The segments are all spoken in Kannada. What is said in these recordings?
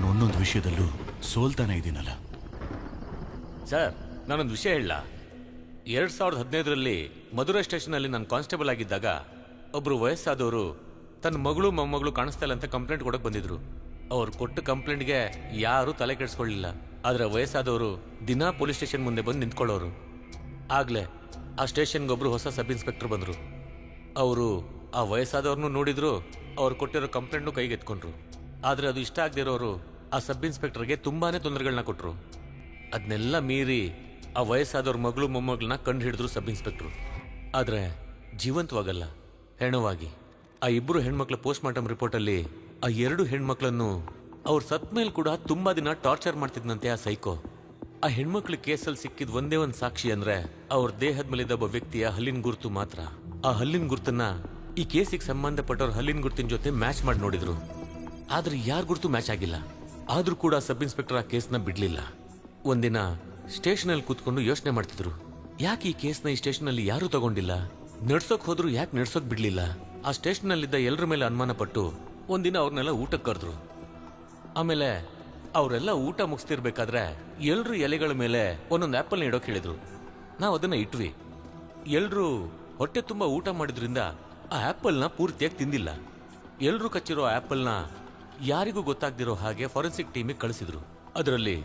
ನಾನು ಒಂದೊಂದು ವಿಷಯದಲ್ಲೂ ಸೋಲ್ತಾನೆ ಇದ್ದೀನಲ್ಲ. ಸರ್, ನಾನೊಂದು ವಿಷಯ ಹೇಳ. 2015ರಲ್ಲಿ ಮಧುರೈ ಸ್ಟೇಷನಲ್ಲಿ ನಾನು ಕಾನ್ಸ್ಟೇಬಲ್ ಆಗಿದ್ದಾಗ ಒಬ್ರು ವಯಸ್ಸಾದವರು ತನ್ನ ಮಗಳು ಮೊಮ್ಮಗಳು ಕಾಣಿಸ್ತಾ ಇಲ್ಲ ಅಂತ ಕಂಪ್ಲೇಂಟ್ ಕೊಡಕ್ಕೆ ಬಂದಿದ್ರು. ಅವ್ರು ಕೊಟ್ಟ ಕಂಪ್ಲೇಂಟ್ಗೆ ಯಾರೂ ತಲೆ ಕೆಡಿಸ್ಕೊಳ್ಳಿಲ್ಲ. ಆದರೆ ವಯಸ್ಸಾದವರು ದಿನಾ ಪೊಲೀಸ್ ಸ್ಟೇಷನ್ ಮುಂದೆ ಬಂದು ನಿಂತ್ಕೊಳ್ಳೋರು. ಆಗಲೇ ಆ ಸ್ಟೇಷನ್ಗೊಬ್ಬರು ಹೊಸ ಸಬ್ ಇನ್ಸ್ಪೆಕ್ಟರ್ ಬಂದರು. ಅವರು ಆ ವಯಸ್ಸಾದವ್ರನ್ನೂ ನೋಡಿದ್ರು, ಅವ್ರು ಕೊಟ್ಟಿರೋ ಕಂಪ್ಲೇಂಟ್ನು ಕೈಗೆ ಎತ್ಕೊಂಡ್ರು. ಆದರೆ ಅದು ಇಷ್ಟ ಆಗದಿರೋರು ಆ ಸಬ್ ಇನ್ಸ್ಪೆಕ್ಟರ್ಗೆ ತುಂಬಾ ತೊಂದರೆಗಳನ್ನ ಕೊಟ್ಟರು. ಅದನ್ನೆಲ್ಲ ಮೀರಿ ಆ ವಯಸ್ಸಾದವ್ರ ಮಗಳು ಮೊಮ್ಮಗಳನ್ನ ಕಂಡು ಹಿಡಿದ್ರು ಸಬ್ ಇನ್ಸ್ಪೆಕ್ಟ್ರು. ಆದರೆ ಜೀವಂತವಾಗಲ್ಲ, ಹೆಣವಾಗಿ. ಆ ಇಬ್ಬರು ಹೆಣ್ಮಕ್ಳ ಪೋಸ್ಟ್ ಮಾರ್ಟಮ್ ರಿಪೋರ್ಟಲ್ಲಿ ಆ 2 ಹೆಣ್ಮಕ್ಳನ್ನು ಅವ್ರು ಸತ್ ಮೇಲೆ ಕೂಡ ತುಂಬ ದಿನ ಟಾರ್ಚರ್ ಮಾಡ್ತಿದ್ನಂತೆ ಆ ಸೈಕೋ. ಆ ಹೆಣ್ಮಕ್ಳ ಕೇಸಲ್ಲಿ ಸಿಕ್ಕಿದ ಒಂದೇ ಒಂದು ಸಾಕ್ಷಿ ಅಂದರೆ ಅವ್ರ ದೇಹದ ಮೇಲಿದ್ದ ಒಬ್ಬ ವ್ಯಕ್ತಿಯ ಹಲ್ಲಿನ ಗುರುತು ಮಾತ್ರ. ಆ ಹಲ್ಲಿನ ಗುರುತನ್ನ ಈ ಕೇಸಿಗೆ ಸಂಬಂಧಪಟ್ಟವ್ರ ಹಲ್ಲಿನ ಗುರುತಿನ ಜೊತೆ ಮ್ಯಾಚ್ ಮಾಡಿ ನೋಡಿದ್ರು. ಆದರೆ ಯಾರ ಗುರುತು ಮ್ಯಾಚ್ ಆಗಿಲ್ಲ. ಆದರೂ ಕೂಡ ಸಬ್ ಇನ್ಸ್ಪೆಕ್ಟರ್ ಆ ಕೇಸ್ನ ಬಿಡಲಿಲ್ಲ. ಒಂದಿನ ಸ್ಟೇಷನಲ್ಲಿ ಕೂತ್ಕೊಂಡು ಯೋಚನೆ ಮಾಡ್ತಿದ್ರು, ಯಾಕೆ ಈ ಕೇಸ್ನ ಈ ಸ್ಟೇಷನಲ್ಲಿ ಯಾರೂ ತಗೊಂಡಿಲ್ಲ, ನಡ್ಸೋಕ್ ಹೋದ್ರು ಯಾಕೆ ನಡ್ಸೋಕ್ ಬಿಡ್ಲಿಲ್ಲ. ಆ ಸ್ಟೇಷನಲ್ಲಿದ್ದ ಎಲ್ಲರ ಮೇಲೆ ಅನುಮಾನ ಪಟ್ಟು ಒಂದಿನ ಅವ್ರನ್ನೆಲ್ಲ ಊಟಕ್ಕೆ ಕರೆದ್ರು. ಆಮೇಲೆ ಅವರೆಲ್ಲ ಊಟ ಮುಗಿಸ್ತಿರ್ಬೇಕಾದ್ರೆ ಎಲ್ರು ಎಲೆಗಳ ಮೇಲೆ ಒಂದೊಂದು ಆ್ಯಪಲ್ನ ಇಡೋಕೆ ಹೇಳಿದ್ರು. ನಾವು ಅದನ್ನ ಇಟ್ವಿ. ಎಲ್ರು ಹೊಟ್ಟೆ ತುಂಬ ಊಟ ಮಾಡಿದ್ರಿಂದ ಆ ಆ್ಯಪಲ್ನ ಪೂರ್ತಿಯಾಗಿ ತಿಂದಿಲ್ಲ. ಎಲ್ರು ಕಚ್ಚಿರೋ ಆ್ಯಪಲ್ನ ಯಾರಿಗೂ ಗೊತ್ತಾಗ್ದಿರೋ ಹಾಗೆ ಫಾರೆನ್ಸಿಕ್ ಟೀಮಿಗೆ ಕಳಿಸಿದ್ರು. ಅದರಲ್ಲಿ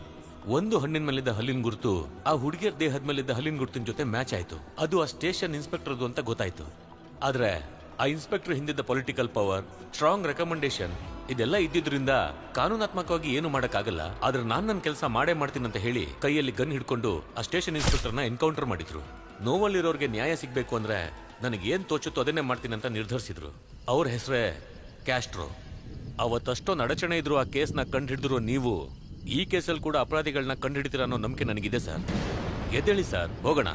ಒಂದು ಹಣ್ಣಿನ ಮೇಲಿದ್ದ ಹಲ್ಲಿನ ಗುರುತು ಆ ಹುಡುಗಿಯರ ದೇಹದ ಮೇಲಿದ್ದ ಹಲ್ಲಿನ ಗುರುತಿನ ಜೊತೆ ಮ್ಯಾಚ್ ಆಯ್ತು. ಅದು ಆ ಸ್ಟೇಷನ್ ಇನ್ಸ್ಪೆಕ್ಟರ್ದು ಅಂತ ಗೊತ್ತಾಯ್ತು. ಆದ್ರೆ ಆ ಇನ್ಸ್ಪೆಕ್ಟರ್ ಹಿಂದಿದ್ದ ಪೊಲಿಟಿಕಲ್ ಪವರ್, ಸ್ಟ್ರಾಂಗ್ ರೆಕಮೆಂಡೇಶನ್ ಇದೆಲ್ಲ ಇದ್ದಿದ್ರಿಂದ ಕಾನೂನಾತ್ಮಕವಾಗಿ ಏನು ಮಾಡಕ್ಕಾಗಲ್ಲ. ಆದ್ರೆ ನಾನು ನನ್ನ ಕೆಲಸ ಮಾಡೇ ಮಾಡ್ತೀನಿ ಅಂತ ಹೇಳಿ ಕೈಯಲ್ಲಿ ಗನ್ ಹಿಡ್ಕೊಂಡು ಆ ಸ್ಟೇಷನ್ ಇನ್ಸ್ಪೆಕ್ಟರ್ನ ಎನ್ಕೌಂಟರ್ ಮಾಡಿದ್ರು. ನೋವಲ್ಲಿರೋರ್ಗೆ ನ್ಯಾಯ ಸಿಗ್ಬೇಕು ಅಂದ್ರೆ ನನಗೆ ಏನ್ ತೋಚುತ್ತೋ ಅದನ್ನೇ ಮಾಡ್ತೀನಿ ಅಂತ ನಿರ್ಧರಿಸಿದ್ರು. ಅವ್ರ ಹೆಸರೇ ಕ್ಯಾಸ್ಟ್ರೋ. ಅವತ್ತಷ್ಟೊಂದು ಅಡಚಣೆ ಇದ್ರು ಆ ಕೇಸ್ನ ಕಂಡು ಹಿಡಿದ್ರು. ನೀವು ಈ ಕೇಸಲ್ಲಿ ಕೂಡ ಅಪರಾಧಿಗಳನ್ನ ಕಂಡು ಹಿಡಿತೀರ ಅನ್ನೋ ನಂಬಿಕೆ ನನಗಿದೆ ಸರ್. ಎದ್ದೇಳಿ ಸರ್, ಹೋಗೋಣ.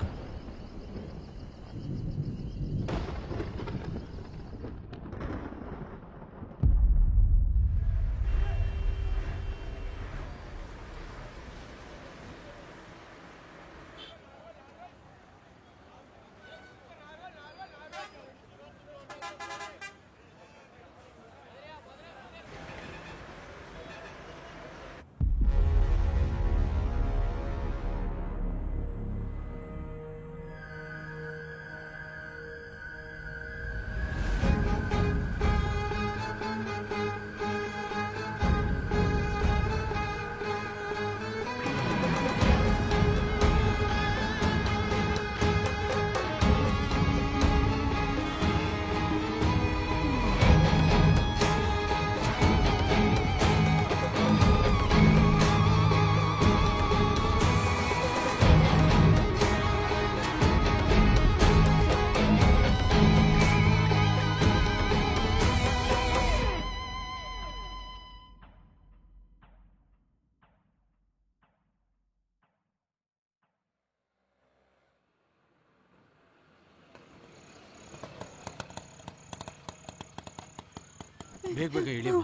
ಬೇಗ ಬೇಗ ಇಳಿಯಮ್ಮ.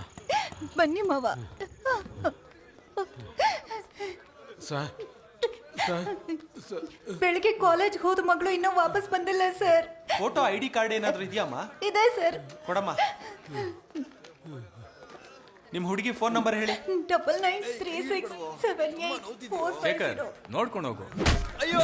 ಬನ್ನಿ ಮಾವ. ಬೆಳಿಗ್ಗೆ ಕಾಲೇಜ್ ಹೋದ ಮಗಳು ಇನ್ನೂ ವಾಪಸ್ ಬಂದಿಲ್ಲ ಸರ್. ಫೋಟೋ ID ಕಾರ್ಡ್ ಏನಾದ್ರೂ ಇದೆಯಮ್ಮ? ಇದೆ ಸರ್. ಕೊಡಮ್ಮ. ನಿಮ್ಮ ಹುಡುಗಿ ಫೋನ್ ನಂಬರ್ ಹೇಳಿ. 99367845. ನೋಡ್ಕೊಂಡು ಹೋಗು. ಅಯ್ಯೋ,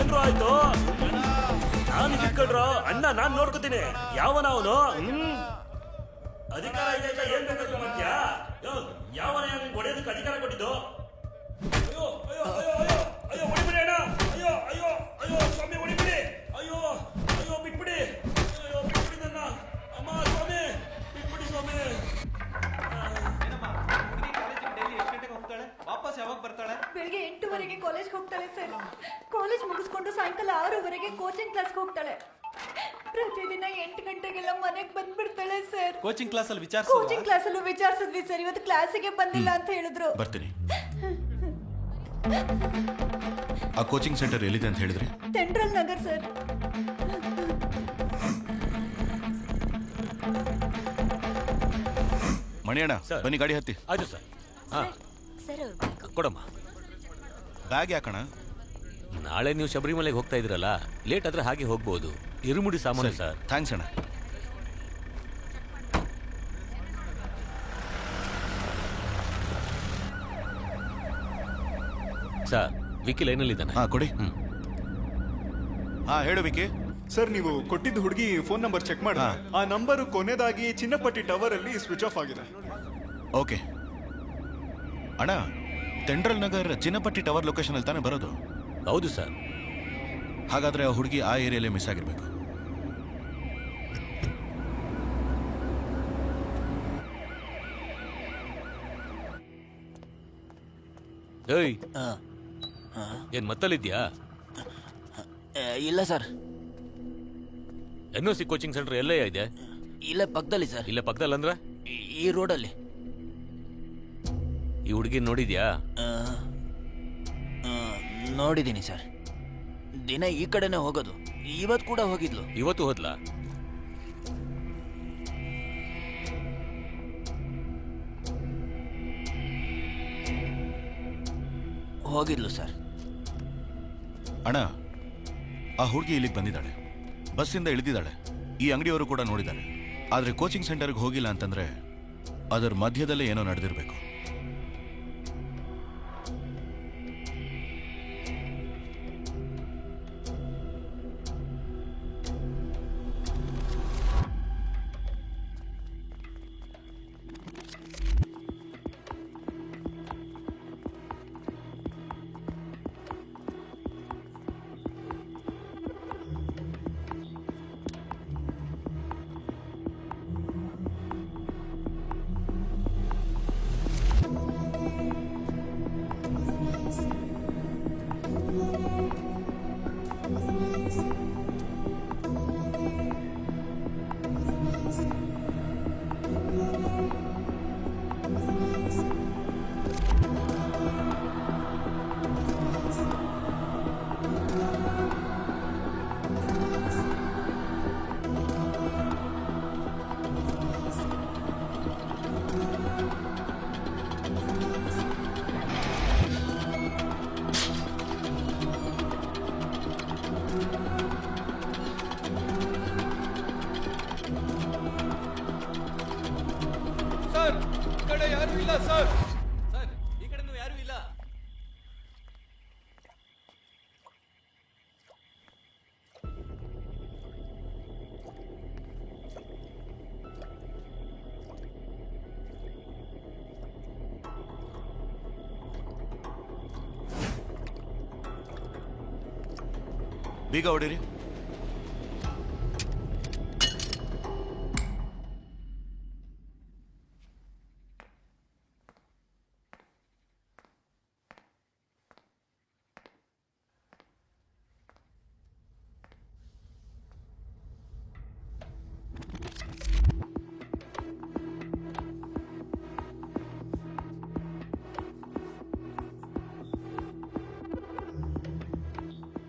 ಏನ್ರು ಆಯ್ತು? ನಾನು ಇಟ್ಕೊಂಡ್ರು ಅಣ್ಣ, ನಾನ್ ನೋಡ್ಕೋತೀನಿ. ಯಾವನ ಅವನು? ಅಧಿಕಾರ ಇದೆ ಅಂತ ಏನ್ ಬೇಕಾದ್ರೂ ಮಾಡ್ತೀಯಾ? ಯಾವನ ನಿಮ್ಗೆ ಹೊಡೆಯೋದಕ್ಕೆ ಅಧಿಕಾರ ಕೊಟ್ಟಿದ್ದು? ಅಯ್ಯೋ ಅಯ್ಯೋ ಅಯ್ಯೋ ಅಯ್ಯೋ ಅಯ್ಯೋ, ಹೊಡಿಬಿಡಿ ಅಣ್ಣ. ಅಯ್ಯೋ ಅಯ್ಯೋ ಅಯ್ಯೋ ಸ್ವಾಮಿ, ಹೊಡಿಬಿಡಿ. ಅಯ್ಯೋ ಅಯ್ಯೋ, ಬಿಟ್ಬಿಡಿ. ಅಯ್ಯೋ ಬಿಟ್ಬಿಡಿ ನನ್ನ. ಅಮ್ಮ ಸ್ವಾಮಿ, ಬಿಟ್ಬಿಡಿ ಸ್ವಾಮಿ. ವಾಪಸ್ ಯಾವಾಗ ಬರ್ತಾಳೆ? ಬೆಳಿಗ್ಗೆ 8 ಕಾಲೇಜ್ ಹೋಗ್ತಾಳೆ ಸರ್. ಕಾಲೇಜ್ ಮುಗಿಸ್ಕೊಂಡು ಸಾಯಂಕಾಲ 6 ಕೋಚಿಂಗ್ ಕ್ಲಾಸ್ಗೆ ಹೋಗ್ತಾಳೆ. ಪ್ರತಿದಿನ 8 ಗಂಟೆಗೆಲ್ಲ ಮನೆಗೆ ಬಂದ್ಬಿಡ್ತಾಳೆ ಸರ್. ಕೋಚಿಂಗ್ ಕ್ಲಾಸಲ್ಲಿ ಕೋಚಿಂಗ್ ಕ್ಲಾಸಲ್ಲೂ ವಿಚಾರಿಸಿದ್ವಿ ಸರ್. ಇವತ್ತು ಕ್ಲಾಸಿಗೆ ಬಂದಿಲ್ಲ ಅಂತ ಹೇಳಿದ್ರು. ಬರ್ತೀನಿ. ಆ ಕೋಚಿಂಗ್ ಸೆಂಟರ್ ಎಲ್ಲಿದೆ ಅಂತ ಹೇಳಿದ್ರಿ? Central Nagar sir. Maniyanna sir. ಬನ್ನಿ, ಗಾಡಿ ಹತ್ತಿ. ಆಯ್ತು ಸರ್. ಹಾ ಕೊಡಮ್ಮ. ಬ್ಯಾಗ್ ಯಾಕಣ? ನಾಳೆ ನೀವು ಶಬರಿಮಲೆಗೆ ಹೋಗ್ತಾ ಇದ್ರಲ್ಲ, ಲೇಟ್ ಆದ್ರೆ ಹಾಗೆ ಹೋಗ್ಬೋದು. ಇರುಮುಡಿ ಸಾಮಾನು ಸರ್. ಥ್ಯಾಂಕ್ಸ್ ಅಣ್ಣ. ಸರ್, ವಿಕಿ ಲೈನಲ್ಲಿದ್ದಾನೆ. ಹಾ ಕೊಡಿ. ಹಾ ಹೇಳು ವಿಕಿ. ಸರ್, ನೀವು ಕೊಟ್ಟಿದ್ದ ಹುಡುಗಿ ಫೋನ್ ನಂಬರ್ ಚೆಕ್ ಮಾಡಿ. ಹಾ. ಆ ನಂಬರ್ ಕೊನೆದಾಗಿ ಚಿನ್ನಪಟ್ಟಿ ಟವರ್ ಅಲ್ಲಿ ಸ್ವಿಚ್ ಆಫ್ ಆಗಿದೆ. ಓಕೆ ಅಣ್ಣ, ಸೆಂಟ್ರಲ್ ನಗರ್ ಚಿನ್ನಪಟ್ಟಿ ಟವರ್ ಲೊಕೇಶನ್ ಅಲ್ಲಿ ತಾನೇ ಬರೋದು? ಹೌದು ಸರ್. ಹಾಗಾದ್ರೆ ಆ ಹುಡುಗಿ ಆ ಏರಿಯಾಲೇ ಮಿಸ್ ಆಗಿರ್ಬೇಕು. ಏಯ್, ಏನ್ ಮತ್ತಲ್ಲಿದ್ಯಾ? ಇಲ್ಲ ಸರ್, NOC ಕೋಚಿಂಗ್ ಸೆಂಟರ್ ಎಲ್ಲೇ ಇದೆ? ಇಲ್ಲೇ ಪಕ್ಕದಲ್ಲಿ ಸರ್. ಇಲ್ಲೇ ಪಕ್ಕದಲ್ಲಿ ಅಂದ್ರೆ ಈ ರೋಡಲ್ಲಿ. ಈ ಹುಡುಗಿ ನೋಡಿದ್ಯಾ? ನೋಡಿದ್ದೀನಿ ಸರ್. ದಿನ ಈ ಕಡೆನೇ ಹೋಗೋದು. ಇವತ್ತು ಕೂಡ ಹೋಗಿದ್ಲು. ಇವತ್ತು ಹೋದ್ಲಾ? ಹೋಗಿದ್ಲು ಸರ್. ಅಣ್ಣ, ಆ ಹುಡುಗಿ ಇಲ್ಲಿಗೆ ಬಂದಿದ್ದಾಳೆ, ಬಸ್ಸಿಂದ ಇಳಿದಿದ್ದಾಳೆ. ಈ ಅಂಗಡಿಯವರು ಕೂಡ ನೋಡಿದ್ದಾರೆ. ಆದ್ರೆ ಕೋಚಿಂಗ್ ಸೆಂಟರ್ಗೆ ಹೋಗಿಲ್ಲ ಅಂತಂದ್ರೆ ಅದರ ಮಧ್ಯದಲ್ಲೇ ಏನೋ ನಡೆದಿರಬೇಕು. ಸರ್, ಈ ಕಡೆ ಯಾರು ಇಲ್ಲ ಸರ್. ಸರ್, ಈ ಕಡೆನೂ ಯಾರು ಇಲ್ಲ. ಬೀಗ ಹೊಡೀರಿ.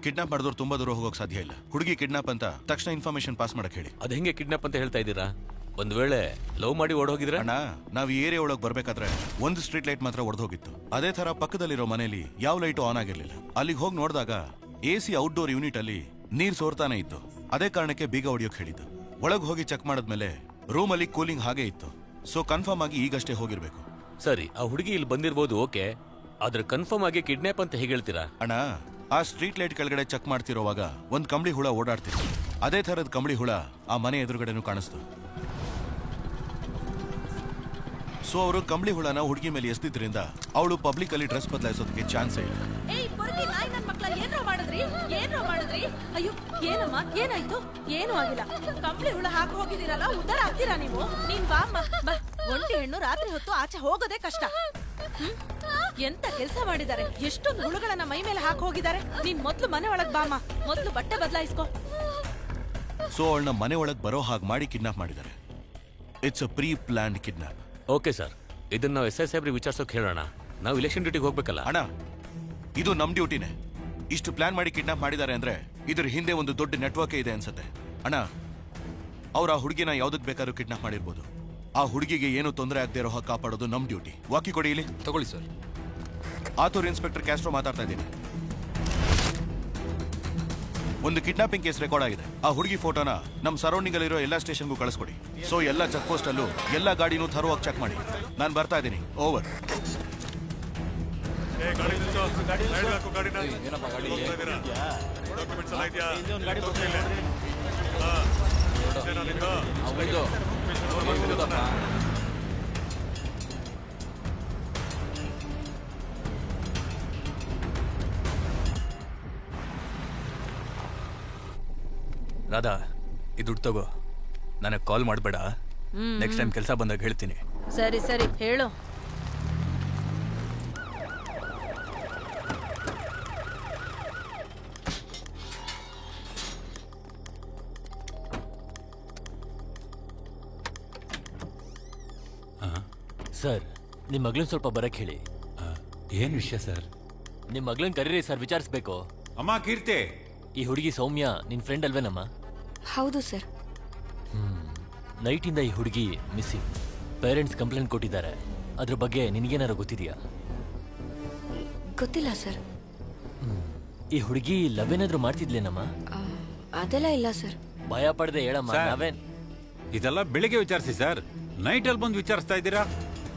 ಕಿಡ್ನಾಪ್ ಮಾಡಿದವ್ರು ತುಂಬಾ ದೂರ ಹೋಗೋಕೆ ಸಾಧ್ಯ ಇಲ್ಲ. ಹುಡುಗಿ ಕಿಡ್ನಾಪ್ ಅಂತ ತಕ್ಷಣ ಇನ್ಫಾರ್ಮೇಶನ್ ಪಾಸ್ ಮಾಡಕ್ ಹೇಳಿ. ಅದ್ ಹೆಂಗೆ ಕಿಡ್ನಾಪ್ ಅಂತ ಹೇಳ್ತಾ ಇದ್ದೀರಾ? ಒಂದ್ ವೇಳೆ ಲವ್ ಮಾಡಿ ಓಡೋಗಿದ್ರೆ? ಅಣ್ಣ, ನಾವ್ ಈ ಏರಿಯಾ ಒಳಗೆ ಬರ್ಬೇಕಾದ್ರೆ ಒಂದು ಸ್ಟ್ರೀಟ್ ಲೈಟ್ ಮಾತ್ರ ಒಡೆದೋಗಿತ್ತು. ಅದೇ ತರ ಪಕ್ಕದಲ್ಲಿರೋ ಮನೆಯಲ್ಲಿ ಯಾವ ಲೈಟು ಆನ್ ಆಗಿರ್ಲಿಲ್ಲ. ಅಲ್ಲಿಗೆ ಹೋಗಿ ನೋಡಿದಾಗ AC ಔಟ್ಡೋರ್ ಯೂನಿಟ್ ಅಲ್ಲಿ ನೀರ್ ಸೋರ್ತಾನೆ ಇತ್ತು. ಅದೇ ಕಾರಣಕ್ಕೆ ಬೀಗ ಹೊಡಿಯೋಕ್ ಹೇಳಿದ್ದು. ಒಳಗೆ ಹೋಗಿ ಚೆಕ್ ಮಾಡಿದ್ಮೇಲೆ ರೂಮ್ ಅಲ್ಲಿ ಕೂಲಿಂಗ್ ಹಾಗೆ ಇತ್ತು. ಸೊ ಕನ್ಫರ್ಮ್ ಆಗಿ ಈಗಷ್ಟೇ ಹೋಗಿರ್ಬೇಕು. ಸರಿ, ಆ ಹುಡುಗಿ ಇಲ್ಲಿ ಬಂದಿರ್ಬೋದು, ಓಕೆ. ಆದ್ರೆ ಕನ್ಫರ್ಮ್ ಆಗಿ ಕಿಡ್ನಾಪ್ ಅಂತ ಹೇಗೆ ಹೇಳ್ತೀರಾ? ಅಣ್ಣ, ಆ ಸ್ಟ್ರೀಟ್ ಲೈಟ್ ಕೆಳಗಡೆ ಚೆಕ್ ಮಾಡ್ತಿರೋವಾಗ ಒಂದ್ ಕಂಬಳಿ ಹುಳ ಓಡಾಡ್ತಿತ್ತು. ಅದೇ ತರದ ಕಂಬಳಿ ಹುಳ ಆ ಮನೆ ಎದುರುಗಡೆನೂ ಕಾಣಿಸ್ತು. ಸೊ ಅವರು ಕಂಬಳಿ ಹುಳನ ಹುಡುಗಿ ಮೇಲೆ ಎಸ್ದಿದ್ರಿಂದ ಅವಳು ಪಬ್ಲಿಕ್ ಅಲ್ಲಿ ಡ್ರೆಸ್ ಬದಲಾಯಿಸೋದಕ್ಕೆ ಚಾನ್ಸೇ ಇಲ್ಲ. ಏಯ್ ಪೊರ್ಕಿ ನಾಯಿ ನನ್ ಮಕ್ಳ ಏನೋ ಮಾಡಿದ್ರಿ? ಅಯ್ಯೋ ಏನಮ್ಮ, ಏನಾಯ್ತು? ಏನೂ ಆಗಿಲ್ಲ. ಕಂಬಳಿ ಹುಳ ಹಾಕಿ ಹೋಗಿದ್ದೀರಲ್ಲ, ಉದ್ದಾರ ಆಗ್ತೀರಾ ನೀವು? ನೀನ್ ಬಾ ಅಮ್ಮ, ಬಾ. ಒಂಟಿ ಹೆಣ್ಣು ರಾತ್ರಿ ಹೊತ್ತು ಆಚೆ ಹೋಗೋದೇ ಕಷ್ಟ. ಎಂತ ಕೆಲಸ ಮಾಡಿದ್ದಾರೆ? ಎಷ್ಟೊಂದು ಹುಳುಗಳನ್ನ ಮೈ ಮೇಲೆ ಹಾಕಿ ಹೋಗಿದ್ದಾರೆ. ನೀನ್ ಮೊದ್ಲು ಮನೆ ಒಳಗ್ ಬಾಮ್ಮ, ಮೊದ್ಲು ಬಟ್ಟೆ ಬದಲಾಯಿಸ್ಕೋ. ಸೊ ಅವಳನ್ನ ಮನೆ ಒಳಗೆ ಬರೋ ಹಾಗೆ ಮಾಡಿ ಕಿಡ್ನಾಪ್ ಮಾಡಿದ್ದಾರೆ. It's a pre planned kidnap. Okay sir, ಇದನ್ನ ನಾವು SI ಸಾಹೇಬ್ರಿಗೆ ವಿಚಾರಿಸೋಕೆ ಹೇಳೋಣ. ನಾವು ಇಲೆಕ್ಷನ್ ಡ್ಯೂಟಿಗೆ ಹೋಗ್ಬೇಕಲ್ಲ. ಅಣ್ಣ, ಇದು ನಮ್ ಡ್ಯೂಟಿನೇ. ಇಷ್ಟು ಪ್ಲಾನ್ ಮಾಡಿ ಕಿಡ್ನಾಪ್ ಮಾಡಿದ್ದಾರೆ ಅಂದ್ರೆ ಇದ್ರ ಹಿಂದೆ ಒಂದು ದೊಡ್ಡ ನೆಟ್ವರ್ಕ್ ಇದೆ ಅನ್ಸುತ್ತೆ. ಅಣ್ಣ, ಅವ್ರ ಆ ಹುಡುಗಿನ ಯಾವ್ದಕ್ ಬೇಕಾದ್ರೂ ಕಿಡ್ನಾಪ್ ಮಾಡಿರ್ಬೋದು. ಆ ಹುಡುಗಿಗೆ ಏನು ತೊಂದರೆ ಆಗದೆ ಇರೋ ಹಾಗೆ ಕಾಪಾಡೋದು ನಮ್ ಡ್ಯೂಟಿ. ವಾಕಿ ಕೊಡಿ ಇಲ್ಲಿ. ತಗೊಳ್ಳಿ ಸರ್. ಆತೂರ್ ಇನ್ಸ್ಪೆಕ್ಟರ್ ಕ್ಯಾಸ್ಟ್ರೋ ಮಾತಾಡ್ತಾ ಇದ್ದೀನಿ. ಒಂದು ಕಿಡ್ನಾಪಿಂಗ್ ಕೇಸ್ ರೆಕಾರ್ಡ್ ಆಗಿದೆ. ಆ ಹುಡುಗಿ ಫೋಟೋನ ನಮ್ಮ ಸರೌಂಡಿಂಗ್ ಅಲ್ಲಿರೋ ಎಲ್ಲಾ ಸ್ಟೇಷನ್ಗೂ ಕಳಿಸ್ಕೊಡಿ. ಸೊ ಎಲ್ಲ ಚೆಕ್ ಪೋಸ್ಟ್ ಅಲ್ಲೂ ಎಲ್ಲಾ ಗಾಡಿನೂ ಥರೋವಾಗಿ ಚೆಕ್ ಮಾಡಿ. ನಾನು ಬರ್ತಾ ಇದ್ದೀನಿ. ಓವರ್. ರಾಧಾ, ಈ ದುಡ್ಡು ತಗೋ. ನನಗೆ ಕಾಲ್ ಮಾಡಬೇಡ. ನೆಕ್ಸ್ಟ್ ಟೈಮ್ ಕೆಲಸ ಬಂದಾಗ ಹೇಳ್ತೀನಿ. ಸರಿ ಸರಿ ಹೇಳು. ಸರ್, ನಿಮ್ಮ ಮಗಳನ್ನ ಸ್ವಲ್ಪ ಬರಕ್ಕೆ ಹೇಳಿ. ಏನ್ ವಿಷಯ ಸರ್? ನಿಮ್ಮ ಮಗಳನ್ನ ಕರೀರಿ ಸರ್, ವಿಚಾರಿಸ್ಬೇಕು. ಅಮ್ಮ ಕೀರ್ತಿ, ಈ ಹುಡುಗಿ ಸೌಮ್ಯ ನಿನ್ ಫ್ರೆಂಡ್ ಅಲ್ವೇನಮ್ಮ? ಹೌದು ಸರ್. ನೈಟಿಂದ ಈ ಹುಡುಗಿ ಮಿಸ್ಸಿಂಗ್. ಪೇರೆಂಟ್ಸ್ ಕಂಪ್ಲೇಂಟ್ ಕೊಟ್ಟಿದ್ದಾರೆ. ಅದ್ರ ಬಗ್ಗೆ ನಿನಗೇನಾರು ಗೊತ್ತಿದೆಯಾ? ಗೊತ್ತಿಲ್ಲ ಸರ್. ಈ ಹುಡುಗಿ ಲವ್ ಏನಾದ್ರು ಮಾಡ್ತಿದ್ಲೇನಮ್ಮ? ಅದೆಲ್ಲ ಇಲ್ಲ ಸರ್. ಭಯ ಪಡದೆ ಹೇಳಮ್ಮ. ನಾವೇನ್ ಇದೆಲ್ಲ ಬೆಳಿಗ್ಗೆ ವಿಚಾರಿಸಿ ಸರ್. ನೈಟ್ ಅಲ್ಲಿ ಬಂದು ವಿಚಾರಿಸ್ತಾ ಇದ್ದೀರಾ?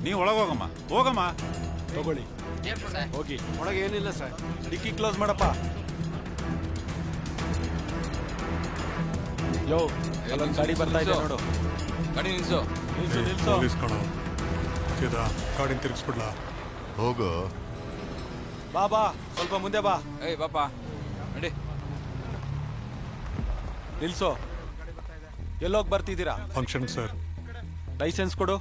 ನೀವು ಒಳಗೋಗಮ್ಮ, ಹೋಗಮ್ಮ. ತಗೊಳ್ಳಿ, ಹೋಗಿ. ಒಳಗೆ ಏನಿಲ್ಲ ಸರ್. ಡಿಕ್ಕಿ ಕ್ಲೋಸ್ ಮಾಡಪ್ಪ. ಯೋ, ಅಲ್ಲೊಂದು ಗಾಡಿ ಬರ್ತಾ ಇದೆ ನೋಡು. ಗಾಡಿ ನಿಲ್ಸು. ನಿಲ್ಸು. ಗಾಡಿ ತಿರ್ಗಿಸ್ಬಿಡ್ಲಾ? ಹೋಗು. ಬಾ ಬಾ, ಸ್ವಲ್ಪ ಮುಂದೆ ಬಾ. ಏಯ್ ಬಾಪ ನಡಿ. ನಿಲ್ಸು. ಎಲ್ಲೋಗಿ ಬರ್ತಿದ್ದೀರಾ? Function sir. ಲೈಸೆನ್ಸ್ ಕೊಡು.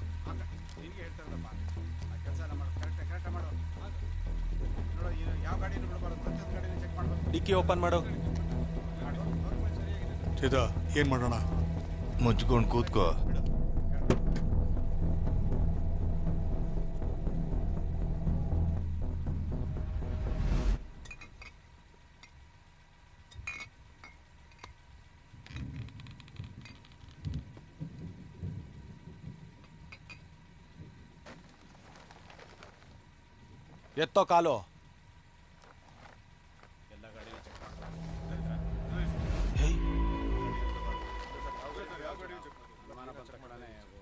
ಡಿಕ್ಕಿ ಓಪನ್ ಮಾಡು. ಏನ್ ಮಾಡೋಣ? ಮುಚ್ಕೊಂಡು ಕೂತ್ಕೋ. ಎತ್ತೋ ಕಾಲು.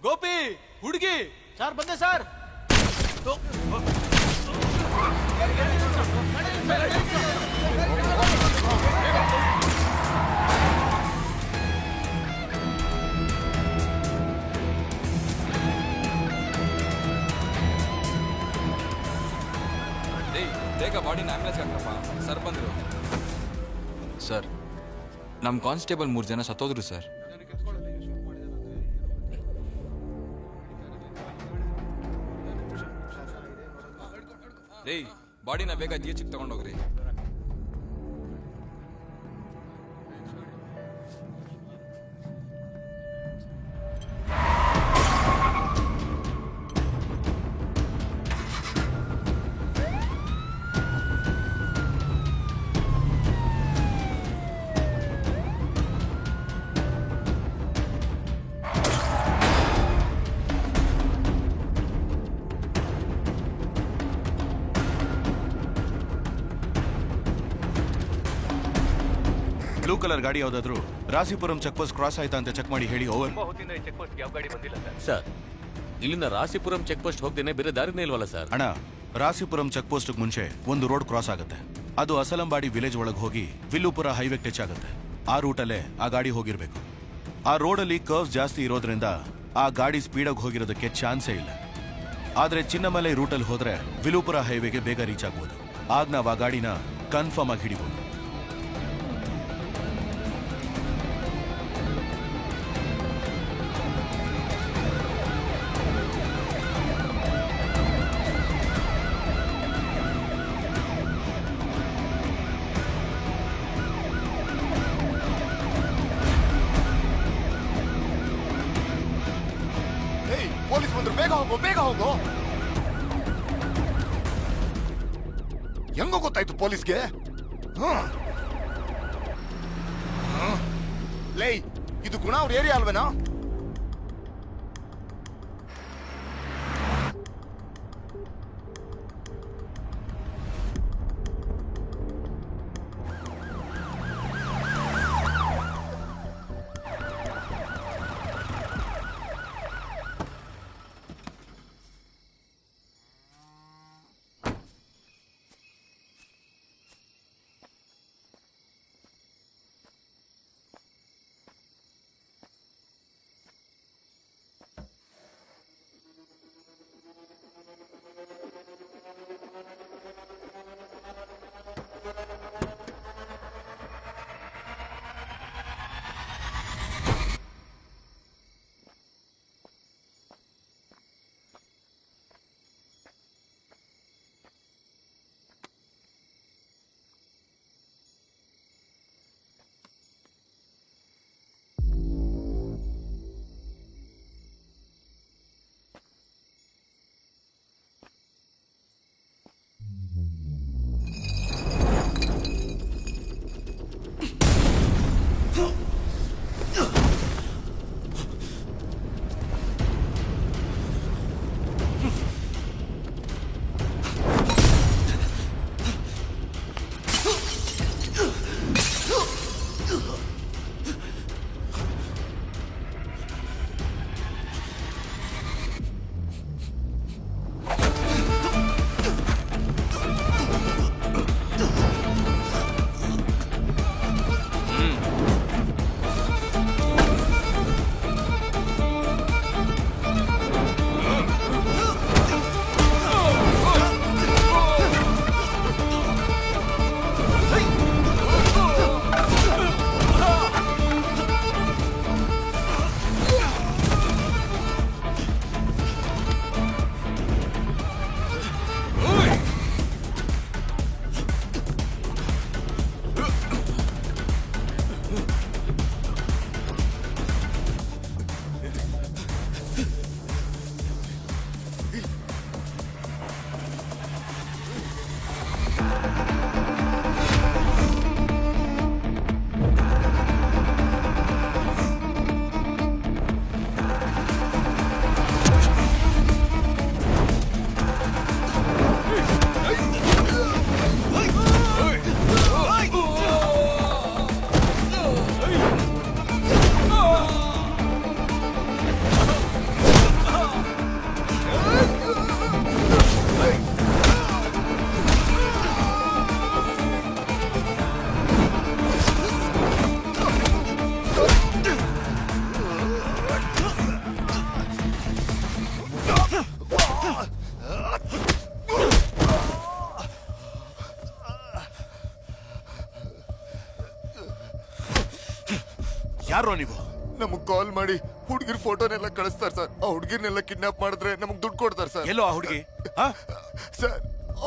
ಗೋಪಿ, ಹುಡುಗಿ ಸರ್, ಬಂದೆ ಸರ್. ಬೇಗ ಬಾಡಿನ ಆಂಬ್ಯುಲೆನ್ಸ್ ಹಾಕ್ರಪ್ಪ. ಸರ್ ಬಂದ್ರು ಸರ್. ನಮ್ಮ ಕಾನ್ಸ್ಟೇಬಲ್ 3 ಜನ ಸತ್ತೋದ್ರು ಸರ್. ಬಾಡಿನ ಬೇಗ ಜಿಎಚ್ಗೆ ತಗೊಂಡೋಗ್ರಿ. ಬ್ಲೂ ಕಲರ್ ಗಾಡಿ ಯಾವ್ದಾದ್ರು ರಾಸಿಪುರಂ ಚೆಕ್ ಪೋಸ್ಟ್ ಕ್ರಾಸ್ ಆಯ್ತಾ ಅಂತ ಚೆಕ್ ಮಾಡಿ ಹೇಳಿ. ಓವರ್. ಸರ್, ಇಲ್ಲಿಂದ ರಾಸಿಪುರಂ ಚೆಕ್ ಪೋಸ್ಟ್ ಹೋಗ್ದೇನೆ ಬೇರೆ ದಾರಿನೇ ಇಲ್ವಲ್ಲ ಸರ್? ಅಣ್ಣ, ರಾಸಿಪುರಂ ಚೆಕ್ ಪೋಸ್ಟ್ ಮುಂಚೆ ಒಂದು ರೋಡ್ ಕ್ರಾಸ್ ಆಗುತ್ತೆ. ಅದು ಅಸಲಂಬಾಡಿ ವಿಲೇಜ್ ಒಳಗೆ ಹೋಗಿ ವಿಲ್ಲುಪುರ ಹೈವೇ ಟಚ್ ಆಗುತ್ತೆ. ಆ ರೂಟಲ್ಲೇ ಆ ಗಾಡಿ ಹೋಗಿರ್ಬೇಕು. ಆ ರೋಡಲ್ಲಿ ಕರ್ವ್ಸ್ ಜಾಸ್ತಿ ಇರೋದ್ರಿಂದ ಆ ಗಾಡಿ ಸ್ಪೀಡಾಗಿ ಹೋಗಿರೋದಕ್ಕೆ ಚಾನ್ಸೇ ಇಲ್ಲ. ಆದ್ರೆ ಚಿನ್ನಮಲೈ ರೂಟಲ್ಲಿ ಹೋದ್ರೆ ವಿಲ್ಲುಪುರ ಹೈವೇಗೆ ಬೇಗ ರೀಚ್ ಆಗ್ಬೋದು. ಆಗ ನಾವು ಆ ಗಾಡಿನ ಕನ್ಫರ್ಮ್ ಆಗಿ ಹಿಡಿಬೋದು. ಪೊಲೀಸ್ ಬಂದ್ರು, ಬೇಗ ಹೋಗು, ಬೇಗ ಹೋಗು. ಹೆಂಗೋ ಗೊತ್ತಾಯ್ತು ಪೊಲೀಸ್ಗೆ? ಲೈ, ಇದು ಗುಣ ಅವ್ರ ಏರಿಯಾ ಅಲ್ವೇನಾ? ಯಾರೋ ನೀವು? ನಮಗ್ ಕಾಲ್ ಮಾಡಿ ಹುಡುಗಿರ್ ಫೋಟೋನೆಲ್ಲ ಕಳಿಸ್ತಾರೆ ಸರ್. ಆ ಹುಡುಗಿರ್ನೆಲ್ಲ ಕಿಡ್ನಾಪ್ ಮಾಡಿದ್ರೆ ನಮಗ್ ದುಡ್ಡು ಕೊಡ್ತಾರೆ ಸರ್. ಎಲ್ಲೋ ಆ ಹುಡುಗಿ? ಸರ್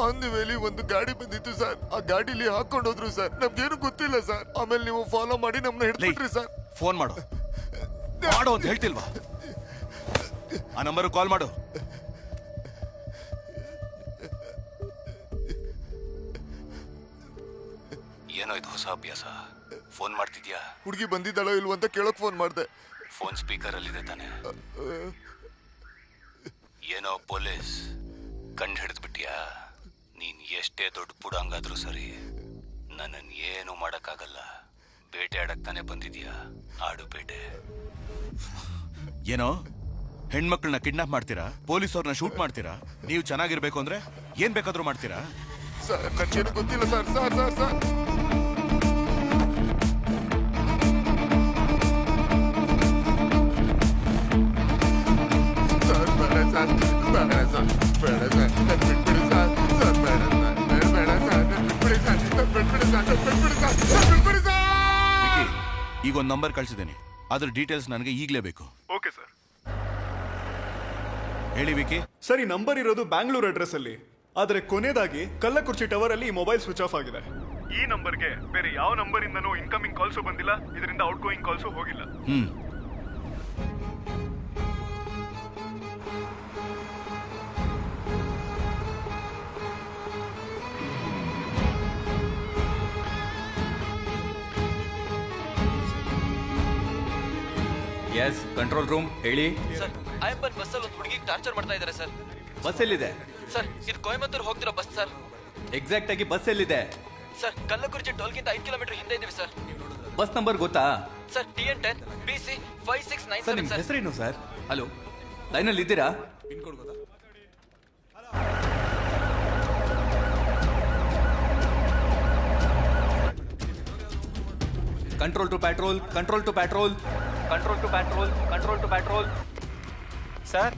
ಆನ್ ದಿ ವೇಲಿ ಒಂದು ಗಾಡಿ ಬಂದಿತ್ತು ಸರ್. ಆ ಗಾಡಿಲಿ ಹಾಕೊಂಡು ಹೋದ್ರು ಸರ್. ನಮ್ಗೇನು ಗೊತ್ತಿಲ್ಲ ಸರ್. ಆಮೇಲೆ ನೀವು ಫಾಲೋ ಮಾಡಿ ನಮ್ನ ಹಿಡ್ಬಿಟ್ರಿ ಸರ್. ಫೋನ್ ಮಾಡು ಮಾಡು ಅಂತ ಹೇಳ್ತಿಲ್ವಾ? ಆ ನಂಬರ್ ಕಾಲ್ ಮಾಡು. ಏನೋ ಇದು ಹೊಸ ಅಭ್ಯಾಸ. ಫೋನ್ ಮಾಡ್ತಿದ್ಯಾ? ಹುಡುಗಿ ಬಂದಿದ್ದಾಳೋ ಇಲ್ವೋ ಅಂತ ಕೇಳಕ್ ಫೋನ್ ಮಾಡಿದೆ. ಫೋನ್ ಸ್ಪೀಕರ್ ಅಲ್ಲಿ ಇದೆ ತಾನೆ? ಏನೋ ಪೊಲೀಸ್ ಕಂಡು ಹಿಡಿದು ಬಿಟ್ಟಿಯಾ? ನೀನ್ ಎಷ್ಟೇ ದೊಡ್ಡ ಪುಡಂಗಾದ್ರೂ ಸರಿ, ನನ್ನನ್ ಏನು ಮಾಡಕ್ಕಾಗಲ್ಲ. ಬೇಟೆ ಆಡಕ್ ತಾನೆ ಬಂದಿದ್ಯಾ? ಆಡು ಬೇಟೆ. ಏನೋ ಹೆಣ್ಮಕ್ಳನ್ನ ಕಿಡ್ನಾಪ್ ಮಾಡ್ತೀರಾ, ಪೊಲೀಸವ್ರನ್ನ ಶೂಟ್ ಮಾಡ್ತೀರಾ. ನೀವು ಚೆನ್ನಾಗಿರ್ಬೇಕು ಅಂದ್ರೆ ಏನ್ ಬೇಕಾದ್ರೂ ಮಾಡ್ತೀರಾ? ಸರ್ ನನ್ಗೇನು ಗೊತ್ತಿಲ್ಲ ಸರ್. ಸರ್ ಸರ್ ಸರ್ ಈಗ ಒಂದು ನಂಬರ್ ಕಳ್ಸಿದ್ದೀನಿ. ಅದ್ರ ಡೀಟೇಲ್ಸ್ ನನಗೆ ಈಗಲೇ ಬೇಕು. Okay sir. ಹೇಳಿ ವಿಕಿ. ಸರ್ ಈ ನಂಬರ್ ಇರೋದು ಬ್ಯಾಂಗ್ಳೂರ್ ಅಡ್ರೆಸ್ ಅಲ್ಲಿ, ಆದ್ರೆ ಕೊನೆಯದಾಗಿ ಕಲ್ಲಕುರ್ಚಿ ಟವರ್ ಅಲ್ಲಿ ಮೊಬೈಲ್ ಸ್ವಿಚ್ ಆಫ್ ಆಗಿದೆ. ಈ ನಂಬರ್ಗೆ ಬೇರೆ ಯಾವ ನಂಬರ್ ಇಂದನೂ ಇನ್ಕಮಿಂಗ್ ಕಾಲ್ಸು ಬಂದಿಲ್ಲ, ಇದರಿಂದ ಔಟ್ ಗೋಯಿಂಗ್ ಕಾಲ್ಸು ಹೋಗಿಲ್ಲ. ಎಸ್ ಕಂಟ್ರೋಲ್ ರೂಮ್ ಹೇಳಿ. ಸರ್ ಆಯಪ್ಪನ್ ಬಸ್ಸಲ್ಲಿ ಒಂದು ಹುಡುಗಿಗೆ ಟಾರ್ಚರ್ ಮಾಡ್ತಾ ಇದ್ದಾರೆ ಸರ್. ಬಸ್ ಎಲ್ಲಿದೆ ಸರ್ ಇದು ಕೊಯಮತ್ತೂರು ಹೋಗ್ತಿರೋ ಬಸ್ ಸರ್. ಎಕ್ಸಾಕ್ಟ್ ಆಗಿ ಬಸ್ ಎಲ್ಲಿದೆ? ಸರ್ ಕಲ್ಲಕುರ್ಚಿ ಟೋಲ್ಗಿಂತ 5 ಕಿಲೋಮೀಟರ್ ಹಿಂದೆ ಇದೀವಿ ಸರ್. ಬಸ್ ನಂಬರ್ ಗೊತ್ತಾ? ಸರ್ TN10 BC ಸರ್ 5697 ನಿಮ್ಮ ಸರ್. ಹೆಸರೇನು ಸರ್? ಹಲೋ, ಲೈನಲ್ಲಿ ಇದ್ದೀರಾ? Control to patrol, control to patrol, control to patrol, control to patrol. Sir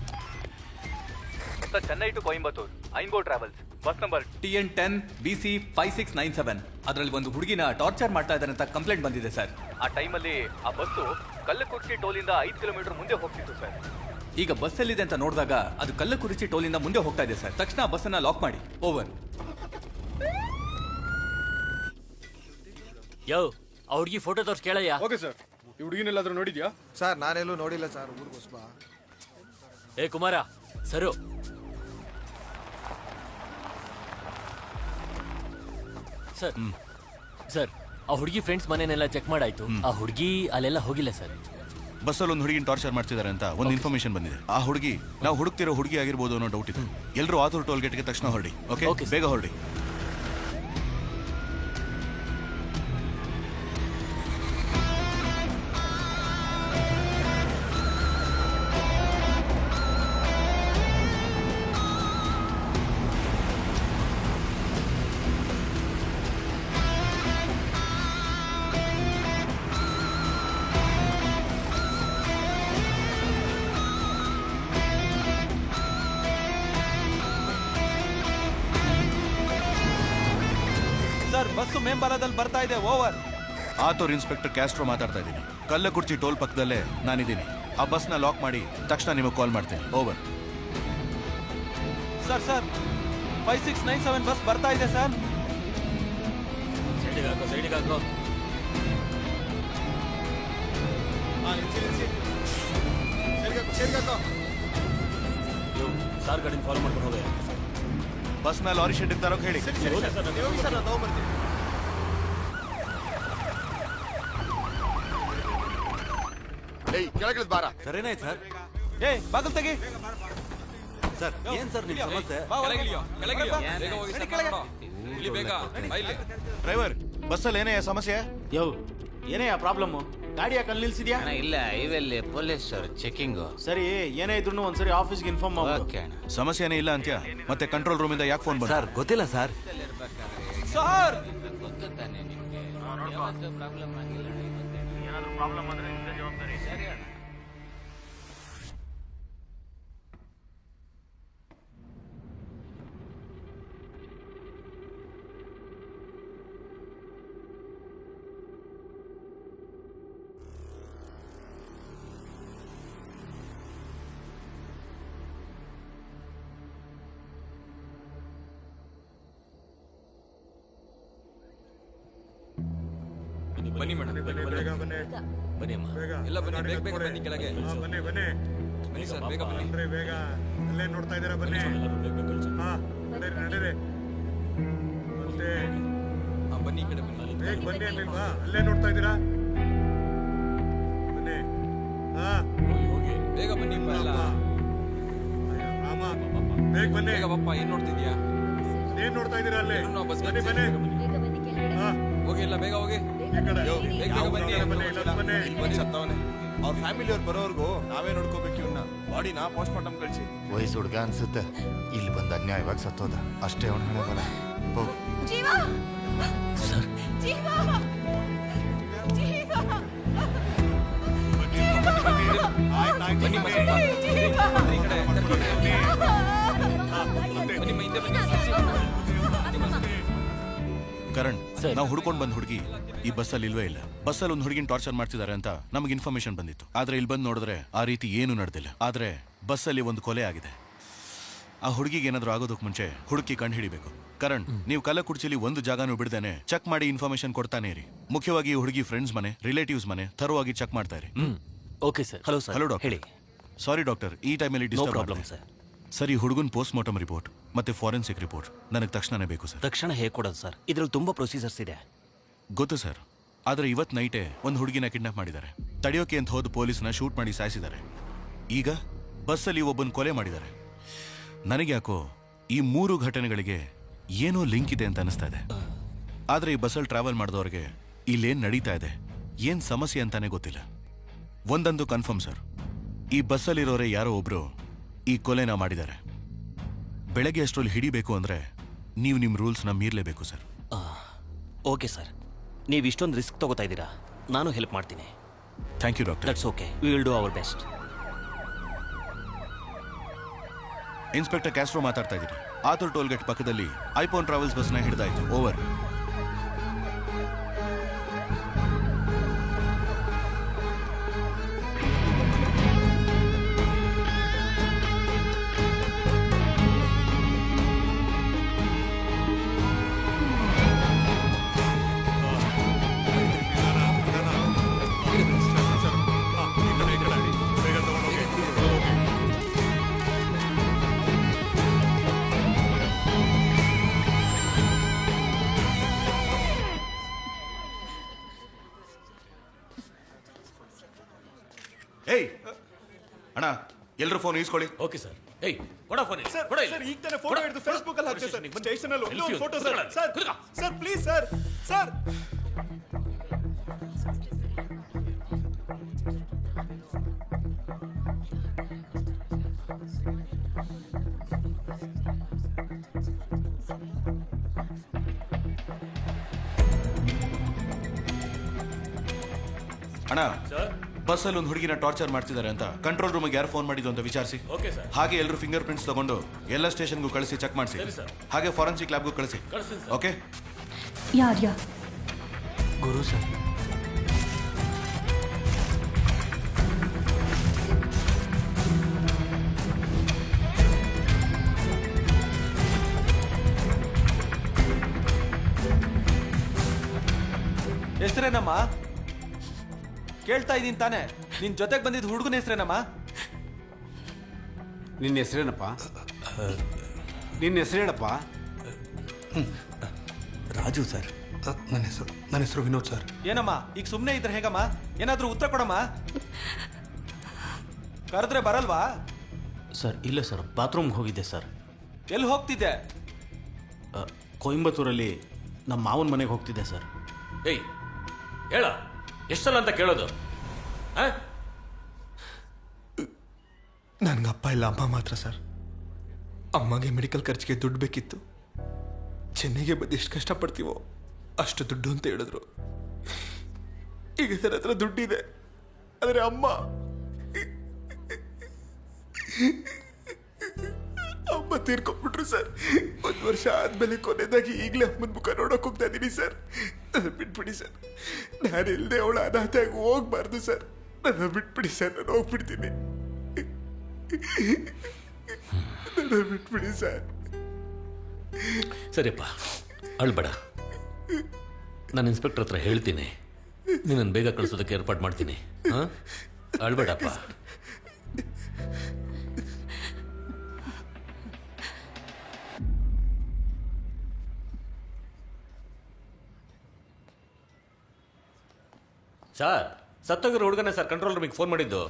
sir Chennai to Coimbatore ಐನ್ಗೋ travels bus number TN10 BC 5697. ಅದರಲ್ಲಿ ಒಂದು ಹುಡುಗಿನ ಟಾರ್ಚರ್ ಮಾಡ್ತಾ ಇದ್ದಾರೆ ಅಂತ ಕಂಪ್ಲೇಂಟ್ ಬಂದಿದೆ ಸರ್. ಆ ಟೈಮಲ್ಲಿ ಆ ಬಸ್ಸು ಕಲ್ಲಕುರ್ಚಿ ಟೋಲಿಂದ 5 ಕಿಲೋಮೀಟರ್ ಮುಂದೆ ಹೋಗ್ತಿತ್ತು ಸರ್. ಈಗ ಬಸ್ ಎಲ್ಲಿದೆ ಅಂತ ನೋಡಿದಾಗ ಅದು ಕಲ್ಲಕುರಿಚಿ ಟೋಲಿಂದ ಮುಂದೆ ಹೋಗ್ತಾ ಇದೆ ಸರ್. ತಕ್ಷಣ ಬಸ್ಸನ್ನ ಲಾಕ್ ಮಾಡಿ. ಓವರ್. ಯೋ ಆ ಹುಡುಗಿ ಫೋಟೋ ತೋರ್ಸ್ ಕೇಳಯ್ಯ. Okay sir. ಈ ಹುಡುಗಿನೆಲ್ಲಾದ್ರೂ ನೋಡಿದ್ಯಾ? ಸರ್ ನಾನೆಲ್ಲೂ ನೋಡಿಲ್ಲ ಸರ್. ಊರಿಗೋಸ್ಬಾ. ಏ ಕುಮಾರ ಸರು. ಸರ್ ಸರ್ ಆ ಹುಡುಗಿ ಫ್ರೆಂಡ್ಸ್ ಮನೆನೆಲ್ಲ ಚೆಕ್ ಮಾಡಾಯ್ತು. ಆ ಹುಡುಗಿ ಅಲ್ಲೆಲ್ಲ ಹೋಗಿಲ್ಲ ಸರ್. ಬಸ್ಸಲ್ಲಿ ಒಂದು ಹುಡುಗಿನ ಟಾರ್ಚರ್ ಮಾಡ್ತಿದ್ದಾರೆ ಅಂತ ಒಂದು ಇನ್ಫಾರ್ಮೇಶನ್ ಬಂದಿದೆ. ಆ ಹುಡುಗಿ ನಾವು ಹುಡುಕ್ತಿರೋ ಹುಡುಗಿ ಆಗಿರ್ಬೋದು ಅನ್ನೋ ಡೌಟ್ ಇದೆ. ಎಲ್ಲರೂ ಆತೂರು ಟೋಲ್ ಗೇಟ್ಗೆ ತಕ್ಷಣ ಹೊರಡಿ. ಓಕೆ, ಬೇಗ ಹೊರಡಿ. ಸರ್ ಬಸ್ಸು ಮೇಂಬಾಲದಲ್ಲಿ ಬರ್ತಾ ಇದೆ. ಓವರ್. ಆತೂರು ಇನ್ಸ್ಪೆಕ್ಟರ್ ಕ್ಯಾಸ್ಟ್ರೋ ಮಾತಾಡ್ತಾ ಇದ್ದೀನಿ. ಕಲ್ಲಕುರ್ಚಿ ಟೋಲ್ ಪಕ್ಕದಲ್ಲೇ ನಾನಿದ್ದೀನಿ. ಆ ಬಸ್ನ ಲಾಕ್ ಮಾಡಿ ತಕ್ಷಣ ನಿಮಗೆ ಕಾಲ್ ಮಾಡ್ತೀನಿ. ಓವರ್. ಸರ್ 5697 ಬಸ್ ಬರ್ತಾ ಇದೆ ಸರ್. ಸೈಡಿಗೆ ಹಾಕೋ, ಸೈಡಿಗೆ ಹಾಕೋ. ಸಾರ್ ಗಾಡಿನ ಫಾಲೋ ಮಾಡ್ಕೊಂಡು ಹೋಗಿ ಬಸ್ನ ಲಾರಿ ಶೆಡ್ ತರೋಕೆ ಹೇಳಿ. ಏಯ್ ಕೆಳಗಿಳಿದ್ ಬಾರ. ಸರಿನಾಯ್ತು ಸರ್. ಏ ಬಾಗಲ್ ತೆಗಿ. ಸರ್ ಏನ್ ಸರ್ ನಿಮ್ಮ ಸಮಸ್ಯೆ? ಡ್ರೈವರ್, ಬಸ್ಸಲ್ಲಿ ಏನೇ ಸಮಸ್ಯೆ? ಯೋ ಏನೇ ಪ್ರಾಬ್ಲಮ್? ಗಾಡಿ ಯಾಕೆ ಅಲ್ಲಿ ನಿಲ್ಸಿದ್ಯಾ? ಇಲ್ಲ ಹೈವೇಲಿ ಪೊಲೀಸ್ ಚೆಕಿಂಗ್. ಸರಿ ಏನೇ ಇದ್ರು ಒಂದ್ಸರಿ ಆಫೀಸ್ಗೆ ಇನ್ಫಾರ್ಮ್ ಮಾಡು. ಸಮಸ್ಯೆನೇ ಇಲ್ಲ ಅಂತ್ಯ. ಮತ್ತೆ ಕಂಟ್ರೋಲ್ ರೂಮಿಂದ ಯಾಕೆ ಫೋನ್ ಬಂತು? ಸರ್ ಗೊತ್ತಿಲ್ಲ ಸರ್. ಸರ್ ಗೊತ್ತಾನೆ ನಿಮ್ಗೆ ಯಾವತ್ತೂ ಪ್ರಾಬ್ಲಮ್ ಆಗಿಲ್ಲ. ಏನಾದರೂ ಪ್ರಾಬ್ಲಮ್ ಆದ್ರೆ ನಿಮ್ದೇ ಜವಾಬ್ದಾರಿ. ಸರಿ ಅಣ್ಣ. ಬನ್ನಿ ಮೇಡಮ್. ಬನ್ನಿ ಅಮ್ಮ. ಎಲ್ಲ ಬನ್ನಿ, ಬೇಗ ಬೇಗ ಬನ್ನಿ ಕೆಳಗೆ. ಬನ್ನಿ ಸರ್, ಬೇಗ ಬನ್ನಿ. ಬೇಗ ಅಲ್ಲೇ ನೋಡ್ತಾ ಇದ್ದೀರಾ? ಬನ್ನಿ. ನಡೀರಿ. ಮತ್ತೆ ಬನ್ನಿ ಈ ಕಡೆ ಬನ್ನಿ. ಬೇಗ ಬನ್ನಿ ಅಲ್ಲಿಲ್ವಾ? ಅಲ್ಲೇ ನೋಡ್ತಾ ಇದ್ದೀರಾ? ಬನ್ನಿ. ಬೇಗ ಬನ್ನಿ. ರಾಮ ಬೇಗ ಬನ್ನಿ. ಬೇಗ ಬಪ್ಪ. ಏನ್ ನೋಡ್ತಿದ್ಯಾ? ಏನ್ ನೋಡ್ತಾ ಇದ್ದೀರಾ? ಅಲ್ಲೇ ಬಸ್ ಬನ್ನಿ. ಬನ್ನಿ ಹೋಗಿ. ಎಲ್ಲ ಬೇಗ ಹೋಗಿ. ಅವ್ರ ಫ್ಯಾಮಿಲಿ ಅವ್ರು ಬರೋರ್ಗು ನಾವೇ ನೋಡ್ಕೋಬೇಕು. ಇವನ್ನ ಬಾಡಿನ ಪೋಸ್ಟ್ ಮಾರ್ಟಮ್ ಕಳ್ಸಿ. ವಯಸ್ಸು ಹುಡುಗ ಅನ್ಸುತ್ತೆ. ಇಲ್ಲಿ ಬಂದು ಅನ್ಯಾಯವಾಗಿ ಸತ್ತೋದ ಅಷ್ಟೇ. ಅವನ ಹಣೆ ಬರ. ಹೋಗು. ಜೀವ ಸರ್ ಜೀವ ಜೀವ ಬನ್ನಿ ಈ ಕಡೆ. ಬನ್ನಿ ಹಿಂದೆ ಬನ್ನಿ. ಕರಣ್, ನಾವು ಹುಡ್ಕೊಂಡು ಬಂದ್ ಹುಡುಗಿ ಈ ಬಸ್ಸಲ್ಲಿ ಇಲ್ವೇ ಇಲ್ಲ. ಬಸ್ಸಲ್ಲಿ ಒಂದು ಹುಡುಗಿನ ಟಾರ್ಚರ್ ಮಾಡ್ತಿದ್ದಾರೆ ಅಂತ ನಮಗೆ ಇನ್ಫಾರ್ಮೇಶನ್ ಬಂದಿತ್ತು. ಆದ್ರೆ ಇಲ್ಲಿ ಬಂದು ನೋಡಿದ್ರೆ ಆ ರೀತಿ ಏನು ನಡೆದಿಲ್ಲ. ಆದ್ರೆ ಬಸ್ಸಲ್ಲಿ ಒಂದು ಕೊಲೆ ಆಗಿದೆ. ಆ ಹುಡುಗಿಗೆ ಏನಾದ್ರು ಆಗೋದಕ್ಕೆ ಮುಂಚೆ ಹುಡುಕಿ ಕಂಡು ಹಿಡಿಬೇಕು. ಕರಣ್, ನೀವು ಕಲ್ಲಕುರ್ಚಿಲಿ ಒಂದು ಜಾಗನೂ ಬಿಡ್ದೇನೆ ಚೆಕ್ ಮಾಡಿ ಇನ್ಫಾರ್ಮೇಶನ್ ಕೊಡ್ತಾನೆ ಇರಿ. ಮುಖ್ಯವಾಗಿ ಈ ಹುಡುಗಿ ಫ್ರೆಂಡ್ಸ್ ಮನೆ, ರಿಲೇಟಿವ್ಸ್ ಮನೆ ತರುವಾಗಿ ಚೆಕ್ ಮಾಡ್ತಾ ಇರಿ. Okay sir. Hello sir. Hello doctor. ಹೇಳಿ. ಸಾರಿ ಡಾಕ್ಟರ್, ಈ ಟೈಮಲ್ಲಿ ಡಿಸ್ಟರ್ಬ್ ಪ್ರಾಬ್ಲಮ್ ಸರ್. ಸರಿ, ಹುಡುಗನ್ ಪೋಸ್ಟ್ ಮಾರ್ಟಮ್ ರಿಪೋರ್ಟ್ ಮತ್ತೆ ಫಾರೆನ್ಸಿಕ್ ರಿಪೋರ್ಟ್ ನನಗೆ ತಕ್ಷಣನೇ ಬೇಕು ಸರ್. ತಕ್ಷಣ ಹೇಗೆ ಕೊಡೋದು ಸರ್? ಇದ್ರಲ್ಲಿ ತುಂಬಾ ಪ್ರೊಸೀಜರ್ಸ್ ಇದೆ. ಗೊತ್ತು ಸರ್, ಆದ್ರೆ ಇವತ್ ನೈಟೇ ಒಂದು ಹುಡುಗಿನ ಕಿಡ್ನಾಪ್ ಮಾಡಿದ್ದಾರೆ. ತಡೆಯೋಕೆ ಅಂತ ಹೋದ ಪೊಲೀಸ್ನ ಶೂಟ್ ಮಾಡಿ ಸಾಯಿಸಿದ್ದಾರೆ. ಈಗ ಬಸ್ಸಲ್ಲಿ ಒಬ್ಬನ ಕೊಲೆ ಮಾಡಿದ್ದಾರೆ. ನನಗೆ ಯಾಕೋ ಈ 3 ಘಟನೆಗಳಿಗೆ ಏನೋ ಲಿಂಕ್ ಇದೆ ಅಂತ ಅನಿಸ್ತಾ ಇದೆ. ಆದ್ರೆ ಈ ಬಸ್ಸಲ್ಲಿ ಟ್ರಾವೆಲ್ ಮಾಡಿದವ್ರಿಗೆ ಇಲ್ಲೇನ್ ನಡೀತಾ ಇದೆ, ಏನ್ ಸಮಸ್ಯೆ ಅಂತಾನೆ ಗೊತ್ತಿಲ್ಲ. ಒಂದಂತೂ ಕನ್ಫರ್ಮ್ ಸರ್, ಈ ಬಸ್ಸಲ್ಲಿರೋರೇ ಯಾರೋ ಒಬ್ರು ಈ ಕೊಲೆನ ಮಾಡಿದ್ದಾರೆ. ಬೆಳಗ್ಗೆ ಅಷ್ಟರಲ್ಲಿ ಹಿಡಿಬೇಕು ಅಂದ್ರೆ ನೀವು ನಿಮ್ಮ ರೂಲ್ಸ್ನ ಮೀರಲೇಬೇಕು ಸರ್. ಓಕೆ ಸರ್, ನೀವು ಇಷ್ಟೊಂದು ರಿಸ್ಕ್ ತಗೋತಾ ಇದ್ದೀರಾ, ನಾನು ಹೆಲ್ಪ್ ಮಾಡ್ತೀನಿ. Thank you doctor. That's okay, we will do our best. Inspector Castro ಮಾತಾಡ್ತಾ ಇದ್ದೀನಿ. ಆತುರ್ ಟೋಲ್ಗೇಟ್ ಪಕ್ಕದಲ್ಲಿ ಐಫೋನ್ ಟ್ರಾವೆಲ್ಸ್ ಬಸ್ನ ಹಿಡಿದಾಯ್ತು. ಓವರ್. ಏಯ್ ಅಣ್ಣ, ಎಲ್ಲರೂ ಫೋನ್ ಈಸ್ಕೊಳ್ಳಿ. Okay sir. ಏಯ್ ಕೊಡ ಫೋನ್. ಸರ್ ಈಗ ತಾನೇ ಫೋಟೋ ಹಿಡಿದು ಫೇಸ್ಬುಕ್ ಅಲ್ಲಿ ಹಾಕ್ತೀವಿ ಸರ್. ಸ್ಟೇಷನ್ ಅಲ್ಲಿ ಒಂದು photo sir. Sir please sir. Sir ಅಣ್ಣ, ಬಸ್ಸಲ್ಲಿ ಒಂದು ಹುಡುಗಿನ ಟಾರ್ಚರ್ ಮಾಡ್ತಿದ್ದಾರೆ ಅಂತ ಕಂಟ್ರೋಲ್ ರೂಮಿಗೆ ಯಾರು ಫೋನ್ ಮಾಡಿದ್ದು ಅಂತ ವಿಚಾರಿಸಿ. Okay sir. ಹಾಗೆ ಎಲ್ಲರೂ ಫಿಂಗರ್ ಪ್ರಿಂಟ್ಸ್ ತಗೊಂಡು ಎಲ್ಲ ಸ್ಟೇಷನ್ಗೂ ಕಳಿಸಿ ಚೆಕ್ ಮಾಡಿಸಿ. ಹಾಗೆ ಫಾರೆನ್ಸಿಕ್ ಲ್ಯಾಬ್ಗೂ ಕಳಿಸಿ. ಓಕೆ. ಯಾರ್ಯಾ? ಗುರು ಸರ್. ಹೆಸರೇನಮ್ಮ? ಕೇಳ್ತಾ ಇದ್ದೀನಿ ತಾನೆ. ನಿನ್ ಜೊತೆಗೆ ಬಂದಿದ್ದು ಹುಡುಗನ ಹೆಸರೇನಮ್ಮ? ನಿನ್ನ ಹೆಸರೇನಪ್ಪ? ನಿನ್ನ ಹೆಸರೇನಪ್ಪ? ರಾಜು ಸರ್. ನನ್ನ ಹೆಸರು ವಿನೋದ್ ಸರ್. ಏನಮ್ಮ ಈಗ ಸುಮ್ಮನೆ ಇದ್ರೆ ಹೇಗಮ್ಮ? ಏನಾದ್ರೂ ಉತ್ತರ ಕೊಡಮ್ಮ. ಕರೆದ್ರೆ ಬರಲ್ವಾ? ಸರ್ ಇಲ್ಲ ಸರ್, ಬಾತ್ರೂಮ್ಗೆ ಹೋಗಿದ್ದೆ ಸರ್. ಎಲ್ಲಿ ಹೋಗ್ತಿದ್ದೆ? ಕೊಯಂಬತ್ತೂರಲ್ಲಿ ನಮ್ಮ ಮಾವನ ಮನೆಗೆ ಹೋಗ್ತಿದ್ದೆ ಸರ್. ಏಯ್ ಹೇಳ, ಎಷ್ಟಲ್ಲ ಅಂತ ಕೇಳೋದು? ನನ್ಗೆ ಅಪ್ಪ ಇಲ್ಲ, ಅಮ್ಮ ಮಾತ್ರ ಸರ್. ಅಮ್ಮಗೆ ಮೆಡಿಕಲ್ ಖರ್ಚಿಗೆ ದುಡ್ಡು ಬೇಕಿತ್ತು. ಚೆನ್ನೈಗೆ ಬಂದು ಎಷ್ಟು ಕಷ್ಟಪಡ್ತೀವೋ ಅಷ್ಟು ದುಡ್ಡು ಅಂತ ಹೇಳಿದ್ರು. ಈಗ ನನ್ನ ಹತ್ರ ದುಡ್ಡಿದೆ, ಆದರೆ ಅಮ್ಮ ತೀರ್ಕೊಂಡ್ಬಿಟ್ರು ಸರ್. 1 ವರ್ಷ ಆದ್ಮೇಲೆ ಕೊನೆಯದಾಗಿ ಈಗಲೇ ಅಮ್ಮನ ಮುಖ ನೋಡೋಕೆ ಹೋಗ್ತಾ ಇದ್ದೀನಿ ಸರ್. ನನ್ನ ಬಿಟ್ಬಿಡಿ ಸರ್. ನಾನು ಇಲ್ಲದೆ ಅವಳ ಅನಾಥೆಯಾಗಿ ಹೋಗ್ಬಾರ್ದು ಸರ್. ನನ್ನ ಬಿಟ್ಬಿಡಿ ಸರ್, ನಾನು ಹೋಗ್ಬಿಡ್ತೀನಿ. ನನ್ನ ಬಿಟ್ಬಿಡಿ ಸರ್. ಸರಿಯಪ್ಪ, ಅಳ್ಬೇಡ. ನಾನು ಇನ್ಸ್ಪೆಕ್ಟರ್ ಹತ್ರ ಹೇಳ್ತೀನಿ, ನೀನನ್ನು ಬೇಗ ಕಳಿಸೋದಕ್ಕೆ ಏರ್ಪಾಡು ಮಾಡ್ತೀನಿ. ಅಳ್ಬೇಡಪ್ಪ. ಸರ್, ಸತ್ತೋಗಿರೋ ಹುಡುಗನೇ ಸರ್ ಕಂಟ್ರೋಲ್ ರೂಮಿಗೆ ಫೋನ್ ಮಾಡಿದ್ದು.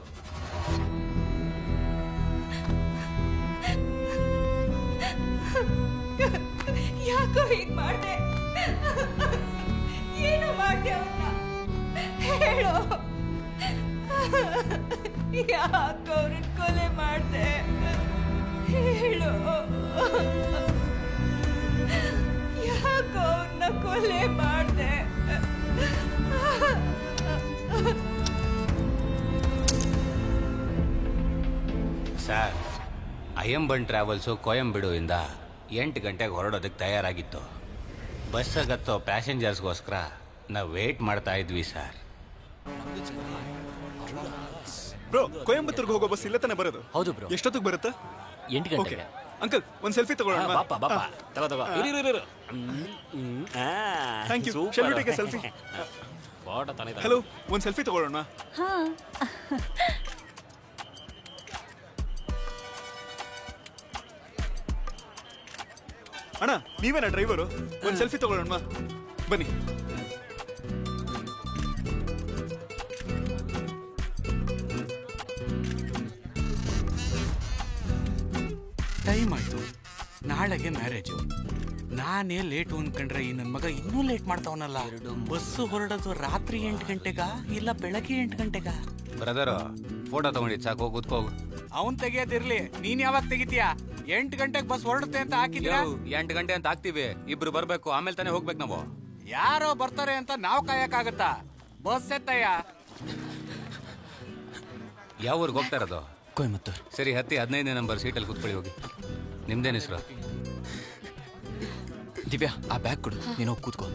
ಯಾಕೋ ಹೀಗ್ ಮಾಡ್ದೆ? ಏನು ಮಾಡ್ದೆ ಅವನ್ನ? ಹೇಳು. ಯಾಕೋ ಅವ್ರನ್ನ ಕೊಲೆ ಮಾಡ್ದೆ? ಹೇಳು. ಯಾಕೋ ಅವ್ರನ್ನ ಕೊಲೆ ಮಾಡ್ದೆ? ಸರ್, ಅಯ್ಯಂಬನ್ ಟ್ರಾವೆಲ್ಸು ಕೊಯಂಬೆಡುವಿಂದ 8 ಗಂಟೆಗೆ ಹೊರಡೋದಕ್ಕೆ ತಯಾರಾಗಿತ್ತು. ಬಸ್ಸಾಗತ್ತೋ ಪ್ಯಾಸೆಂಜರ್ಸ್ಗೋಸ್ಕರ ನಾವು ವೇಟ್ ಮಾಡ್ತಾ ಇದ್ವಿ ಸರ್. ಬ್ರೋ, ಕೊಯಂಬತ್ತೂರ್ಗೆ ಹೋಗೋ ಬಸ್ ಇಲ್ಲ ತಾನೆ ಬರೋದು? ಹೌದು ಬ್ರೋ. ಎಷ್ಟೊತ್ತಿಗೆ ಬರುತ್ತೆ? 8 ಗಂಟೆಗೆ. ಅಂಕಲ್, ಒಂದು ಸೆಲ್ಫಿ ತಗೊಳ್ಳೋಣ. ಬಾಪ ತಗೋ. Thank you. Shall we take a selfie? Hello, ಒಂದು ಸೆಲ್ಫಿ ತಗೊಳ್ಳೋಣ. ಅಣ್ಣ, ನೀವೇನಾ ಡ್ರೈವರು? ಒಂದು ಸೆಲ್ಫಿ ತಗೊಳ್ಳೋಣ ಬನ್ನಿ. ನಾಳೆಗೆ ಮ್ಯಾರೇಜು. ನಾನೇ ಲೇಟು ಅನ್ಕೊಂಡ್ರೆ ಈ ನನ್ನ ಮಗ ಇನ್ನೂ ಲೇಟ್ ಮಾಡ್ತಾವನಲ್ಲ. ಬಸ್ಸು ಹೊರಡೋದು ರಾತ್ರಿ 8 ಗಂಟೆಗ ಇಲ್ಲ ಬೆಳಗ್ಗೆ 8 ಗಂಟೆಗ? ಬ್ರದರ್ ಫೋಟೋ ತಗೊಂಡಿದ್ದು ಸಾಕು, ಕೂತ್ಕೋಗು. ಅವನ್ ತೆಗಿಯೋದಿರ್ಲಿ, ನೀನ್ ಯಾವಾಗ ತೆಗಿತೀಯಾ? 8 ಗಂಟೆಗೆ ಬಸ್ ಹೊರಡುತ್ತೆ ಅಂತ ಹಾಕಿದ್ಯಾ? 8 ಗಂಟೆ ಅಂತ ಹಾಕ್ತಿವಿ, ಇಬ್ರು ಬರ್ಬೇಕು, ಆಮೇಲೆ ತಾನೇ ಹೋಗ್ಬೇಕು ನಾವು. ಯಾರೋ ಬರ್ತಾರೆ ಅಂತ ನಾವು ಕಾಯಕ್ಕಾಗತ್ತಾ? ಬಸ್ ಎತ್ತಯ್ಯ. ಯಾವ ಊರಿಗೆ ಹೋಗ್ತಾ ಇರೋದು? ಕೊಯಮತ್ತೂರ್. ಸರಿ, ಹತ್ತಿ 15ನೇ ನಂಬರ್ ಸೀಟಲ್ಲಿ ಕೂತ್ಕೊಳ್ಳಿ ಹೋಗಿ. ನಿಮ್ದೇನು ಹೆಸರು? ದಿವ್ಯಾ, ಆ ಬ್ಯಾಗ್ ಕೊಡು, ನೀನು ಹೋಗಿ ಕೂತ್ಕೋ.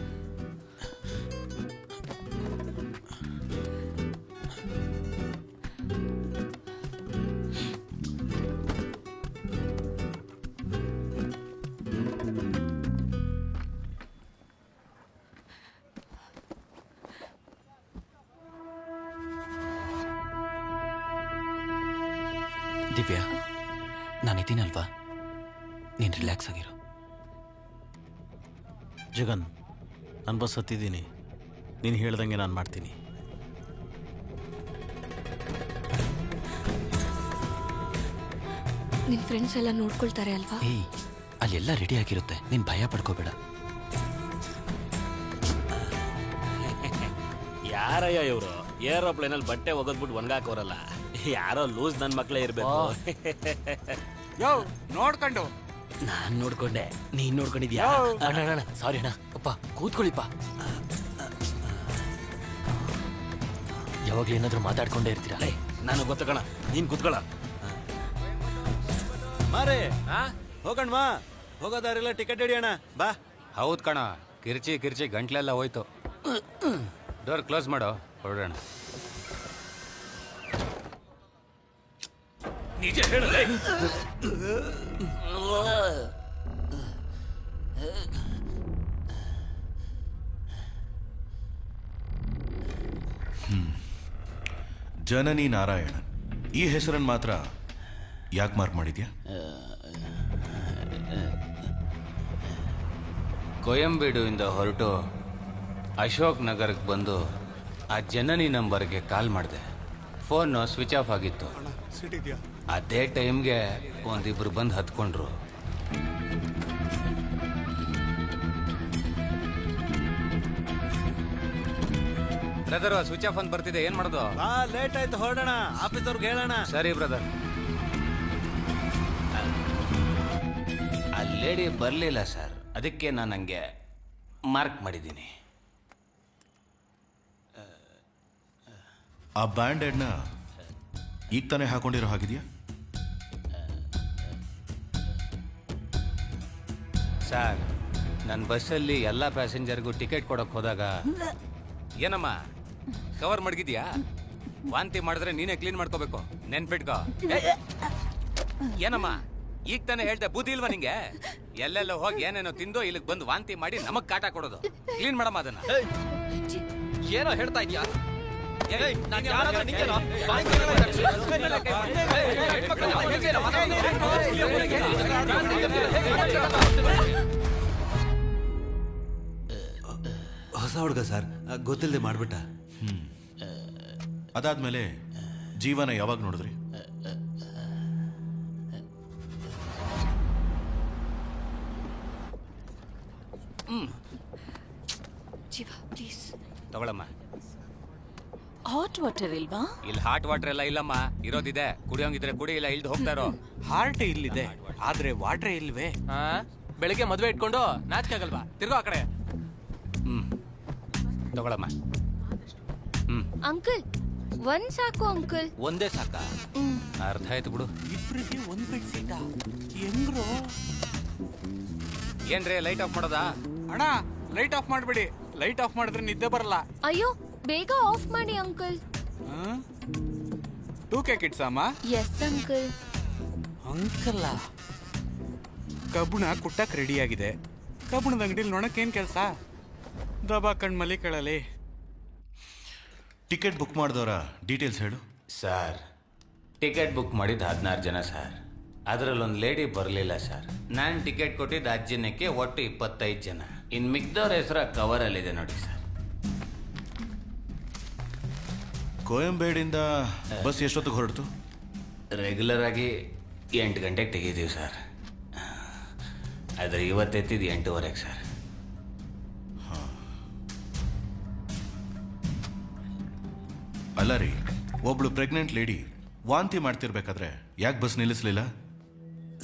ದಿವ್ಯಾ, ನಾನಿದ್ದೀನಲ್ವಾ, ನೀನು ರಿಲ್ಯಾಕ್ಸ್ ಆಗಿರು. ಜಗನ್, ನಾನು ಬಸ್ ಹತ್ತಿದ್ದೀನಿ, ನೀನು ಹೇಳ್ದಂಗೆ ನಾನು ಮಾಡ್ತೀನಿ. ನಿನ್ ಫ್ರೆಂಡ್ಸ್ ಎಲ್ಲ ನೋಡ್ಕೊಳ್ತಾರೆ ಅಲ್ವಾ? ಏಯ್, ಅಲ್ಲೆಲ್ಲ ರೆಡಿ ಆಗಿರುತ್ತೆ, ನೀನು ಭಯ ಪಡ್ಕೋಬೇಡ. ಯಾರಯ್ಯ ಇವರು ಏರೋಪ್ಲೇನಲ್ಲಿ ಬಟ್ಟೆ ಒಗದ್ಬಿಟ್ಟು ಒಣಗಾಕೋರಲ್ಲ? ಯಾರೋ ಲೂಸ್ ನನ್ನ ಮಕ್ಕಳೇ ಇರ್ಬೇಕು. ಯೋ ನೋಡ್ಕೊಂಡು. ನಾನ್ ನೋಡ್ಕೊಂಡೆ, ನೀನ್ ನೋಡ್ಕೊಂಡಿದ್ಯಾ? ಅಣ್ಣ ಸಾರಿ ಅಣ್ಣ. ಅಪ್ಪ ಕೂತ್ಕೊಳ್ಳಿಪ್ಪ. ಯಾವಾಗ್ಲೂ ಏನಾದ್ರೂ ಮಾತಾಡ್ಕೊಂಡೇ ಇರ್ತೀರಾ? ನಾನು ಗೊತ್ತ ಕಣ, ನೀನ್ ಕೂತ್ಕೊಳ್ಳ. ಮಾರೇ ಹೋಗಣ್ವಾ, ಹೋಗೋದಾರೆಲ್ಲ ಟಿಕೆಟ್ ಹಿಡಿಯೋಣ ಬಾ. ಹೌದು ಕಣ, ಕಿರ್ಚಿ ಕಿರ್ಚಿ ಗಂಟ್ಲೆಲ್ಲ ಹೋಯ್ತು. ಡೋರ್ ಕ್ಲೋಸ್ ಮಾಡೋ, ಹೊರಡೋಣ. ನಿಜ ಹೇಳಲೇ. ಜನನಿ ನಾರಾಯಣನ್, ಈ ಹೆಸರನ್ನು ಮಾತ್ರ ಯಾಕೆ ಮಾರ್ಕ್ ಮಾಡಿದ್ಯಾ? ಕೊಯಂಬೇಡುವಿಂದ ಹೊರಟು ಅಶೋಕ್ ನಗರಕ್ಕೆ ಬಂದು ಆ ಜನನಿ ನಂಬರ್ಗೆ ಕಾಲ್ ಮಾಡಿದೆ. ಫೋನ್ ಸ್ವಿಚ್ ಆಫ್ ಆಗಿತ್ತು. ಅದೇ ಟೈಮ್ಗೆ ಒಂದಿಬ್ರು ಬಂದು ಹತ್ಕೊಂಡ್ರು. ಬ್ರದರ್, ಸ್ವಿಚ್ ಆಫ್ ಅಂತ ಬರ್ತಿದೆ, ಏನ್ ಮಾಡೋದು? ಲೇಟ್ ಆಯ್ತು, ಹೊರಡೋಣ, ಆಫೀಸ್ ಅವ್ರಿಗೆ ಹೇಳೋಣ. ಸರಿ ಬ್ರದರ್. ಆ ಲೇಡಿ ಬರಲಿಲ್ಲ ಸರ್, ಅದಕ್ಕೆ ನಾನು ಹಂಗೆ ಮಾರ್ಕ್ ಮಾಡಿದ್ದೀನಿ. ಆ ಬ್ಯಾಂಡೇಡ್ನ ಈಗ ತಾನೇ ಹಾಕೊಂಡಿರೋ ಹಾಗಿದೆಯಾ? ಸರ್, ನನ್ನ ಬಸ್ಸಲ್ಲಿ ಎಲ್ಲ ಪ್ಯಾಸೆಂಜರ್ಗೂ ಟಿಕೆಟ್ ಕೊಡೋಕೆ ಹೋದಾಗ, ಏನಮ್ಮ ಕವರ್ ಮಡಗಿದ್ಯಾ? ವಾಂತಿ ಮಾಡಿದ್ರೆ ನೀನೇ ಕ್ಲೀನ್ ಮಾಡ್ಕೋಬೇಕು, ನೆನ್ಪಿಟ್ಕೋ. ಏನಮ್ಮ ಈಗ ತಾನೇ ಹೇಳ್ದೆ, ಬುದ್ಧಿ ಇಲ್ವಾ ನಿಂಗೆ? ಎಲ್ಲೆಲ್ಲ ಹೋಗಿ ಏನೇನೋ ತಿಂದು ಇಲ್ಲಿಗೆ ಬಂದು ವಾಂತಿ ಮಾಡಿ ನಮಗ್ ಕಾಟ ಕೊಡೋದು. ಕ್ಲೀನ್ ಮಾಡಮ್ಮ ಅದನ್ನ. ಏನೋ ಹೇಳ್ತಾ ಇದ್ಯಾ? ಹೊಸ ಹುಡುಗ ಸರ್, ಗೊತ್ತಿಲ್ಲದೆ ಮಾಡ್ಬಿಟ್ಟ. ಅದಾದ್ಮೇಲೆ ಜೀವನ ಯಾವಾಗ ನೋಡಿದ್ರಿ? ಜೀವ ಪ್ಲೀಸ್ ತಗೊಳಮ್ಮ. ಹಾಟ್ ವಾಟರ್ ಇಲ್ವಾ? ಇಲ್ಲಿ ಹಾಟ್ ವಾಟರ್ ಎಲ್ಲ ಇಲ್ಲಮ್ಮ, ಇರೋದಿದೆ. ಕುಡಿಯೋಂಗಿದ್ರೆ ಕುಡಿ, ಇಲ್ಲ ಇಲ್ದು ಹೋಗ್ತಾರೋ. ಹಾರ್ಟ್ ಇಲ್ಲಿದೆ, ಆದ್ರೆ ವಾಟ್ರೇ ಇಲ್ವೇ? ಬೆಳಿಗ್ಗೆ ಮದ್ವೆ ಇಟ್ಕೊಂಡು ನಾಚಿಕೆ ಆಗಲ್ವಾ? ತಿರ್ಗೋ ಆ ಕಡೆ. ತಗೊಳಮ್ಮ. ಅಂಕಲ್, ಒಂದ್ ಸಾಕು ಅಂಕಲ್. ಒಂದೇ ಸಾಕ? ಅರ್ಧ ಆಯ್ತು ಬಿಡು. ಇಬ್ರಿಗೆ ಒಂದ್ ಬೆಡ್ ಸೀಟಾ? ಹೆಂಗ್ರು? ಏನ್ರಿ ಲೈಟ್ ಆಫ್ ಮಾಡೋದಾ? ಅಣ್ಣ ಲೈಟ್ ಆಫ್ ಮಾಡ್ಬಿಡಿ, ಲೈಟ್ ಆಫ್ ಮಾಡಿದ್ರೆ ನಿದ್ದೆ ಬರಲ್ಲ. ಅಯ್ಯೋ ಬೇಗ ಆಫ್ ಮಾಡಿ ಅಂಕಲ್. 2K ಕಿಡ್ಸ್ ಅಮ್ಮ? Yes uncle. ಅಂಕಲ್ಲ, ಕಬ್ಬುಣ ಕುಟ್ಟಕ್ ರೆಡಿ ಆಗಿದೆ. ಕಬ್ಬುಣದ ಅಂಗಡಿಲಿ ನೋಡಕ್ಕೇನ್ ಕೆಲಸ? ದಬಾ ಕಣ್ಮಲಿ ಕೇಳಲಿ. ಟಿಕೆಟ್ ಬುಕ್ ಮಾಡಿದವರ ಡೀಟೇಲ್ಸ್ ಹೇಳು. ಸರ್, ಟಿಕೆಟ್ ಬುಕ್ ಮಾಡಿದ್ದು 16 ಜನ ಸರ್. ಅದರಲ್ಲೊಂದು ಲೇಡಿ ಬರಲಿಲ್ಲ ಸರ್. ನಾನು ಟಿಕೆಟ್ ಕೊಟ್ಟಿದ್ದು 10 ಜನಕ್ಕೆ, ಒಟ್ಟು 25 ಜನ. ಇನ್ನು ಮಿಕ್ದವ್ರ ಹೆಸರ ಕವರಲ್ಲಿದೆ ನೋಡಿ ಸರ್. ಕೊಯಂಬೇಡಿಂದ ಬಸ್ ಎಷ್ಟೊತ್ತಿಗೆ ಹೊರಡ್ತು? ರೆಗ್ಯುಲರ್ ಆಗಿ 8 ಗಂಟೆಗೆ ತೆಗಿತೀವಿ ಸರ್. ಆದರೆ ಇವತ್ತೆತ್ತಿದ್ದು 8:30 ಸರ್. ಅಲ್ಲ ರೀ, ಒಬ್ಳು ಪ್ರೆಗ್ನೆಂಟ್ ಲೇಡಿ ವಾಂತಿ ಮಾಡ್ತಿರ್ಬೇಕಾದ್ರೆ ಯಾಕೆ ಬಸ್ ನಿಲ್ಲಿಸ್ಲಿಲ್ಲ?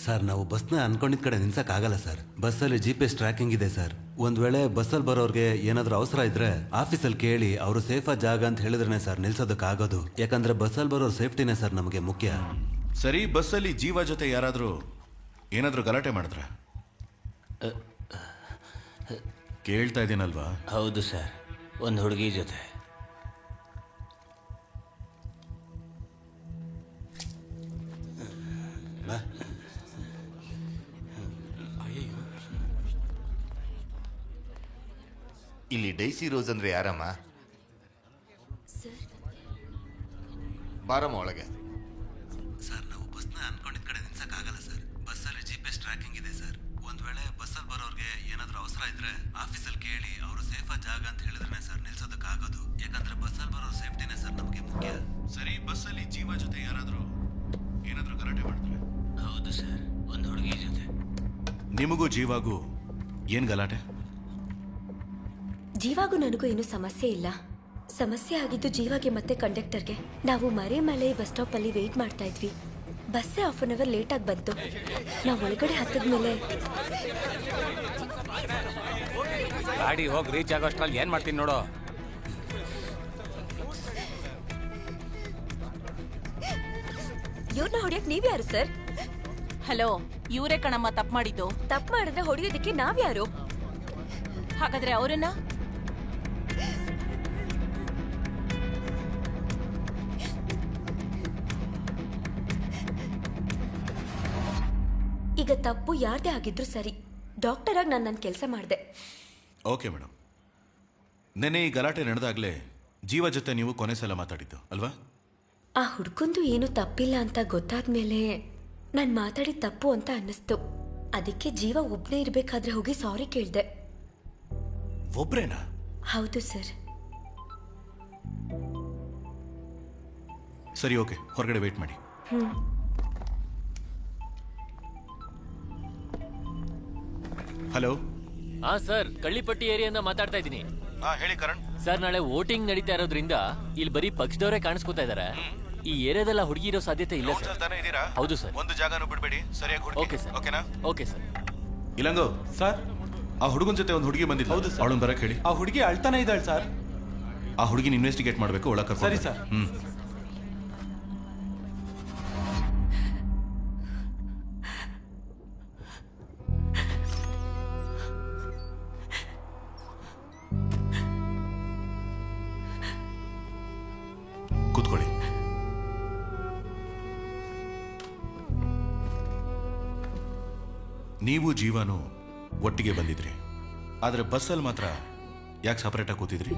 ಸರ್, ನಾವು ಬಸ್ನ ಅನ್ಕೊಂಡಿದ್ದ ಕಡೆ ನಿಲ್ಸಕ್ಕಾಗಲ್ಲ ಸರ್. ಬಸ್ಸಲ್ಲಿ GPS ಟ್ರ್ಯಾಕಿಂಗ್ ಇದೆ ಸರ್. ಒಂದ್ ವೇಳೆ ಬಸ್ಸಲ್ಲಿ ಬರೋರ್ಗೆ ಏನಾದರೂ ಅವಸರ ಇದ್ರೆ ಆಫೀಸಲ್ಲಿ ಕೇಳಿ ಅವರು ಸೇಫಾದ ಜಾಗ ಅಂತ ಹೇಳಿದ್ರೆ ಸರ್ ನಿಲ್ಸೋದಕ್ಕಾಗೋದು. ಯಾಕಂದ್ರೆ ಬಸ್ಸಲ್ಲಿ ಬರೋರ್ ಸೇಫ್ಟಿನೇ ಸರ್ ನಮಗೆ ಮುಖ್ಯ. ಸರಿ, ಬಸ್ಸಲ್ಲಿ ಜೀವ ಜೊತೆ ಯಾರಾದರೂ ಏನಾದರೂ ಗಲಾಟೆ ಮಾಡಿದ್ರ? ಕೇಳ್ತಾ ಇದ್ದೀನಲ್ವಾ? ಹೌದು ಸರ್, ಒಂದು ಹುಡುಗಿ ಜೊತೆ. ಇಲ್ಲಿ ಡೈಸಿ ರೋಸ್ ಅಂದ್ರೆ ಯಾರಮ್ಮ? ಬಾರಮ್ಮ ಒಳಗೆ. ಸರ್, ನಾವು ಬಸ್ನ ಅನ್ಕೊಂಡಿದ್ದ ಕಡೆ ನಿಲ್ಸಕ್ಕಾಗಲ್ಲ ಸರ್. ಬಸ್ಸಲ್ಲಿ GPS ಟ್ರ್ಯಾಕಿಂಗ್ ಇದೆ ಸರ್. ಒಂದ್ ವೇಳೆ ಬಸ್ಸಲ್ಲಿ ಬರೋರ್ಗೆ ಏನಾದರೂ ಅವಸರ ಇದ್ರೆ ಆಫೀಸಲ್ಲಿ ಕೇಳಿ ಅವರು ಸೇಫಾದ ಜಾಗ ಅಂತ ಹೇಳಿದ್ರೆ ಸರ್ ನಿಲ್ಸೋದಕ್ಕಾಗೋದು. ಯಾಕಂದ್ರೆ ಬಸ್ಸಲ್ಲಿ ಬರೋ ಸೇಫ್ಟಿನೇ ಸರ್ ನಮಗೆ ಮುಖ್ಯ. ಸರಿ, ಬಸ್ಸಲ್ಲಿ ಜೀವ ಜೊತೆ ಯಾರಾದರೂ ಏನಾದರೂ ಗಲಾಟೆ ಮಾಡಿದ್ರೆ? ಹೌದು ಸರ್, ಒಂದು ಹುಡುಗಿ ಜೊತೆ. ನಿಮಗೂ ಜೀವಾಗೂ ಏನು ಗಲಾಟೆ? ಜೀವಾಗೂ ನನಗೂ ಏನೂ ಸಮಸ್ಯೆ ಇಲ್ಲ. ಸಮಸ್ಯೆ ಆಗಿದ್ದು ಜೀವಾಗೆ ಮತ್ತೆ ಕಂಡಕ್ಟರ್ಗೆ. ನಾವು ಮರಿಮಲೆ ಬಸ್ ಸ್ಟಾಪ್ ಅಲ್ಲಿ ವೇಟ್ ಮಾಡ್ತಾ ಇದ್ವಿ. ಬಸ್ಸೇ 1/2 ಅವರ್ ಲೇಟ್ ಆಗಿ ಬಂತು. ನಾವು ಒಳಗಡೆ ಹತ್ತದ್ಮೇಲೆ ಗಾಡಿ ಹೋಗಿ ರೀಚ್ ಆಗೋಷ್ಟ್ರಲ್ಲಿ ಏನ್ ಮಾಡ್ತೀನಿ ನೋಡು. ಇವ್ರನ್ನ ಹೊಡಿಯಕ್ ನೀವ್ಯಾರು ಸರ್? ಹಲೋ, ಇವರೇ ಕಣಮ್ಮ ತಪ್ಪು ಮಾಡಿದ್ದು. ತಪ್ಪು ಮಾಡಿದ್ರೆ ಹೊಡಿಯೋದಕ್ಕೆ ನಾವ್ಯಾರು? ಹಾಗಾದ್ರೆ ಅವರನ್ನ ಈಗ ತಪ್ಪು ಯಾರ್ದೇ ಆಗಿದ್ರು ಸರಿ. ಡಾಕ್ಟರ್ ಆಗಿ ನಾನು ನನ್ನ ಕೆಲಸ ಮಾಡಿದೆ. ಓಕೆ ಮೇಡಮ್, ನೆನ್ನೆ ಈ ಗಲಾಟೆ ನಡೆದಾಗಲೇ ಜೀವ ಜೊತೆ ನೀವು ಕೊನೆ ಸಲ ಮಾತಾಡಿದ್ದು ಅಲ್ವಾ? ಆ ಹುಡ್ಕೊಂದು ಏನು ತಪ್ಪಿಲ್ಲ ಅಂತ ಗೊತ್ತಾದ್ಮೇಲೆ ನಾನು ಮಾತಾಡಿದ ತಪ್ಪು ಅಂತ ಅನ್ನಿಸ್ತು. ಅದಕ್ಕೆ ಜೀವ ಒಬ್ಬನೇ ಇರಬೇಕಾದ್ರೆ ಹೋಗಿ ಸಾರಿ ಕೇಳಿದೆ. ಒಬ್ರೇನಾ? ಹೌದು ಸರ್. ಸರಿ, ಓಕೆ, ಹೊರಗಡೆ ವೇಟ್ ಮಾಡಿ. ಹಲೋ. ಸರ್, ಕಳ್ಳಿಪಟ್ಟಿ ಏರಿಯಿಂದ ಮಾತಾಡ್ತಾ ಇದ್ದೀನಿ. ಹೇಳಿ ಕರಣ್. ಸರ್, ನಾಳೆ ವೋಟಿಂಗ್ ನಡೀತಾ ಇರೋದ್ರಿಂದ ಇಲ್ಲಿ ಬರೀ ಪಕ್ಷದವರೇ ಕಾಣಿಸ್ಕೊತಾ ಇದಾರೆ. ಈ ಏರಿಯಾದಲ್ಲ ಹುಡುಗಿ ಇರೋ ಸಾಧ್ಯತೆ ಇಲ್ಲ ಸರ್. ಹೌದು ಸರ್. ಒಂದು ಜಾಗನೂ ಬಿಡಬೇಡಿ, ಸರಿಯಾಗಿ ಹುಡುಕಿ. Okay sir. ಓಕೆನಾ? Okay sir. ಇಲ್ಲಂಗೋ ಸರ್, ಆ ಹುಡುಗನ ಜೊತೆ ಒಂದು ಹುಡುಗಿ ಬಂದಿಲ್ಲ. ಹೌದು ಸರ್. ಅವಳನ್ನ ಬರಕ್ಕೆ ಹೇಳಿ. ಆ ಹುಡುಗಿ ಅಳ್ತಾನೆ ಇದ್ದಾಳೆ ಸರ್. ಆ ಹುಡುಗಿನ ಇನ್ವೆಸ್ಟಿಗೇಟ್ ಮಾಡಬೇಕು, ಒಳಗೆ ಕರ್ಕೊಂಡು. ಸರಿ ಸರ್. ಕೂತ್ಕೊಳ್ಳಿ. ನೀವು ಜೀವನು ಒಟ್ಟಿಗೆ ಬಂದಿದ್ರಿ, ಆದ್ರೆ ಬಸ್ಸಲ್ಲಿ ಮಾತ್ರ ಯಾಕೆ ಸಪರೇಟಾಗಿ ಕೂತಿದ್ರಿ?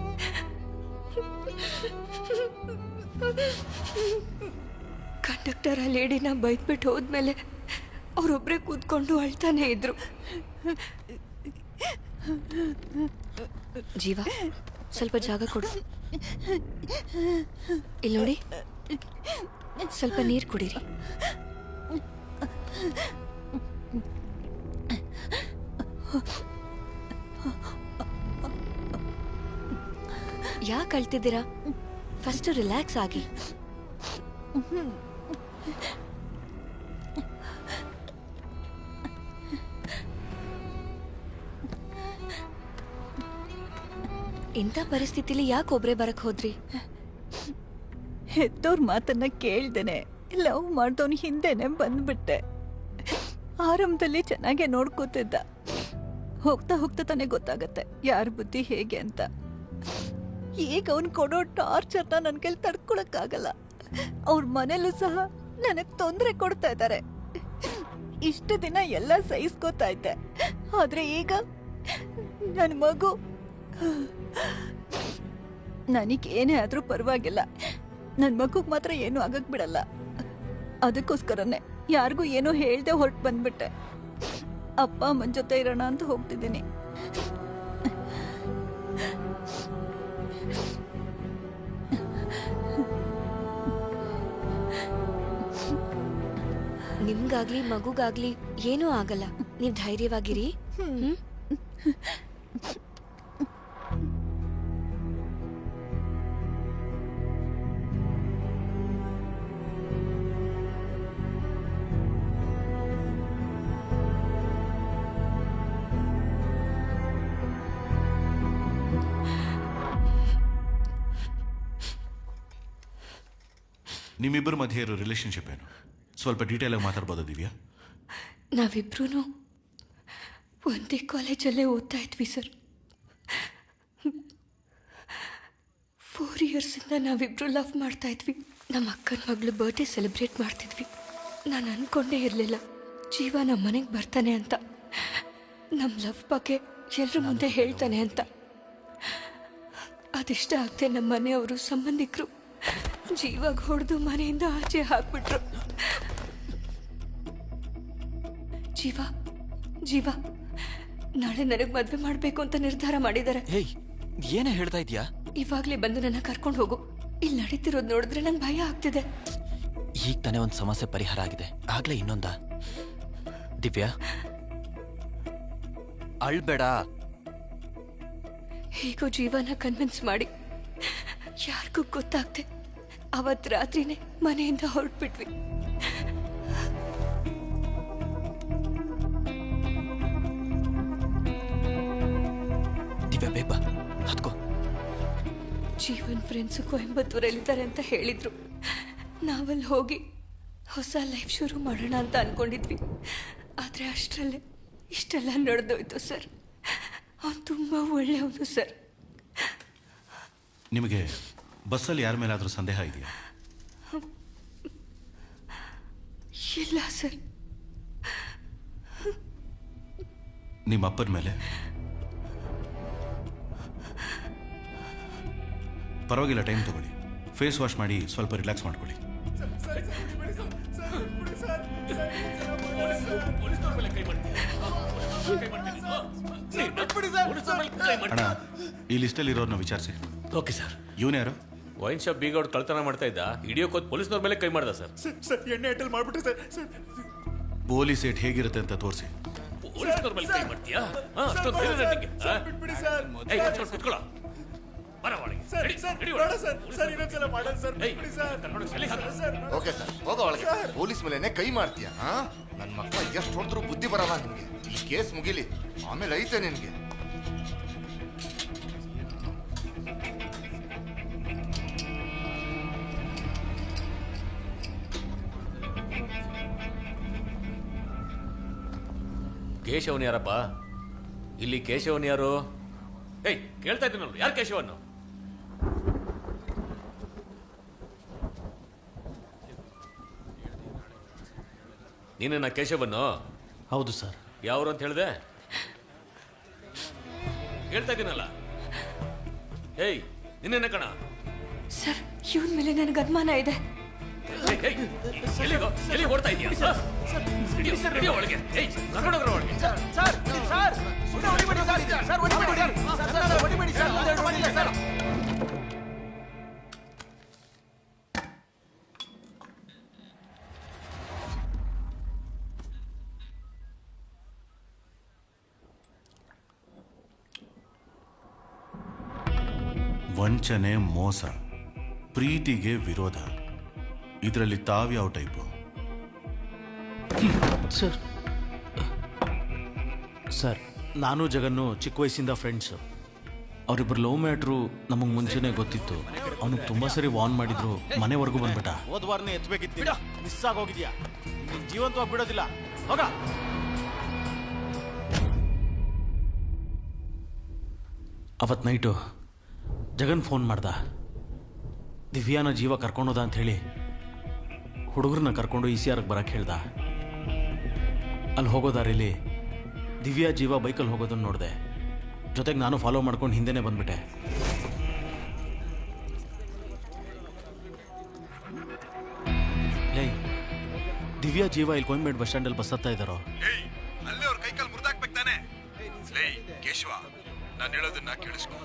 ಕಂಡಕ್ಟರ್ ಆ ಲೇಡಿನ ಬೈದ್ಬಿಟ್ಟು ಹೋದ್ಮೇಲೆ ಅವರೊಬ್ಬರೇ ಕೂತ್ಕೊಂಡು ಅಳ್ತಾನೆ ಇದ್ರು. ಜೀವ, ಸ್ವಲ್ಪ ಜಾಗ ಕೊಡು. ಇಲ್ಲಿ ನೋಡಿ, ಸ್ವಲ್ಪ ನೀರು ಕುಡೀರಿ. ಯಾಕೆ ಅಳ್ತಿದ್ದೀರಾ? ಫಸ್ಟ್ ರಿಲ್ಯಾಕ್ಸ್ ಆಗಿ. ಇಂಥ ಪರಿಸ್ಥಿತಿಲಿ ಯಾಕೆ ಒಬ್ರೇ ಬರಕ್ ಹೋದ್ರಿ? ಹೆತ್ತೋರ್ ಮಾತನ್ನ ಕೇಳ್ದೇನೆ ಲವ್ ಮಾಡ್ದವನ್ ಹಿಂದೆನೆ ಬಂದ್ಬಿಟ್ಟೆ. ಆರಂಭದಲ್ಲಿ ಚೆನ್ನಾಗೆ ನೋಡ್ಕೋತಿದ್ದ. ಹೋಗ್ತಾ ಹೋಗ್ತಾ ತಾನೇ ಗೊತ್ತಾಗತ್ತೆ ಯಾರ ಬುದ್ಧಿ ಹೇಗೆ ಅಂತ. ಈಗ ಅವನ್ ಕೊಡೋ ಟಾರ್ಚರ್ನ ನನ್ ಕೈಲಿ ತಡ್ಕೊಳಕ್ಕಾಗಲ್ಲ. ಅವ್ರ ಮನೇಲೂ ಸಹ ನನಗ್ ತೊಂದರೆ ಕೊಡ್ತಾ ಇದ್ದಾರೆ. ಇಷ್ಟು ದಿನ ಎಲ್ಲ ಸಹಿಸ್ಕೋತಾ ಇದ್ದೆ, ಆದ್ರೆ ಈಗ ನನ್ನ ಮಗು. ನನಗೇನೇ ಆದ್ರೂ ಪರವಾಗಿಲ್ಲ, ನನ್ನ ಮಗುಗ್ ಮಾತ್ರ ಏನೂ ಆಗಕ್ ಬಿಡಲ್ಲ. ಅದಕ್ಕೋಸ್ಕರನೇ ಯಾರಿಗೂ ಏನೋ ಹೇಳ್ದೆ ಹೊರಟು ಬಂದ್ಬಿಟ್ಟೆ. ಅಪ್ಪ ಅಮ್ಮನ ಜೊತೆ ಇರೋಣ ಅಂತ ಹೋಗ್ತಿದ್ದೀನಿ. ನಿಮ್ಗಾಗ್ಲಿ ಮಗುಗಾಗ್ಲಿ ಏನೂ ಆಗಲ್ಲ. ನೀವು ಧೈರ್ಯವಾಗಿರಿ. ನಿಮ್ಮಿಬ್ಬರ ಮಧ್ಯೆ ಇರೋ ರಿಲೇಶನ್ಶಿಪ್ ಏನು? ಸ್ವಲ್ಪ ಡೀಟೇಲ್ ಆಗಿ ಮಾತಾಡ್ಬೋದಾ ದಿವ್ಯಾ? ನಾವಿಬ್ರು ಒಂದೇ ಕಾಲೇಜಲ್ಲೇ ಓದ್ತಾ ಇದ್ವಿ ಸರ್. 4 ಇಯರ್ಸಿಂದ ನಾವಿಬ್ರು ಲವ್ ಮಾಡ್ತಾ ಇದ್ವಿ. ನಮ್ಮ ಅಕ್ಕನ ಮಗಳು ಬರ್ಡೇ ಸೆಲೆಬ್ರೇಟ್ ಮಾಡ್ತಿದ್ವಿ. ನಾನು ಅಂದ್ಕೊಂಡೇ ಇರಲಿಲ್ಲ ಜೀವ ನಮ್ಮ ಮನೆಗೆ ಬರ್ತಾನೆ ಅಂತ, ನಮ್ಮ ಲವ್ ಬಗ್ಗೆ ಎಲ್ಲರ ಮುಂದೆ ಹೇಳ್ತಾನೆ ಅಂತ. ಅದಿಷ್ಟ ಆಗದೆ ನಮ್ಮ ಮನೆಯವರು ಸಂಬಂಧಿಕರು ಜೀವಾಗ ಹೊಡೆದು ಮನೆಯಿಂದ ಆಚೆ ಹಾಕ್ಬಿಟ್ರು. ಜೀವ ನಾಳೆ ನನಗೆ ಮದುವೆ ಮಾಡಬೇಕು ಅಂತ ನಿರ್ಧಾರ ಮಾಡಿದ್ದಾರೆ. ಏನೇ ಹೇಳ್ತಾ ಇದೀಯಾ? ಇವಾಗ್ಲೇ ಬಂದು ನನ್ನ ಕರ್ಕೊಂಡು ಹೋಗು. ಇಲ್ಲಿ ನಡೀತಿರೋದು ನೋಡಿದ್ರೆ ನಂಗೆ ಭಯ ಆಗ್ತಿದೆ. ಈಗ ತಾನೇ ಒಂದು ಸಮಸ್ಯೆ ಪರಿಹಾರ ಆಗಿದೆ, ಆಗ್ಲೇ ಇನ್ನೊಂದ. ದಿವ್ಯಾ ಅಳ್ಬೇಡ. ಹೇಗೋ ಜೀವನ ಕನ್ವಿನ್ಸ್ ಮಾಡಿ ಯಾರಿಗೂ ಗೊತ್ತಾಗ್ದೆ ಅವತ್ತು ರಾತ್ರಿನೇ ಮನೆಯಿಂದ ಹೊರಟ್ಬಿಟ್ವಿ. ದಿವ್ಯಾ ಬೇಗ ಹತ್ಕೋ. ಜೀವನ್ ಫ್ರೆಂಡ್ಸು ಕೊಯಂಬತ್ತೂರಲ್ಲಿದ್ದಾರೆ ಅಂತ ಹೇಳಿದ್ರು. ನಾವಲ್ಲಿ ಹೋಗಿ ಹೊಸ ಲೈಫ್ ಶುರು ಮಾಡೋಣ ಅಂತ ಅನ್ಕೊಂಡಿದ್ವಿ. ಆದರೆ ಅಷ್ಟರಲ್ಲೇ ಇಷ್ಟೆಲ್ಲ ನಡೆದೋಯ್ತು ಸರ್. ಅವನು ತುಂಬ ಒಳ್ಳೆಯವನು ಸರ್. ನಿಮಗೆ ಬಸ್ಸಲ್ಲಿ ಯಾರ ಮೇಲಾದರೂ ಸಂದೇಹ ಇದೆಯಾ? ಇಲ್ಲ ಸರ್. ನಿಮ್ಮ ಅಪ್ಪನ ಮೇಲೆ? ಪರವಾಗಿಲ್ಲ, ಟೈಮ್ ತಗೊಳ್ಳಿ. ಫೇಸ್ ವಾಶ್ ಮಾಡಿ ಸ್ವಲ್ಪ ರಿಲ್ಯಾಕ್ಸ್ ಮಾಡ್ಕೊಳ್ಳಿ. ಅಣ್ಣ, ಈ ಲಿಸ್ಟಲ್ಲಿ ಇರೋರ್ನ ವಿಚಾರಿಸಿ. Okay sir. ಇವನು ಯಾರು? ವೈನ್ ಶಾಪ್ ಬೀಗ ಅವ್ರು ಕಳ್ತನ ಮಾಡ್ತಾ ಇದ್ದ. ಹಿಡಿಯೋಕೋದ್ ಪೊಲೀಸ್ನವ್ರ ಮೇಲೆ ಕೈ ಮಾಡ್ದ ಸರ್. ಎಣ್ಣೆ ಐಟಲ್ ಮಾಡ್ಬಿಟ್ರಿ ಸರ್. ಪೊಲೀಸ್ ಏಟ್ ಹೇಗಿರುತ್ತೆ ಅಂತ ತೋರಿಸಿ. ಪೊಲೀಸ್ನವ್ರ ಮೇಲೆ ಕೈ ಮಾಡ್ತೀಯಾ? ಅಷ್ಟೊಂದು ಧೈರ್ಯ ನಿಂಗೆ? ಏಯ್, ಕೂತ್ಕೊಳ್ಳೋ, ಕೂತ್ಕೊಳ್ಳೋ. ಬರ ಒಳಗೆ. ನಡಿ, ನಡಿ ಒಳಗೆ. ಓಕೆ ಸರ್, ಹೋಗೋ ಒಳಗೆ. ಪೊಲೀಸ್ ಮೇಲೆನೆ ಕೈ ಮಾಡ್ತೀಯಾ? ನನ್ನ ಮಕ್ಕಳ ಎಷ್ಟು ಹೊಡೆದ್ರು ಬುದ್ಧಿ ಬರಲ್ಲ ನಿನ್ಗೆ. ಈ ಕೇಸ್ ಮುಗಿಲಿ, ಆಮೇಲೆ ಐತೆ ನಿನ್ಗೆ. ಕೇಶವನ್ ಯಾರಪ್ಪ? ಇಲ್ಲಿ ಕೇಶವನ್ ಯಾರು? ಏಯ್, ಕೇಳ್ತಾ ಇದ್ದೀನಿ ನೋಡಿ, ಯಾರು ಕೇಶವನ್ನು? ನೀನೇನ ಕೇಶವನ್ನು? ಹೌದು ಸರ್. ಯಾವ್ರು ಅಂತ ಹೇಳಿದೆ? ಹೇಳ್ತಾ ಇದ್ದೀನಲ್ಲ. ಏಯ್, ನಿನ್ನೇನ ಕಣ? ಸರ್, ಇವನ್ ಮೇಲೆ ನನಗೆ ಅನುಮಾನ ಇದೆ. ಎಲ್ಲಿ ಓಡ್ತಾ ಇದೀಯಾ? ಒಳಗೆ. ಏಯ್, ಕರ್ಕೊಂಡೋಗ್ರ ಒಳಗೆ. ವಂಚನೆ, ಮೋಸ, ಪ್ರೀತಿಗೆ ವಿರೋಧ, ಇದರಲ್ಲಿ ತಾವ್ಯಾವ ಟೈಪು? ಸರ್, ನಾನು ಜಗನ್ನು ಚಿಕ್ಕ ವಯಸ್ಸಿಂದ ಫ್ರೆಂಡ್ಸು. ಅವರಿಬ್ಬರು ಲವ್ ಮ್ಯಾಟ್ರು ನಮಗೆ ಮುಂಚೆನೇ ಗೊತ್ತಿತ್ತು. ಅವನಿಗೆ ತುಂಬ ಸರಿ ವಾರ್ನ್ ಮಾಡಿದ್ರು, ಮನೆವರೆಗೂ ಬಂದ್ಬಿಟ್ಟ. ಹೋದ್ವಾರನೇ ಎತ್ತಬೇಕಿತ್ತು, ಮಿಸ್ ಆಗೋಗಿದ್ಯಾ? ನೀನು ಜೀವಂತವಾಗಿ ಬಿಡೋದಿಲ್ಲ, ಹೋಗ. ಅವತ್ತು ನೈಟು ಜಗನ್ ಫೋನ್ ಮಾಡ್ದ. ದಿವ್ಯಾನ ಜೀವ ಕರ್ಕೊಂಡೋದ ಅಂತ ಹೇಳಿ ಹುಡುಗರನ್ನ ಕರ್ಕೊಂಡು ECRಗೆ ಬರಕ್ಕೆ ಹೇಳ್ದ. ಅಲ್ಲಿ ಹೋಗೋ ದಾರಿಲಿ ದಿವ್ಯಾ ಜೀವ ಬೈಕಲ್ಲಿ ಹೋಗೋದನ್ನು ನೋಡಿದೆ. ಜೊತೆಗೆ ನಾನು ಫಾಲೋ ಮಾಡ್ಕೊಂಡು ಹಿಂದೆನೇ ಬಂದ್ಬಿಟ್ಟೆ. ಲೇ, ದಿವ್ಯಾ ಜೀವ ಇಲ್ಲಿ ಕೋಯಂಬೇಡ್ ಬಸ್ ಸ್ಟ್ಯಾಂಡಲ್ಲಿ ಬಸ್ ಹತ್ತಾ ಇದ್ದಾರೋ? ಅಲ್ಲೇ ಅವ್ರ ಕೈಕಾಲು ಮುರಿದಾಕ್ಬೇಕು ತಾನೆ. ಲೇ ಕೇಶವ, ನಾನು ಹೇಳೋದನ್ನ ಕೇಳಿಸ್ಕೊ.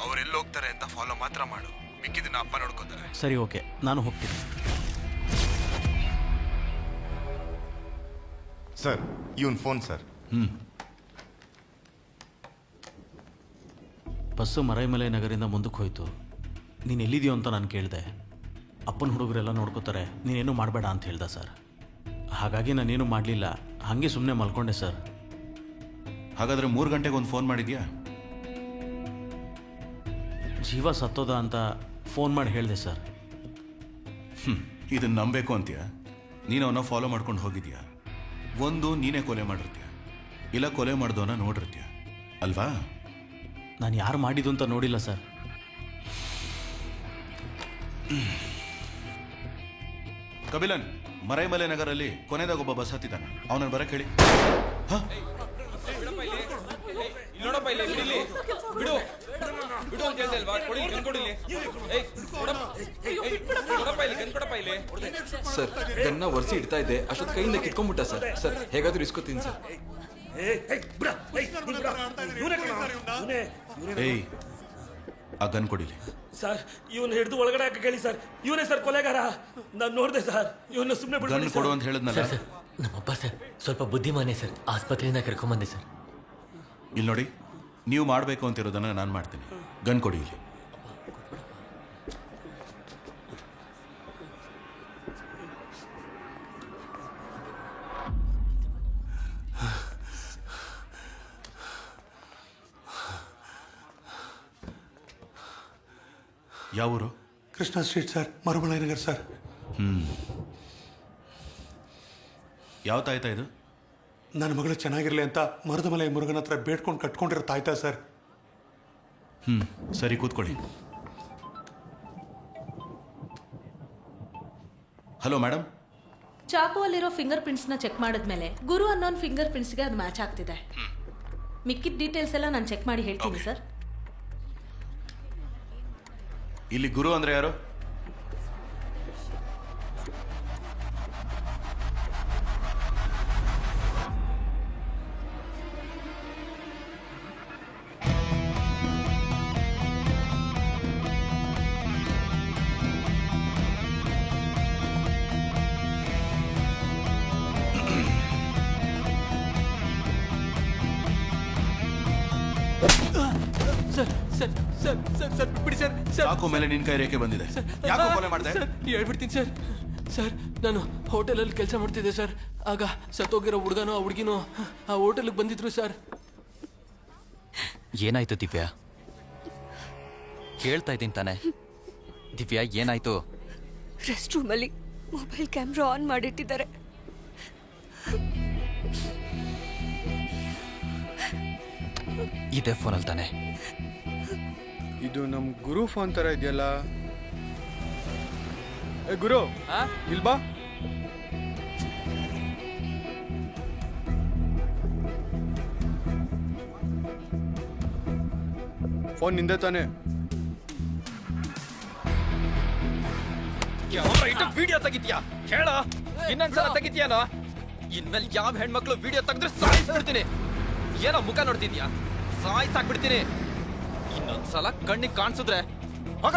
ಅವ್ರು ಎಲ್ಲಿ ಹೋಗ್ತಾರೆ ಅಂತ ಫಾಲೋ ಮಾತ್ರ ಮಾಡು, ಮಿಕ್ಕಿದನ್ನ ಅಪ್ಪ ನೋಡ್ಕೋತಾರೆ. ಸರಿ, ಓಕೆ, ನಾನು ಹೋಗ್ತೀನಿ. ಸರ್, ಇವನ್ ಫೋನ್ ಸರ್. ಬಸ್ಸು ಮರೈಮಲೆ ನಗರಿಂದ ಮುಂದಕ್ಕೆ ಹೋಯ್ತು. ನೀನು ಎಲ್ಲಿದೆಯೋ ಅಂತ ನಾನು ಕೇಳಿದೆ. ಅಪ್ಪನ ಹುಡುಗರೆಲ್ಲ ನೋಡ್ಕೋತಾರೆ, ನೀನೇನು ಮಾಡಬೇಡ ಅಂತ ಹೇಳ್ದ ಸರ್. ಹಾಗಾಗಿ ನಾನೇನು ಮಾಡಲಿಲ್ಲ, ಹಾಗೆ ಸುಮ್ಮನೆ ಮಲ್ಕೊಂಡೆ ಸರ್. ಹಾಗಾದರೆ 3 ಗಂಟೆಗೆ ಒಂದು ಫೋನ್ ಮಾಡಿದ್ಯಾ? ಜೀವ ಸತ್ತೋದ ಅಂತ ಫೋನ್ ಮಾಡಿ ಹೇಳಿದೆ ಸರ್. ಇದನ್ನು ನಂಬೇಕು ಅಂತೀಯ? ನೀನು ಅವನ್ನ ಫಾಲೋ ಮಾಡ್ಕೊಂಡು ಹೋಗಿದ್ಯಾ? ಒಂದು ನೀನೇ ಕೊಲೆ ಮಾಡಿರ್ತೀಯ, ಇಲ್ಲ ಕೊಲೆ ಮಾಡ್ದವನ್ನ ನೋಡಿರ್ತೀಯ ಅಲ್ವಾ? ನಾನು ಯಾರು ಮಾಡಿದ್ದು ಅಂತ ನೋಡಿಲ್ಲ ಸರ್. ಕಬಿಲನ್, ಮರೈಮಲೆ ನಗರಲ್ಲಿ ಕೊನೆದಾಗ ಒಬ್ಬ ಬಸ್ ಹತ್ತಿದ್ದಾನೆ, ಅವನನ್ನು ಬರಕ್ಕೆ ಹೇಳಿ. ನೋಡಪ್ಪ ಇಲ್ಲಿ ಬಿಡಿಲಿ, ಬಿಡು ಬಿಡು ಅಂತ ಹೇಳ್ದೆ ಅಲ್ವಾ? ಕೊಡಿ ಗನ್ ಕೊಡಿಲಿ. ಕೊಡಪ್ಪ ಇಲ್ಲಿ ಗನ್ ಕೊಡಪ್ಪ ಇಲ್ಲಿ. ಸರ್ ಗನ್ನ ಒರೆಸಿ ಇಡ್ತಾ ಇದ್ದೆ, ಅಷ್ಟೊತ್ತು ಕೈಯಿಂದ ಕಿತ್ಕೊಂಡ್ಬಿಟ್ಟ ಸರ್. ಸರ್ ಹೇಗಾದ್ರೂ ಇಸ್ಕೊತೀನಿ ಸರ್. ಏಯ್, ಆ ಗನ್ ಕೊಡಿಲಿ. ಸರ್ ಇವನು ಹಿಡಿದು ಒಳಗಡೆ ಹಾಕಿ ಕೇಳಿ ಸರ್. ಇವನೇ ಸರ್ ಕೊಲೆಗಾರ. ನಾನು ನೋಡಿದೆ ಸರ್, ಇವನ್ನ ಸುಮ್ಮನೆ ಗನ್ ಕೊಡು ಅಂತ ಹೇಳಿದ್ನಲ್ಲ. ಸರ್ ನಮ್ಮಪ್ಪ ಸರ್ ಸ್ವಲ್ಪ ಬುದ್ಧಿಮಾನೆ ಸರ್, ಆಸ್ಪತ್ರೆಯಿಂದ ಕರ್ಕೊಂಬಂದೆ ಸರ್. ಇಲ್ಲಿ ನೋಡಿ, ನೀವು ಮಾಡಬೇಕು ಅಂತಿರೋದನ್ನ ನಾನು ಮಾಡ್ತೀನಿ. ಗನ್ ಕೊಡಿ ಇಲ್ಲಿ. ಯಾವ ಊರು? Krishna street sir, Marumalai Nagar sir. ಯಾವ ತಾಯ್ತಾ ಇದು? ನನ್ನ ಮಗಳು ಚೆನ್ನಾಗಿರಲಿ ಅಂತ ಮರುದಮಲೈ ಮುರುಗನ ಹತ್ರ ಬೇಡ್ಕೊಂಡು ಕಟ್ಕೊಂಡಿರೋ ತಾಯ್ತಾ ಸರ್. ಸರಿ, ಕೂತ್ಕೊಳ್ಳಿ. Hello madam. ಚಾಕು ಅಲ್ಲಿರೋ ಫಿಂಗರ್ ಪ್ರಿಂಟ್ಸ್ನ ಚೆಕ್ ಮಾಡಿದ್ಮೇಲೆ ಗುರು ಅನ್ನೋನ್ ಫಿಂಗರ್ ಪ್ರಿಂಟ್ಸ್ಗೆ ಅದು ಮ್ಯಾಚ್ ಆಗ್ತಿದೆ. ಮಿಕ್ಕಿದ ಡೀಟೇಲ್ಸ್ ಎಲ್ಲ ನಾನು ಚೆಕ್ ಮಾಡಿ ಹೇಳ್ತೀನಿ ಸರ್. ಇಲ್ಲಿ ಗುರು ಅಂದ್ರೆ ಯಾರು? ಬಿಡಿ ಸರ್. ಸಾಕು, ಮೇಲೆ ನಿನ್ ಕೈ ರೇಖೆ ಬಂದಿದೆ. ಯಾಕೋ ಕೊಲೆ ಮಾಡಿದೆ? ಹೇಳ್ಬಿಡ್ತೀನಿ ಸರ್. ಸರ್ ನಾನು ಹೋಟೆಲಲ್ಲಿ ಕೆಲಸ ಮಾಡ್ತಿದ್ದೆ ಸರ್. ಆಗ ಸತ್ತೋಗಿರೋ ಹುಡುಗನೋ ಆ ಹುಡುಗಿನೋ ಆ ಹೋಟೆಲ್ಗೆ ಬಂದಿದ್ರು ಸರ್. ಏನಾಯ್ತು ದಿವ್ಯಾ? ಕೇಳ್ತಾ ಇದ್ದೀನಿ ತಾನೆ. ದಿವ್ಯಾ ಏನಾಯ್ತು? ರೆಸ್ಟ್ ರೂಮಲ್ಲಿ ಮೊಬೈಲ್ ಕ್ಯಾಮ್ರಾ ಆನ್ ಮಾಡಿಟ್ಟಿದ್ದಾರೆ. ಇದೇ ಫೋನಲ್ಲಿ ತಾನೆ? ಇದು ನಮ್ ಗುರು ಫೋನ್ ತರ ಇದೆಯಲ್ಲ. ಗುರು ಇಲ್ ಬಾ. ಫೋನ್ ನಿಂದೆ ತಾನೆ? ವಿಡಿಯೋ ತೆಗಿತೀಯಾ? ಹೇಳ, ಇನ್ನೊಂದ್ಸಲ ತೆಗಿತೀಯಾನೋ? ಇನ್ಮೇಲೆ ಯಾವ ಹೆಣ್ಮಕ್ಳು ವಿಡಿಯೋ ತೆಗೆದ್ರೆ ಸಾಯಿಸ್ಬಿಡ್ತೀನಿ. ಏನೋ ಮುಖ ನೋಡ್ತಿದ್ಯಾ? ಸಾಯಿಸಾಕ್ಬಿಡ್ತೀನಿ. ಇನ್ನೊಂದ್ಸಲ ಕಣ್ಣಿಗೆ ಕಾಣಿಸಿದ್ರೆ ಹೋಗ.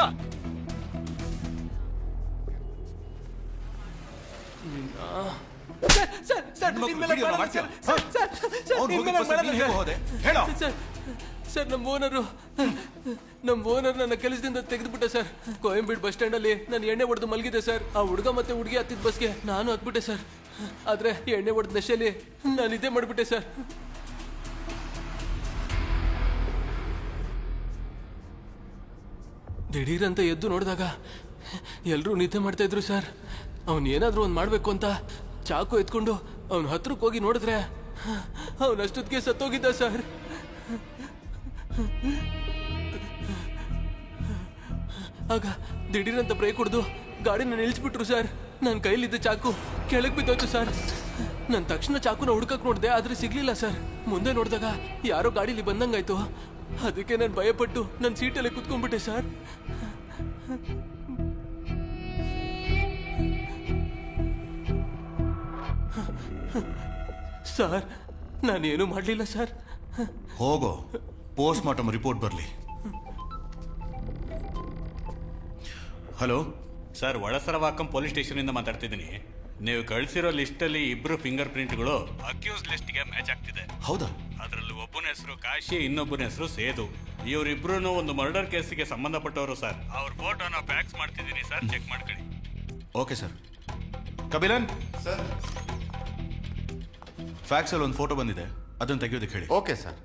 ಸರ್ ನಮ್ಮ ಓನರ್ ನನ್ನ ಕೆಲಸದಿಂದ ತೆಗೆದುಬಿಟ್ಟೆ ಸರ್. ಕೊಯಂಬೀಡ್ ಬಸ್ ಸ್ಟ್ಯಾಂಡ್ ಅಲ್ಲಿ ನಾನು ಎಣ್ಣೆ ಹೊಡೆದು ಮಲಗಿದೆ ಸರ್. ಆ ಹುಡುಗ ಮತ್ತೆ ಹುಡುಗಿ ಹತ್ತಿದ ಬಸ್ಗೆ ನಾನು ಹತ್ಬಿಟ್ಟೆ ಸರ್. ಆದ್ರೆ ಎಣ್ಣೆ ಹೊಡೆದ ನಶೆಯಲ್ಲಿ ನಾನು ಇದೇ ಮಾಡಿಬಿಟ್ಟೆ ಸರ್. ದಿಢೀರಂತ ಎದ್ದು ನೋಡಿದಾಗ ಎಲ್ಲರೂ ನಿದ್ದೆ ಮಾಡ್ತಾ ಇದ್ರು ಸರ್. ಅವನು ಏನಾದರೂ ಒಂದು ಮಾಡಬೇಕು ಅಂತ ಚಾಕು ಎತ್ಕೊಂಡು ಅವನ ಹತ್ರಕ್ಕೆ ಹೋಗಿ ನೋಡಿದ್ರೆ ಅವನಷ್ಟೊತ್ತಿಗೆ ಸತ್ತೋಗಿದ್ದ ಸರ್. ಆಗ ದಿಢೀರಂತ ಬ್ರೇಕ್ ಹೊಡೆದು ಗಾಡಿನ ನಿಲ್ಲಿಸ್ಬಿಟ್ರು ಸರ್. ನನ್ನ ಕೈಲಿದ್ದ ಚಾಕು ಕೆಳಗೆ ಬಿದ್ದೋಯ್ತು ಸರ್. ನಾನು ತಕ್ಷಣ ಚಾಕುನ ಹುಡ್ಕಕ್ಕೆ ನೋಡಿದೆ, ಆದರೆ ಸಿಗ್ಲಿಲ್ಲ ಸರ್. ಮುಂದೆ ನೋಡಿದಾಗ ಯಾರೋ ಗಾಡೀಲಿ ಬಂದಂಗಾಯ್ತು. ಅದಕ್ಕೆ ನಾನು ಭಯಪಟ್ಟು ನನ್ನ ಸೀಟಲ್ಲಿ ಕುತ್ಕೊಂಡ್ಬಿಟ್ಟೆ ಸರ್. ಸರ್ ನಾನೇನು ಮಾಡಲಿಲ್ಲ ಸರ್. ಹೋಗೋ, ಪೋಸ್ಟ್ ಮಾರ್ಟಮ್ ರಿಪೋರ್ಟ್ ಬರಲಿ. ಹಲೋ ಸರ್, ಒಳಸರವಾಕಂ ಪೊಲೀಸ್ ಸ್ಟೇಷನಿಂದ ಮಾತಾಡ್ತಿದ್ದೀನಿ. ನೀವು ಕಳಿಸಿರೋ ಲಿಸ್ಟಲ್ಲಿ ಇಬ್ರು ಫಿಂಗರ್ ಪ್ರಿಂಟ್ಗಳು ಅಕ್ಯೂಸ್ ಲಿಸ್ಟ್ಗೆ ಮ್ಯಾಚ್ ಆಗ್ತಿದೆ. ಹೌದಾ? ಅದರಲ್ಲಿ ಒಬ್ಬನ ಹೆಸರು ಕಾಶಿ, ಇನ್ನೊಬ್ಬನ ಹೆಸರು ಸೇದು. ಇವರಿಬ್ರು ಒಂದು ಮರ್ಡರ್ ಕೇಸಿಗೆ ಸಂಬಂಧಪಟ್ಟವರು ಸರ್. ಅವ್ರ ಫೋಟೋನ ಫ್ಯಾಕ್ಸ್ ಮಾಡ್ತಿದ್ದೀನಿ ಸರ್, ಚೆಕ್ ಮಾಡ್ಕೊಳ್ಳಿ. Okay sir. ಕಬಿಲನ್ ಸರ್, ಫ್ಯಾಕ್ಸಲ್ಲಿ ಒಂದು ಫೋಟೋ ಬಂದಿದೆ, ಅದನ್ನು ತೆಗೆಯೋದಕ್ಕೆ ಹೇಳಿ. Okay sir.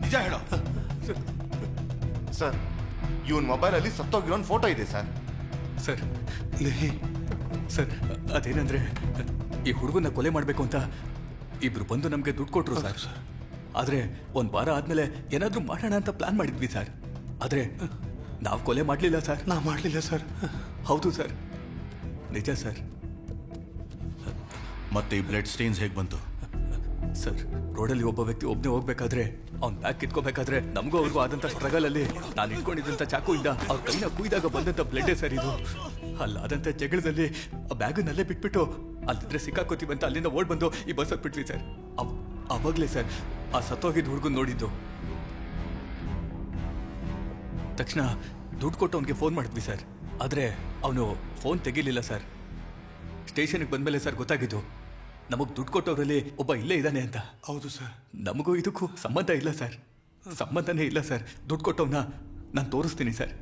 ನಿಜ ಹೇಳೋ. ಸರ್, ಇವನ್ ಮೊಬೈಲಲ್ಲಿ ಸತ್ತೋಗಿರೋನ್ ಫೋಟೋ ಇದೆ ಸರ್. ಸರ್ ಸರ್, ಅದೇನಂದ್ರೆ ಈ ಹುಡುಗನ ಕೊಲೆ ಮಾಡಬೇಕು ಅಂತ ಇಬ್ರು ಬಂದು ನಮಗೆ ದುಡ್ಡು ಕೊಟ್ರು ಸರ್. ಆದರೆ ಒಂದು ವಾರ ಆದಮೇಲೆ ಏನಾದರೂ ಮಾಡೋಣ ಅಂತ ಪ್ಲಾನ್ ಮಾಡಿದ್ವಿ ಸರ್. ಆದರೆ ನಾವು ಕೊಲೆ ಮಾಡಲಿಲ್ಲ ಸರ್. ನಾ ಮಾಡಲಿಲ್ಲ ಸರ್. ಹೌದು ಸರ್, ನಿಜ ಸರ್. ಮತ್ತೆ ಈ ಬ್ಲಡ್ ಸ್ಟೇನ್ಸ್ ಹೇಗೆ ಬಂತು? ಸರ್, ರೋಡಲ್ಲಿ ಒಬ್ಬ ವ್ಯಕ್ತಿ ಒಬ್ಬನೇ ಹೋಗ್ಬೇಕಾದ್ರೆ ಅವ್ನ ಬ್ಯಾಗ್ ಕಿತ್ಕೋಬೇಕಾದ್ರೆ ನಮಗೂ ಅವ್ರಿಗೂ ಆದಂಥ ಸ್ಟ್ರಗಲ್ ಅಲ್ಲಿ ನಾನು ಇಟ್ಕೊಂಡಿದ್ದಂಥ ಚಾಕುಯಿಂದ ಅವ್ರ ಕೈನ ಕುಯ್ದಾಗ ಬಂದಂಥ ಬ್ಲಡ್ಡೇ ಸರ್ ಇದು. ಅಲ್ಲಾದಂಥ ಜಗಳದಲ್ಲಿ ಆ ಬ್ಯಾಗನ್ನಲ್ಲೇ ಬಿಟ್ಬಿಟ್ಟು ಅಲ್ಲಿದ್ರೆ ಸಿಕ್ಕಾಕೋತೀವಿ ಅಂತ ಅಲ್ಲಿಂದ ಓಡ್ ಬಂದು ಈ ಬಸ್ ಹತ್ಬಿಟ್ವಿ ಸರ್. ಅವಾಗಲೇ ಸರ್ ಆ ಸತ್ತೋಗಿದ್ದ ಹುಡುಗನ್ ನೋಡಿದ್ದು. ತಕ್ಷಣ ದುಡ್ಡು ಕೊಟ್ಟು ಅವನಿಗೆ ಫೋನ್ ಮಾಡಿದ್ವಿ ಸರ್. ಆದರೆ ಅವನು ಫೋನ್ ತೆಗಿಲಿಲ್ಲ ಸರ್. ಸ್ಟೇಷನ್ಗೆ ಬಂದಮೇಲೆ ಸರ್ ಗೊತ್ತಾಗಿದ್ದು ನಮಗೆ ದುಡ್ಡು ಕೊಟ್ಟವರಲ್ಲಿ ಒಬ್ಬ ಇಲ್ಲೇ ಇದ್ದಾನೆ ಅಂತ. ಹೌದು ಸರ್. ನಮಗೂ ಇದಕ್ಕೂ ಸಂಬಂಧ ಇಲ್ಲ ಸರ್, ಸಂಬಂಧನೇ ಇಲ್ಲ ಸರ್. ದುಡ್ಡು ಕೊಟ್ಟವನ್ನ ನಾನು ತೋರಿಸ್ತೀನಿ ಸರ್.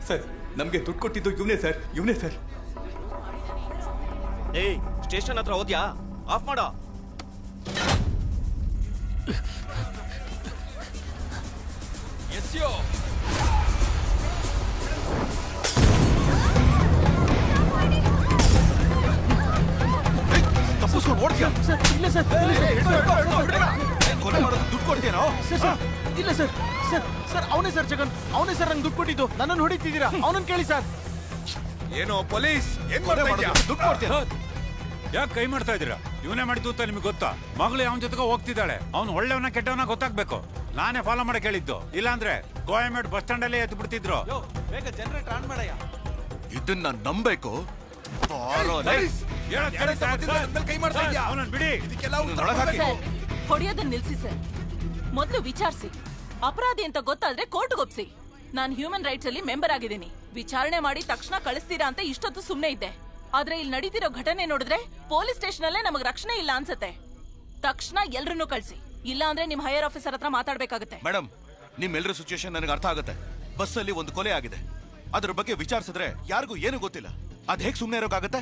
ಸರ್, ನಮಗೆ ದುಡ್ಡು ಕೊಟ್ಟಿದ್ದು ಇವನೇ ಸರ್, ಇವನೇ ಸರ್. ಏಯ್, ಸ್ಟೇಷನ್ ಹತ್ರ ಹೋದ್ಯಾ? ಆಫ್ ಮಾಡೋ. ಎಸ್ಯೋ ತಪ್ಪಿಸ್ಕೊಂಡು ಓಡ್ತೀಯ? ಇಲ್ಲ ಸರ್, ಕೊಲೆ ಮಾಡೋದು ದುಡ್ಡು ಕೊಡ್ತೀಯನೋ? ಇಲ್ಲ ಸರ್. ಸರ್ ಸರ್, ಅವನೇ ಸರ್ ಜಗನ್, ಅವನೇ ಸರ್ ನಂಗೆ ದುಡ್ಡು ಕೊಟ್ಟಿದ್ದು. ನನ್ನನ್ನು ಹೊಡಿತಿದ್ದೀರಾ? ಅವನನ್ನು ಕೇಳಿ ಸರ್. ಏನೋ ಪೊಲೀಸ್, ಏನ್ ಮಾಡ್ತಾ ಇದ್ದೀರಾ? ದುಡ್ಡು ಕೊಡ್ತೀಯ? ಯಾಕೆ ಕೈ ಮಾಡ್ತಾ ಇದ್ದೀರಾ? ಇವನೇ ಮಾಡಿದ್ದು ಅಂತ ನಿಮ್ಗೆ ಗೊತ್ತಾ? ಮಗಳು ಅವನ ಜೊತೆಗೆ ಹೋಗ್ತಿದ್ದಾಳೆ. ಅವ್ನು ಒಳ್ಳೆಯವನ ಕೆಟ್ಟವನ ಗೊತ್ತಾಗ್ಬೇಕು. ನಾನೇ ಫಾಲೋ ಮಾಡಿ ಕೇಳಿದ್ದು. ಇಲ್ಲಾಂದ್ರೆ ಕೋಯಂಬೇಡ್ ಬಸ್ ಸ್ಟ್ಯಾಂಡ್ ಅಲ್ಲೇ ಎದ್ದು ಬಿಡ್ತಿದ್ರು. ಬೇಗ ಜನರೇಟರ್ ಆನ್ ಮಾಡಯ್ಯ. ಇದನ್ನ ನಂಬೇಕು. ಹೊಡೆಯೋದನ್ನ ನಿಲ್ಸಿ ಸರ್. ಮೊದಲು ವಿಚಾರಿಸಿ. ಅಪರಾಧಿ ಅಂತ ಗೊತ್ತಾದ್ರೆ ಕೋರ್ಟ್ಗೆ ಒಪ್ಸಿ. ನಾನು ಹ್ಯೂಮನ್ ರೈಟ್ಸ್ ಅಲ್ಲಿ ಮೆಂಬರ್ ಆಗಿದ್ದೀನಿ. ವಿಚಾರಣೆ ಮಾಡಿ ತಕ್ಷಣ ಕಳಿಸ್ತೀರಾ ಅಂತ ಇಷ್ಟೊತ್ತು ಸುಮ್ನೆ ಇದ್ದೆ. ಆದ್ರೆ ಇಲ್ಲಿ ನಡೀತಿರೋ ಘಟನೆ ನೋಡಿದ್ರೆ ಪೊಲೀಸ್ ಸ್ಟೇಷನ್ ಅಲ್ಲೇ ನಮಗ್ ರಕ್ಷಣೆ ಇಲ್ಲ ಅನ್ಸತ್ತೆ. ತಕ್ಷಣ ಎಲ್ರನ್ನೂ ಕಳ್ಸಿ. ಇಲ್ಲ ಅಂದ್ರೆ ನಿಮ್ ಹೈಯರ್ ಆಫೀಸರ್ ಹತ್ರ ಮಾತಾಡ್ಬೇಕಾಗತ್ತೆ. ಮೇಡಮ್, ನಿಮ್ಮೆಲ್ಲರ ಸಿಚುಯೇಷನ್ ನನಗೆ ಅರ್ಥ ಆಗುತ್ತೆ. ಬಸ್ಸಲ್ಲಿ ಒಂದು ಕೊಲೆ ಆಗಿದೆ, ಅದ್ರ ಬಗ್ಗೆ ವಿಚಾರಿಸಿದ್ರೆ ಯಾರಿಗೂ ಏನು ಗೊತ್ತಿಲ್ಲ. ಅದ್ ಹೇಗ್ ಸುಮ್ನೆ ಇರೋಕ್ಕಾಗತ್ತೆ?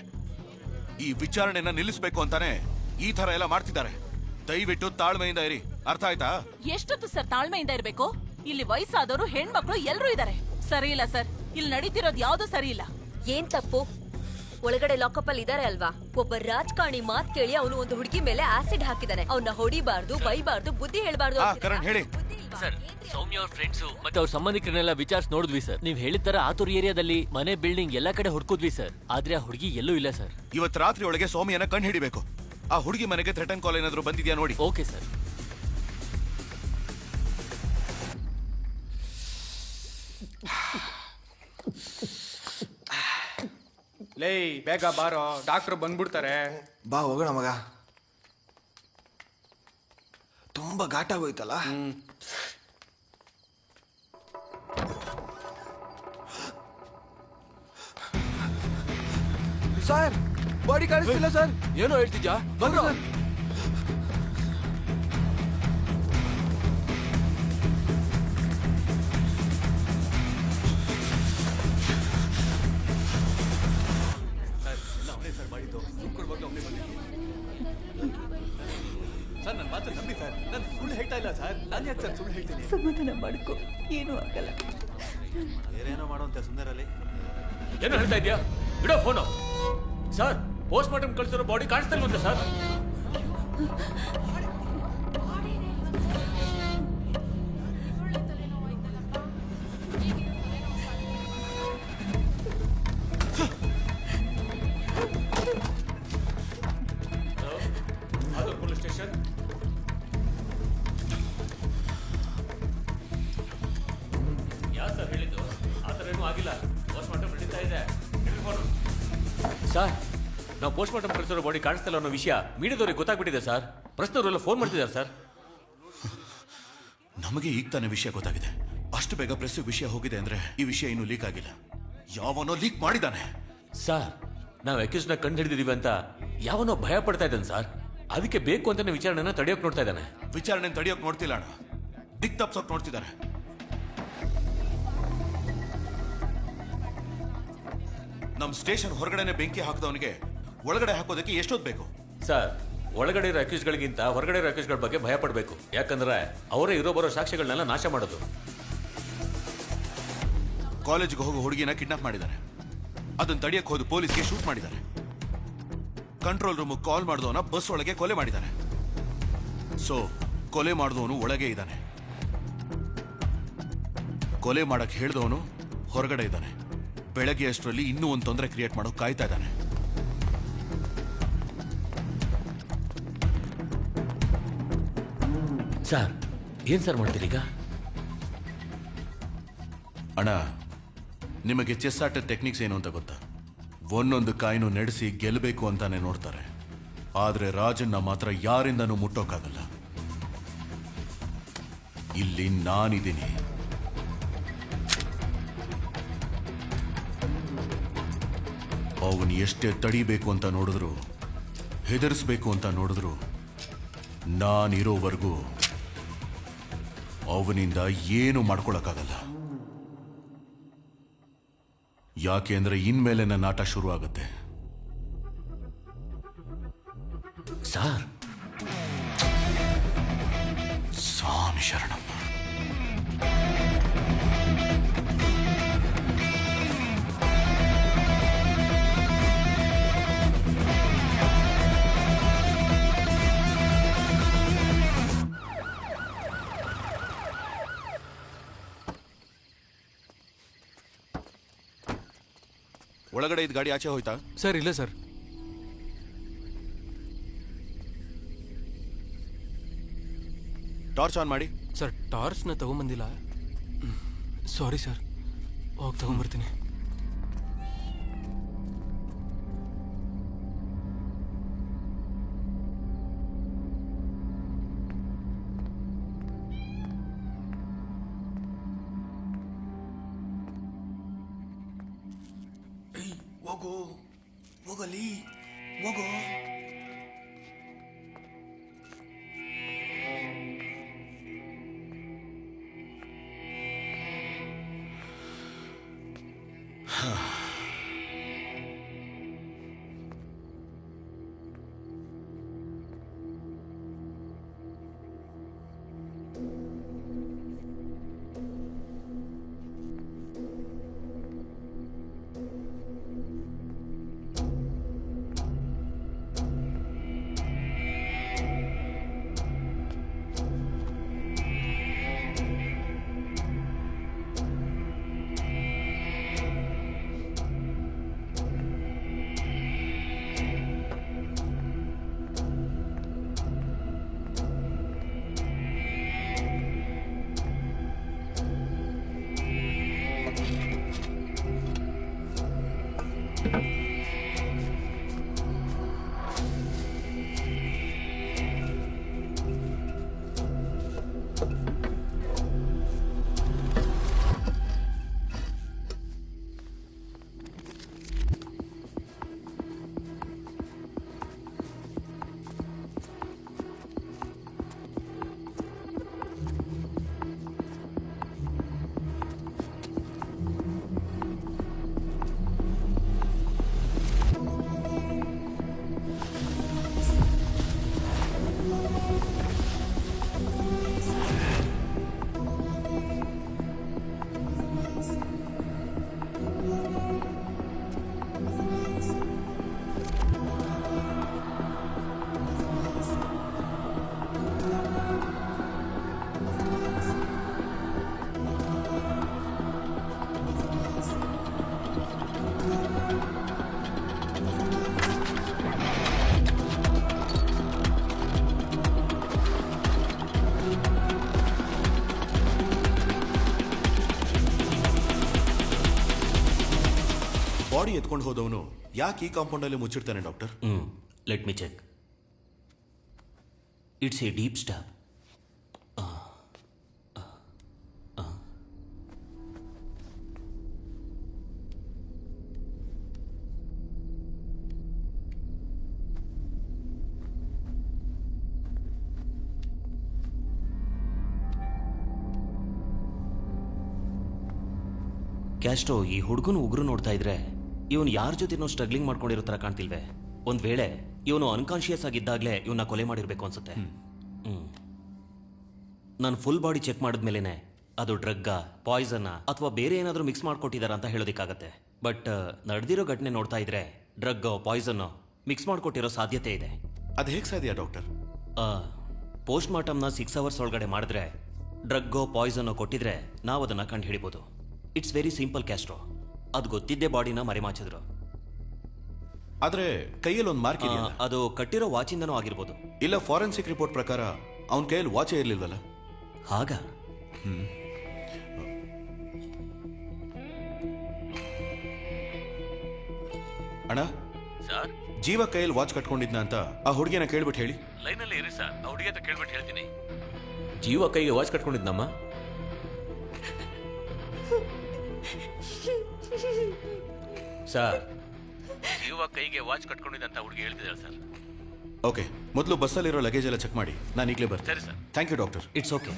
ಈ ವಿಚಾರಣೆನ ನಿಲ್ಲಿಸ್ಬೇಕು ಅಂತಾನೆ ಈ ತರ ಎಲ್ಲ ಮಾಡ್ತಿದ್ದಾರೆ. ದಯವಿಟ್ಟು ತಾಳ್ಮೆಯಿಂದ ಇರಿ, ಅರ್ಥ ಆಯ್ತಾ? ಎಷ್ಟೊತ್ತು ಸರ್ ತಾಳ್ಮೆಯಿಂದ ಇರ್ಬೇಕು? ಇಲ್ಲಿ ವಯಸ್ಸಾದವರು, ಹೆಣ್ಮಕ್ಳು ಎಲ್ರೂ ಇದಾರೆ. ಸರಿ ಇಲ್ಲ ಸರ್, ಇಲ್ಲಿ ನಡೀತಿರೋದು ಯಾವ್ದು ಸರಿ ಇಲ್ಲ. ಏನ್ ತಪ್ಪು? ಒಳಗಡೆ ಲಾಕಪ್ ಅಲ್ಲಿ ಇದಾರೆ ಅಲ್ವಾ? ಒಬ್ಬ ರಾಜಕಾರಣಿ ಮಾತ್ ಕೇಳಿ ಅವನು ಒಂದು ಹುಡುಗಿ ಮೇಲೆ ಆಸಿಡ್ ಹಾಕಿದಾನೆ. ಅವನ್ನ ಹೊಡಿಬಾರ್ದು, ಬೈಬಾರ್ದು, ಬುದ್ಧಿ ಹೇಳ್ಬಾರ್ದು. ಹೇಳಿ ಸರ್, ಸೌಮ್ಯ ಅವ್ರ ಫ್ರೆಂಡ್ಸು ಮತ್ತೆ ಅವ್ರ ಸಂಬಂಧಿಕರನ್ನೆಲ್ಲ ವಿಚಾರಿಸಿ ನೋಡಿದ್ವಿ ಸರ್. ನೀವ್ ಹೇಳಿದ ತರ ಆತೂರ್ ಏರಿಯಾದಲ್ಲಿ ಮನೆ, ಬಿಲ್ಡಿಂಗ್ ಎಲ್ಲಾ ಕಡೆ ಹುಡ್ಕುದ್ವಿ ಸರ್. ಆದ್ರೆ ಆ ಹುಡುಗಿ ಎಲ್ಲೂ ಇಲ್ಲ ಸರ್. ಇವತ್ತು ರಾತ್ರಿ ಒಳಗೆ ಸೌಮ್ಯನ ಕಂಡು ಹಿಡಿಬೇಕು. ಆ ಹುಡುಗಿ ಮನೆಗೆ ಥ್ರೆಟನ್ ಕಾಲ್ ಏನಾದ್ರು ಬಂದಿದ್ಯಾ ನೋಡಿ. Okay sir. ಲೇ, ಬೇಗ ಬಾರೋ, ಡಾಕ್ಟ್ರು ಬಂದ್ಬಿಡ್ತಾರೆ. ಬಾ ಹೋಗೋಣ ಮಗ. ತುಂಬಾ ಘಾಟ ಆಗೋಯ್ತಲ್ಲ. ಸರ್, ಬಾಡಿ ಕಾಣಿಸ್ತಿಲ್ಲ ಸರ್. ಏನೋ ಹೇಳ್ತಿದ್ಯಾ? ಬಂದ್ರು. ಸರ್, ನನ್ನ ಮಾತು ನಂಬಿ ಸರ್. ನಾನು ಸುಳ್ಳು ಹೇಳ್ತಾ ಇಲ್ಲ ಸರ್. ನಾನು ಯಾಕೆ ಸರ್ ಸುಳ್ಳು ಹೇಳ್ತೀನಿ? ಸಮಾಧಾನ ಮಾಡ್ಕೊ, ಏನೂ ಆಗಲ್ಲ. ಬೇರೇನೋ ಮಾಡುವಂತೆ ಸುಂದರಲ್ಲಿ. ಏನು ಹೇಳ್ತಾ ಇದೆಯಾ? ಬಿಡೋ ಫೋನು. ಸರ್, ಪೋಸ್ಟ್ ಮಾರ್ಟಮ್ ಕಳಿಸಿರೋ ಬಾಡಿ ಕಾಣಿಸ್ತಾ ಇಲ್ವಂತೆ ಸರ್. Police station. ಯಾರು ಸರ್ ಹೇಳಿದ್ದು? ಆ ಥರ ಏನೂ ಆಗಿಲ್ಲ. ಪೋಸ್ಟ್ ಮಾರ್ಟಮ್ ನಡೀತಾ ಇದೆ. ಸರ್ ನಾವು ಪೋಸ್ಟ್ ಮಾರ್ಟಮ್ ಕಳಿಸಿರೋ ಬಾಡಿ ಕಾಣಿಸ್ತಿಲ್ಲ ಅನ್ನೋ ವಿಷಯ ಮೀಡಿಯಾದವ್ರಿಗೆ ಗೊತ್ತಾಗ್ಬಿಟ್ಟಿದೆ ಸರ್. ಪ್ರಶ್ನವರೆಲ್ಲ ಫೋನ್ ಮಾಡ್ತಿದ್ದಾರೆ ಸರ್. ನಮಗೆ ಈಗ ತಾನೇ ವಿಷಯ ಗೊತ್ತಾಗಿದೆ. ಅಷ್ಟು ಬೇಗ ಪ್ರೆಸ್ ವಿಷಯ ಹೋಗಿದೆ ಅಂದ್ರೆ ಈ ವಿಷಯ ಇನ್ನೂ ಲೀಕ್ ಆಗಿಲ್ಲ. ಯಾವನೋ ಲೀಕ್ ಮಾಡಿದ್ದಾನೆ ಸರ್. ನಾವು ಅಕ್ಯೂಸ್ನ ಕಂಡು ಹಿಡಿದಿದೀವಿ ಅಂತ ಯಾವನೋ ಭಯ ಪಡ್ತಾ ಇದ್ದಾನೆ ಸರ್. ಅದಕ್ಕೆ ಬೇಕು ಅಂತಾನೆ ವಿಚಾರಣೆನ ತಡೆಯೋಕ್ ನೋಡ್ತಾ ಇದ್ದಾನೆ. ವಿಚಾರಣೆ ತಡೆಯೋಕ್ ನೋಡ್ತಿಲ್ಲ ಅಣ್ಣ, ದಿಕ್ ತಪ್ಸೋಕ್ ನೋಡ್ತಿದ್ದಾರೆ. ನಮ್ ಸ್ಟೇಷನ್ ಹೊರಗಡೆನೆ ಬೆಂಕಿ ಹಾಕಿದವನಿಗೆ ಒಳಗಡೆ ಹಾಕೋದಕ್ಕೆ ಎಷ್ಟೊತ್ತು ಬೇಕು ಸರ್? ಒಳಗಡೆ ಇರೋ ಅಕ್ಯೂಸ್ಗಳಿಗಿಂತ ಹೊರಗಡೆ ಇರೋ ಅಕ್ಯೂಸ್ಗಳ ಬಗ್ಗೆ ಭಯ ಪಡಬೇಕು. ಯಾಕಂದ್ರೆ ಅವರೇ ಇರೋ ಬರೋ ಸಾಕ್ಷ್ಯಗಳನ್ನೆಲ್ಲ ನಾಶ ಮಾಡೋದು. ಕಾಲೇಜ್ಗೆ ಹೋಗೋ ಹುಡುಗಿನ ಕಿಡ್ನಾಪ್ ಮಾಡಿದ್ದಾರೆ. ಅದನ್ನ ತಡೆಯಕ್ಕೆ ಹೋದ ಪೊಲೀಸ್ಗೆ ಶೂಟ್ ಮಾಡಿದ್ದಾರೆ. ಕಂಟ್ರೋಲ್ ರೂಮ್ ಕಾಲ್ ಮಾಡಿದವನ ಬಸ್ ಒಳಗೆ ಕೊಲೆ ಮಾಡಿದ್ದಾರೆ. ಸೊ ಕೊಲೆ ಮಾಡಿದವನು ಒಳಗೆ ಇದ್ದಾನೆ, ಕೊಲೆ ಮಾಡಕ್ ಹೇಳಿದವನು ಹೊರಗಡೆ ಇದ್ದಾನೆ. ಬೆಳಗ್ಗೆ ಅಷ್ಟರಲ್ಲಿ ಇನ್ನೂ ಒಂದು ತೊಂದರೆ ಕ್ರಿಯೇಟ್ ಮಾಡೋಕೆ ಕಾಯ್ತಾ ಇದ್ದಾನೆ. ಸರ್ ಏನ್ ಸರ್ ಮಾಡ್ತೀರೀಗ? ಅಣ್ಣ, ನಿಮಗೆ ಚೆಸ್ ಆಟದ ಟೆಕ್ನಿಕ್ಸ್ ಏನು ಅಂತ ಗೊತ್ತಾ? ಒಂದೊಂದು ಕಾಯಿನೂ ನಡೆಸಿ ಗೆಲ್ಲಬೇಕು ಅಂತಾನೆ ನೋಡ್ತಾರೆ. ಆದ್ರೆ ರಾಜನ್ನ ಮಾತ್ರ ಯಾರಿಂದನೂ ಮುಟ್ಟೋಕ್ಕಾಗಲ್ಲ. ಇಲ್ಲಿ ನಾನಿದ್ದೀನಿ. ಅವನು ಎಷ್ಟೇ ತಡಿಬೇಕು ಅಂತ ನೋಡಿದ್ರು, ಹೆದರಿಸ್ಬೇಕು ಅಂತ ನೋಡಿದ್ರು, ನಾನಿರೋವರೆಗೂ ಅವನಿಂದ ಏನು ಮಾಡ್ಕೊಳಕ್ಕಾಗಲ್ಲ. ಯಾಕೆ ಅಂದ್ರೆ ಇನ್ಮೇಲೆ ನನ್ನ ಆಟ ಶುರು ಆಗುತ್ತೆ. ಸರ್ ಸ್ವಾಮಿ ಶರಣಮ್ಮ. ಒಳಗಡೆ ಇದ್ದ ಗಾಡಿ ಆಚೆ ಹೋಯ್ತಾ? ಸರ್ ಇಲ್ಲ ಸರ್. ಟಾರ್ಚ್ ಆನ್ ಮಾಡಿ. ಸರ್ ಟಾರ್ಚ್ನ ತಗೊಂಬಂದಿಲ್ಲ. ಸಾರಿ ಸರ್, ಹೋಗಿ ತಗೊಂಬರ್ತೀನಿ. ಹೋಗೋ ಹೋಗಲಿ ಹೋಗೋ. ಬಾಡಿ ಎತ್ಕೊಂಡು ಹೋದವನು ಯಾಕೆ ಈ ಕಾಂಪೌಂಡಲ್ಲಿ ಮುಚ್ಚಿಡ್ತಾನೆ doctor? Let me check. It's a deep stab. Castro, ಈ ಹುಡುಗನ ಉಗ್ರು ನೋಡ್ತಾ ಇದ್ರೆ ಇವನು ಯಾರ ಜೊತೆನೋ ಸ್ಟ್ರಗ್ಲಿಂಗ್ ಮಾಡ್ಕೊಂಡಿರೋ ಥರ ಕಾಣ್ತಿಲ್ವೇ? ಒಂದ್ ವೇಳೆ ಇವನು ಅನ್ಕಾನ್ಶಿಯಸ್ ಆಗಿದ್ದಾಗಲೇ ಇವನ್ನ ಕೊಲೆ ಮಾಡಿರ್ಬೇಕು ಅನ್ಸುತ್ತೆ. ನಾನು ಫುಲ್ ಬಾಡಿ ಚೆಕ್ ಮಾಡಿದ್ಮೇಲೆ ಅದು ಡ್ರಗ್ಗಾ, ಪಾಯ್ಸನ್ನ ಅಥವಾ ಬೇರೆ ಏನಾದರೂ ಮಿಕ್ಸ್ ಮಾಡ್ಕೊಟ್ಟಿದಾರ ಅಂತ ಹೇಳೋದಕ್ಕಾಗತ್ತೆ. ಬಟ್ ನಡೆದಿರೋ ಘಟನೆ ನೋಡ್ತಾ ಇದ್ರೆ ಡ್ರಗ್ಗೋ ಪಾಯ್ಸನ್ನೋ ಮಿಕ್ಸ್ ಮಾಡ್ಕೊಟ್ಟಿರೋ ಸಾಧ್ಯತೆ ಇದೆ. ಅದು ಹೇಗೆ ಸಾಧ್ಯ ಡಾಕ್ಟರ್? ಪೋಸ್ಟ್ ಮಾರ್ಟಮ್ನ 6 hours ಒಳಗಡೆ ಮಾಡಿದ್ರೆ ಡ್ರಗ್ಗೋ ಪಾಯ್ಸನ್ನೋ ಕೊಟ್ಟಿದ್ರೆ ನಾವು ಅದನ್ನ ಕಂಡು ಹಿಡಿಬೋದು. It's very simple Castro. ಅದು ಗೊತ್ತಿದ್ದೇ ಬಾಡಿನ ಮರೆಮಾಚಿದ್ರು. ಆದ್ರೆ ಕೈಯಲ್ಲಿ ಒಂದು ಮಾರ್ಕ್ ಇದೆಯಲ್ಲ, ಅದು ಕಟ್ಟಿರೋ ವಾಚಿಂದನೂ ಆಗಿರ್ಬೋದು. ಇಲ್ಲ, ಫಾರೆನ್ಸಿಕ್ ರಿಪೋರ್ಟ್ ಪ್ರಕಾರ ಅವನ ಕೈಯಲ್ಲಿ ವಾಚೇ ಇರ್ಲಿಲ್ವಲ್ಲ? ಹಾಗ ಅಣ್ಣ, ಸರ್, ಜೀವ ಕೈಯಲ್ಲಿ ವಾಚ್ ಕಟ್ಕೊಂಡಿದ್ನ ಅಂತ ಆ ಹುಡುಗಿನ ಕೇಳ್ಬಿಟ್ಟು ಹೇಳಿ. ಲೈನಲ್ಲಿ ಇರಿ ಸರ್, ಆ ಹುಡುಗಿ ಹತ್ರ ಕೇಳ್ಬಿಟ್ಟು ಹೇಳ್ತೀನಿ. ಜೀವ ಕೈಗೆ ವಾಚ್ ಕಟ್ಕೊಂಡಿದ್ನಮ್ಮ? ಸರ್, ಜೀವ ಕೈಗೆ ವಾಚ್ ಕಟ್ಕೊಂಡಿದ್ದಂತ ಹುಡುಗಿ ಹೇಳ್ತಿದ್ದಾಳೆ ಸರ್. ಓಕೆ, ಮೊದಲು ಬಸ್ಸಲ್ಲಿರೋ ಲಗೇಜ್ ಎಲ್ಲ ಚೆಕ್ ಮಾಡಿ, ನಾನು ಈಗಲೇ ಬರ್ತೀನಿ. ಸರಿ sir. Thank you doctor. It's okay.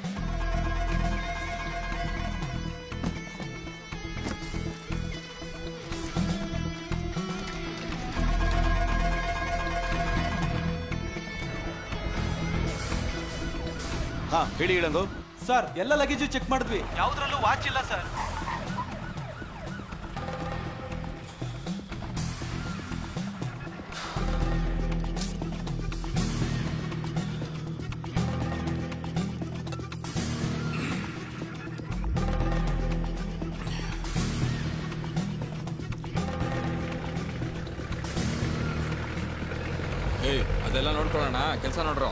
ಹಾ, ಹೇಳಿ ಇಳಂಗು. ಸರ್, ಎಲ್ಲ ಲಗೇಜು ಚೆಕ್ ಮಾಡಿದ್ವಿ, ಯಾವ್ದ್ರಲ್ಲೂ ವಾಚ್ ಇಲ್ಲ ಸರ್. ಏಯ್, ಅದೆಲ್ಲ ನೋಡ್ಕೊಳ್ಳೋಣ, ಕೆಲಸ ನೋಡ್ರೋ.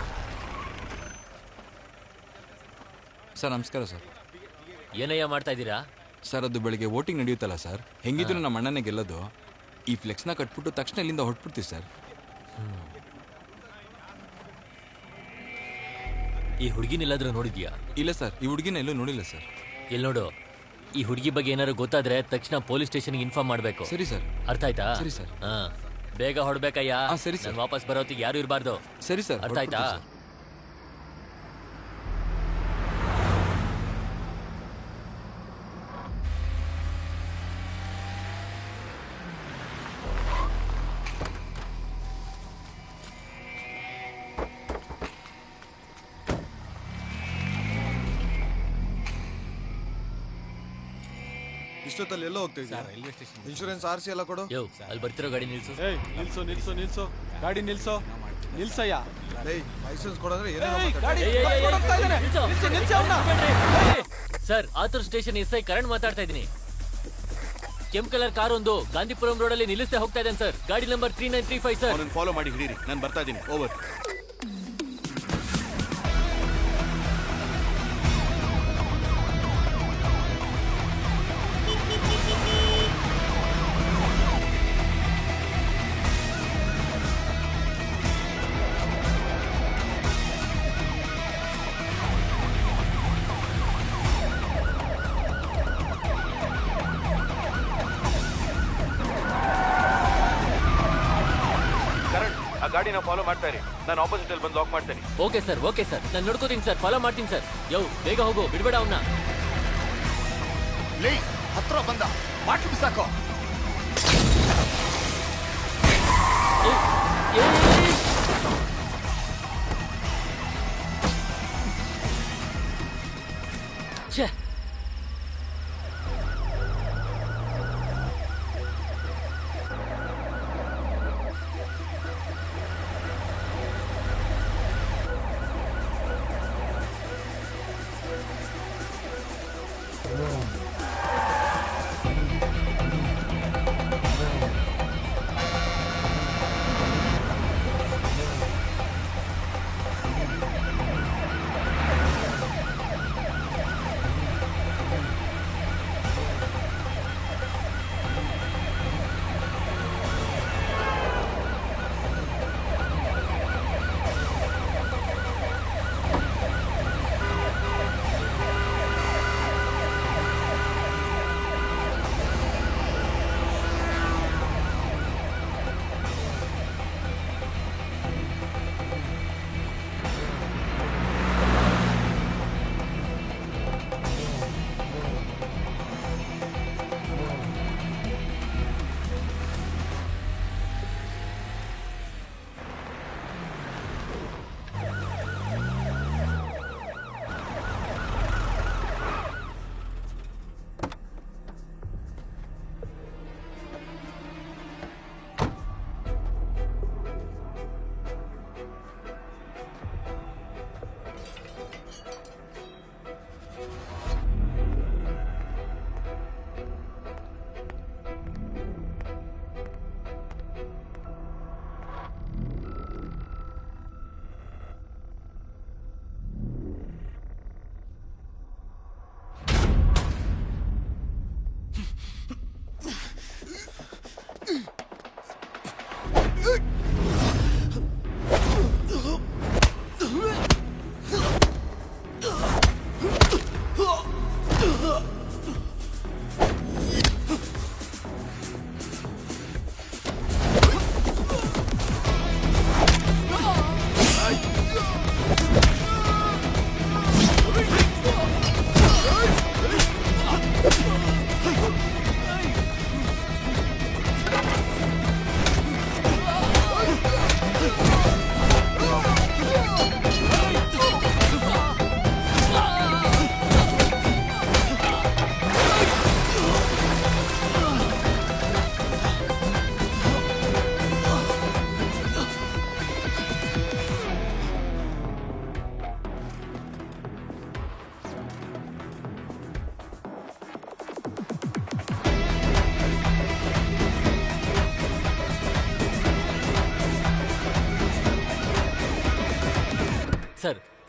ಸರ್ ನಮಸ್ಕಾರ ಸರ್. ಏನಯ್ಯ ಮಾಡ್ತಾ ಇದ್ದೀರಾ? ಸರ್, ಅದು ಬೆಳಿಗ್ಗೆ ವೋಟಿಂಗ್ ನಡೆಯುತ್ತಲ್ಲ ಸರ್, ಹೆಂಗಿದ್ರು ನಮ್ಮ ಅಣ್ಣನೇ ಗೆಲ್ಲೋದು. ಈ ಫ್ಲೆಕ್ಸ್ನ ಕಟ್ಬಿಟ್ಟು ತಕ್ಷಣ ಇಲ್ಲಿಂದ ಹೊಟ್ಬಿಡ್ತೀವಿ ಸರ್. ಈ ಹುಡುಗಿನೆಲ್ಲಾದ್ರೂ ನೋಡಿದ್ಯಾ? ಇಲ್ಲ ಸರ್, ಈ ಹುಡುಗಿನ ಎಲ್ಲೂ ನೋಡಿಲ್ಲ ಸರ್. ಎಲ್ಲಿ ನೋಡು, ಈ ಹುಡುಗಿ ಬಗ್ಗೆ ಏನಾದ್ರು ಗೊತ್ತಾದ್ರೆ ತಕ್ಷಣ ಪೊಲೀಸ್ ಸ್ಟೇಷನ್ಗೆ ಇನ್ಫಾರ್ಮ್ ಮಾಡಬೇಕು. ಸರಿ ಸರ್. ಅರ್ಥ ಆಯ್ತಾ? ಸರಿ ಸರ್. ಹಾ, ಬೇಗ ಹೊಡ್ಬೇಕಯ್ಯ. ಸರಿ ಸರ್. ನಾನ್ ವಾಪಸ್ ಬರೋತ್ತಿಗೆ ಯಾರು ಇರಬಾರ್ದು. ಸರಿ ಸರ್. ಅರ್ಥ ಆಯ್ತಾ? ಇಷ್ಟೊತ್ತಲ್ಲಿ ಎಲ್ಲ ಹೋಗ್ತಾ ಇದ್ದೀರಾ? Railway station. ಇನ್ಶೂರೆನ್ಸ್ RC ಎಲ್ಲ ಕೊಡು. ಯೋ, ಅಲ್ಲಿ ಬರ್ತಿರೋ ಗಾಡಿ ನಿಲ್ಸು. ನಿಲ್ಸು ನಿಲ್ಸು ನಿಲ್ಸು, ಗಾಡಿ ನಿಲ್ಸು, ನಿಲ್ಸಯ್ಯ. ಲೈಸೆನ್ಸ್ ಕೊಡಂದ್ರೆ sir, Attur station SI Karan ಮಾತಾಡ್ತಾ ಇದ್ದೀನಿ. ಕೆಂಪ್ ಕಲರ್ ಕಾರ್ ಒಂದು ಗಾಂಧಿಪುರಂ ರೋಡ್ ಅಲ್ಲಿ ನಿಲ್ಲಿಸ್ತಾ ಹೋಗ್ತಾ ಇದ್ದೇನೆ ಸರ್. ಗಾಡಿ ನಂಬರ್ 3935 ಸರ್. ಅವನನ್ನು ಫಾಲೋ ಮಾಡಿ ಹಿಡೀರಿ, ನಾನು ಬರ್ತಾ ಇದ್ದೀನಿ. ಓವರ್. ಗಾಡಿನ ಫಾಲೋ ಮಾಡ್ತಾ ಇರಿ, ನಾನು ಆಪೋಸಿಟ್ ಅಲ್ಲಿ ಬಂದು ಲಾಕ್ ಮಾಡ್ತೇನೆ. ಓಕೆ ಸರ್, ಓಕೆ ಸರ್, ನಾನು ನೋಡ್ಕೋತೀನಿ ಸರ್, ಫಾಲೋ ಮಾಡ್ತೀನಿ ಸರ್. ಯೋ, ಬೇಗ ಹೋಗು, ಬಿಡ್ಬೇಡ ಅವನ್ನ. ಲೇ, ಹತ್ರ ಬಂದ ಬಾಟ್ಲು ಬಿಸಾಕೋ. ಛೇ,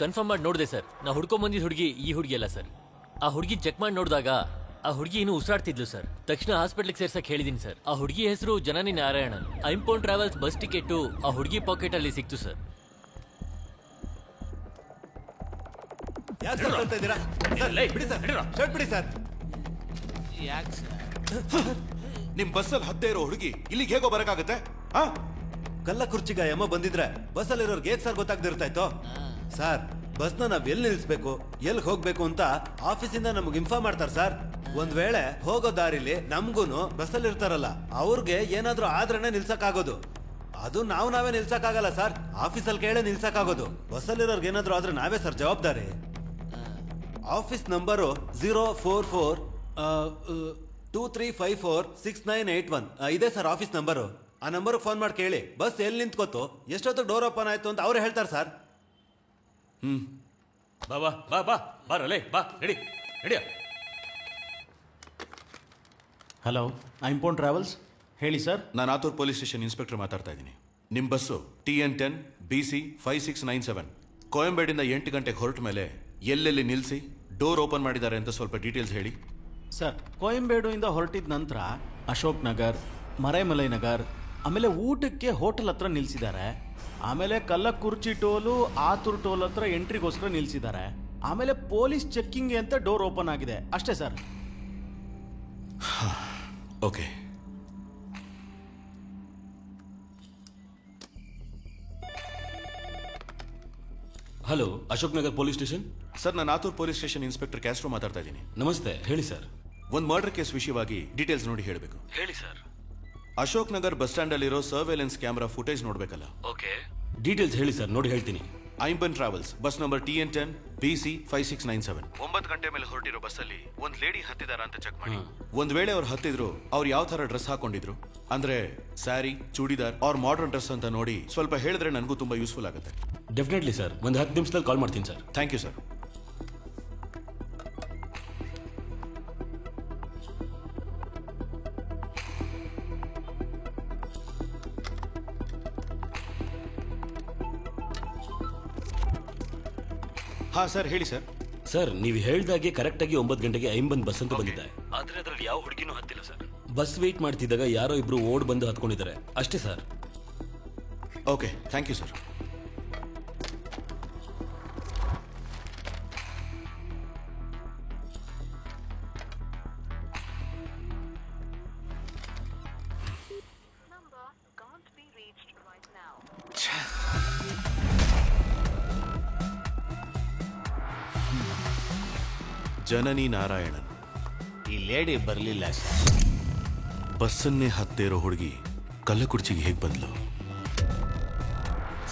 ಕನ್ಫರ್ಮ್ ಮಾಡಿ ನೋಡಿದೆ ಸರ್. ನಾ ಹುಡ್ಕೊಂಡ್ ಬಂದಿದ್ದ ಹುಡುಗಿ ಈ ಹುಡುಗಿ ಅಲ್ಲ ಸರ್. ಆ ಹುಡುಗಿ ಚೆಕ್ ಮಾಡಿ ನೋಡಿದಾಗ ಆ ಹುಡುಗಿ ಇನ್ನೂ ಉಸಿರಾಡ್ತಿದ್ಲು ಸರ್. ತಕ್ಷಣ ಹಾಸ್ಪಿಟ್ಲಿಗೆ ಸೇರ್ಸಕ್ ಹೇಳಿದೀನಿ ಸರ್. ಆ ಹುಡುಗಿ ಹೆಸರು ಜನನಿ ನಾರಾಯಣನ್. ಐಂಪೌಂಡ್ ಟ್ರಾವೆಲ್ಸ್ ಬಸ್ ಟಿಕೆಟ್ ಆ ಹುಡುಗಿ ಪಾಕೆಟ್ ಅಲ್ಲಿ ಸಿಕ್ತು ಸರ್. ನಿಮ್ ಬಸ್ಸಲ್ಲಿ ಹದ್ದೇ ಇರೋ ಹುಡುಗಿ ಇಲ್ಲಿಗೆ ಹೇಗೋ ಬರಕಾಗತ್ತೆ? ಕಲ್ಲ ಕುರ್ಚಿಗ ಯಮ ಬಂದಿದ್ರೆ ಬಸ್ಸಲ್ಲಿರೋರ್ಗೆ ಹೇಗ್ ಸರ್ ಗೊತ್ತಾಗ್ದಿರ್ತಾ ಇತ್ತು? ಸರ್, ಬಸ್ನ ನಾವ್ ಎಲ್ಲಿ ನಿಲ್ಸ್ಬೇಕು, ಎಲ್ಲಿ ಹೋಗ್ಬೇಕು ಅಂತ ಆಫೀಸಿಂದ ನಮ್ಗೆ ಇನ್ಫಾರ್ಮ್ ಮಾಡ್ತಾರೆ ಸರ್. ಒಂದ್ ವೇಳೆ ಹೋಗೋ ದಾರಿಲಿ ನಮ್ಗೂನು ಬಸ್ಸಲ್ಲಿ ಇರ್ತಾರಲ್ಲ ಅವ್ರಿಗೆ ಏನಾದ್ರೂ ಆದ್ರೇನೆ ನಿಲ್ಸಕ್ಕಾಗೋದು. ಅದು ನಾವೇ ನಿಲ್ಸಕ್ಕಾಗಲ್ಲ ಸರ್, ಆಫೀಸಲ್ಲಿ ಕೇಳೇ ನಿಲ್ಸಕ್ಕಾಗೋದು. ಬಸ್ಸಲ್ಲಿರೋರ್ಗೆ ಏನಾದ್ರೂ ಆದ್ರೆ ನಾವೇ ಸರ್ ಜವಾಬ್ದಾರಿ. ಆಫೀಸ್ ನಂಬರು 04423546981 ಇದೆ ಸರ್ ಆಫೀಸ್ ನಂಬರು. ಆ ನಂಬರ್ಗೆ ಫೋನ್ ಮಾಡಿ ಕೇಳಿ ಬಸ್ ಎಲ್ಲಿ ನಿಂತ್ಕೋತು, ಎಷ್ಟೊತ್ತು ಡೋರ್ ಓಪನ್ ಆಯ್ತು ಅಂತ ಅವ್ರು ಹೇಳ್ತಾರೆ ಸರ್. ಬಾ ಬಾ ಬಾ ಬಾ ಬಾರಲೇ ಬಾ ನಡಿ ನಡಿಯ. ಹಲೋ, ಐಂಪೌಂಡ್ ಟ್ರಾವೆಲ್ಸ್, ಹೇಳಿ ಸರ್. ನಾನು ಆತೂರ್ ಪೊಲೀಸ್ ಸ್ಟೇಷನ್ ಇನ್ಸ್ಪೆಕ್ಟರ್ ಮಾತಾಡ್ತಾ ಇದ್ದೀನಿ. ನಿಮ್ಮ ಬಸ್ಸು TN10 BC 5697 ಕೋಯಂಬೇಡಿಂದ 8 ಗಂಟೆಗೆ ಹೊರಟ ಮೇಲೆ ಎಲ್ಲೆಲ್ಲಿ ನಿಲ್ಲಿಸಿ ಡೋರ್ ಓಪನ್ ಮಾಡಿದ್ದಾರೆ ಅಂತ ಸ್ವಲ್ಪ ಡೀಟೇಲ್ಸ್ ಹೇಳಿ. ಸರ್, ಕೋಯಂಬೇಡುಯಿಂದ ಹೊರಟಿದ ನಂತರ ಅಶೋಕ್ ನಗರ್, ಮರೈಮಲೈ ನಗರ್, ಆಮೇಲೆ ಊಟಕ್ಕೆ ಹೋಟೆಲ್ ಹತ್ರ ನಿಲ್ಸಿದ್ದಾರೆ. ಆಮೇಲೆ ಕಲ್ಲಕುರ್ಚಿ ಟೋಲು, ಆತೂರ್ ಟೋಲ್ ಹತ್ರ ಎಂಟ್ರಿಗೋಸ್ಕರ ನಿಲ್ಸಿದ್ದಾರೆ. ಆಮೇಲೆ ಪೊಲೀಸ್ ಚೆಕ್ಕಿಂಗ್ ಅಂತ ಡೋರ್ ಓಪನ್ ಆಗಿದೆ, ಅಷ್ಟೇ sir. Okay. Hello, Ashok Nagar police station. Sir, ನಾನು Athur police station inspector Castro ಮಾತಾಡ್ತಾ ಇದ್ದೀನಿ. ನಮಸ್ತೆ, ಹೇಳಿ ಸರ್. ಒಂದು ಮರ್ಡರ್ ಕೇಸ್ ವಿಷಯವಾಗಿ ಡೀಟೇಲ್ಸ್ ನೋಡಿ ಹೇಳಬೇಕು. ಹೇಳಿ sir. Ashok Nagar bus stand ಅಲ್ಲಿರೋ ಸರ್ವೇಲೆನ್ಸ್ ಕ್ಯಾಮೆರಾ ಫುಟೇಜ್ ನೋಡ್ಬೇಕಲ್ಲ? ಓಕೆ, ಡೀಟೇಲ್ಸ್ ಹೇಳಿ ಸರ್, ನೋಡಿ ಹೇಳ್ತೀನಿ. ಐಂಪನ್ travels bus number TN10 BC 5697 9 ಗಂಟೆ ಮೇಲೆ ಹೊರಟಿರೋ ಬಸ್ಸಲ್ಲಿ ಒಂದ್ ಲೇಡಿ ಹತ್ತಿದಾರ ಅಂತ ಚೆಕ್ ಮಾಡಿ. ಒಂದ್ ವೇಳೆ ಅವ್ರು ಹತ್ತಿದ್ರು, ಅವ್ರು ಯಾವ ತರ ಡ್ರೆಸ್ ಹಾಕೊಂಡಿದ್ರು, ಅಂದ್ರೆ sari, churidar or modern dress ಅಂತ ನೋಡಿ ಸ್ವಲ್ಪ ಹೇಳಿದ್ರೆ ನನಗೂ ತುಂಬಾ ಯೂಸ್ಫುಲ್ ಆಗುತ್ತೆ. ಡೆಫಿನೆಟ್ಲಿ ಸರ್, ಒಂದು 10 ನಿಮಿಷದಲ್ಲಿ ಕಾಲ್ ಮಾಡ್ತೀನಿ ಸರ್. Thank you sir. ಹಾ ಸರ್, ಹೇಳಿ ಸರ್. ಸರ್, ನೀವು ಹೇಳ್ದಾಗೆ ಕರೆಕ್ಟಾಗಿ 9 ಗಂಟೆಗೆ ಐಂಬನ್ ಬಸ್ ಅಂತ ಬಂದಿದೆ. ಆದ್ರೆ ಅದರಲ್ಲಿ ಯಾವ ಹುಡುಗಿನೂ ಹತ್ತಿಲ್ಲ ಸರ್. ಬಸ್ ವೇಟ್ ಮಾಡ್ತಿದ್ದಾಗ ಯಾರೋ ಇಬ್ರು ಓಡ್ ಬಂದು ಹತ್ಕೊಂಡಿದ್ದಾರೆ, ಅಷ್ಟೇ sir. Okay, thank you sir. Janani Narayanan. ಈ ಲೇಡಿ ಬರಲಿಲ್ಲ ಸರ್. ಬಸ್ಸನ್ನೇ ಹತ್ತೇ ಇರೋ ಹುಡುಗಿ ಕಲ್ಲಕುರ್ಚಿಗೆ ಹೇಗೆ ಬಂದ್ಲು?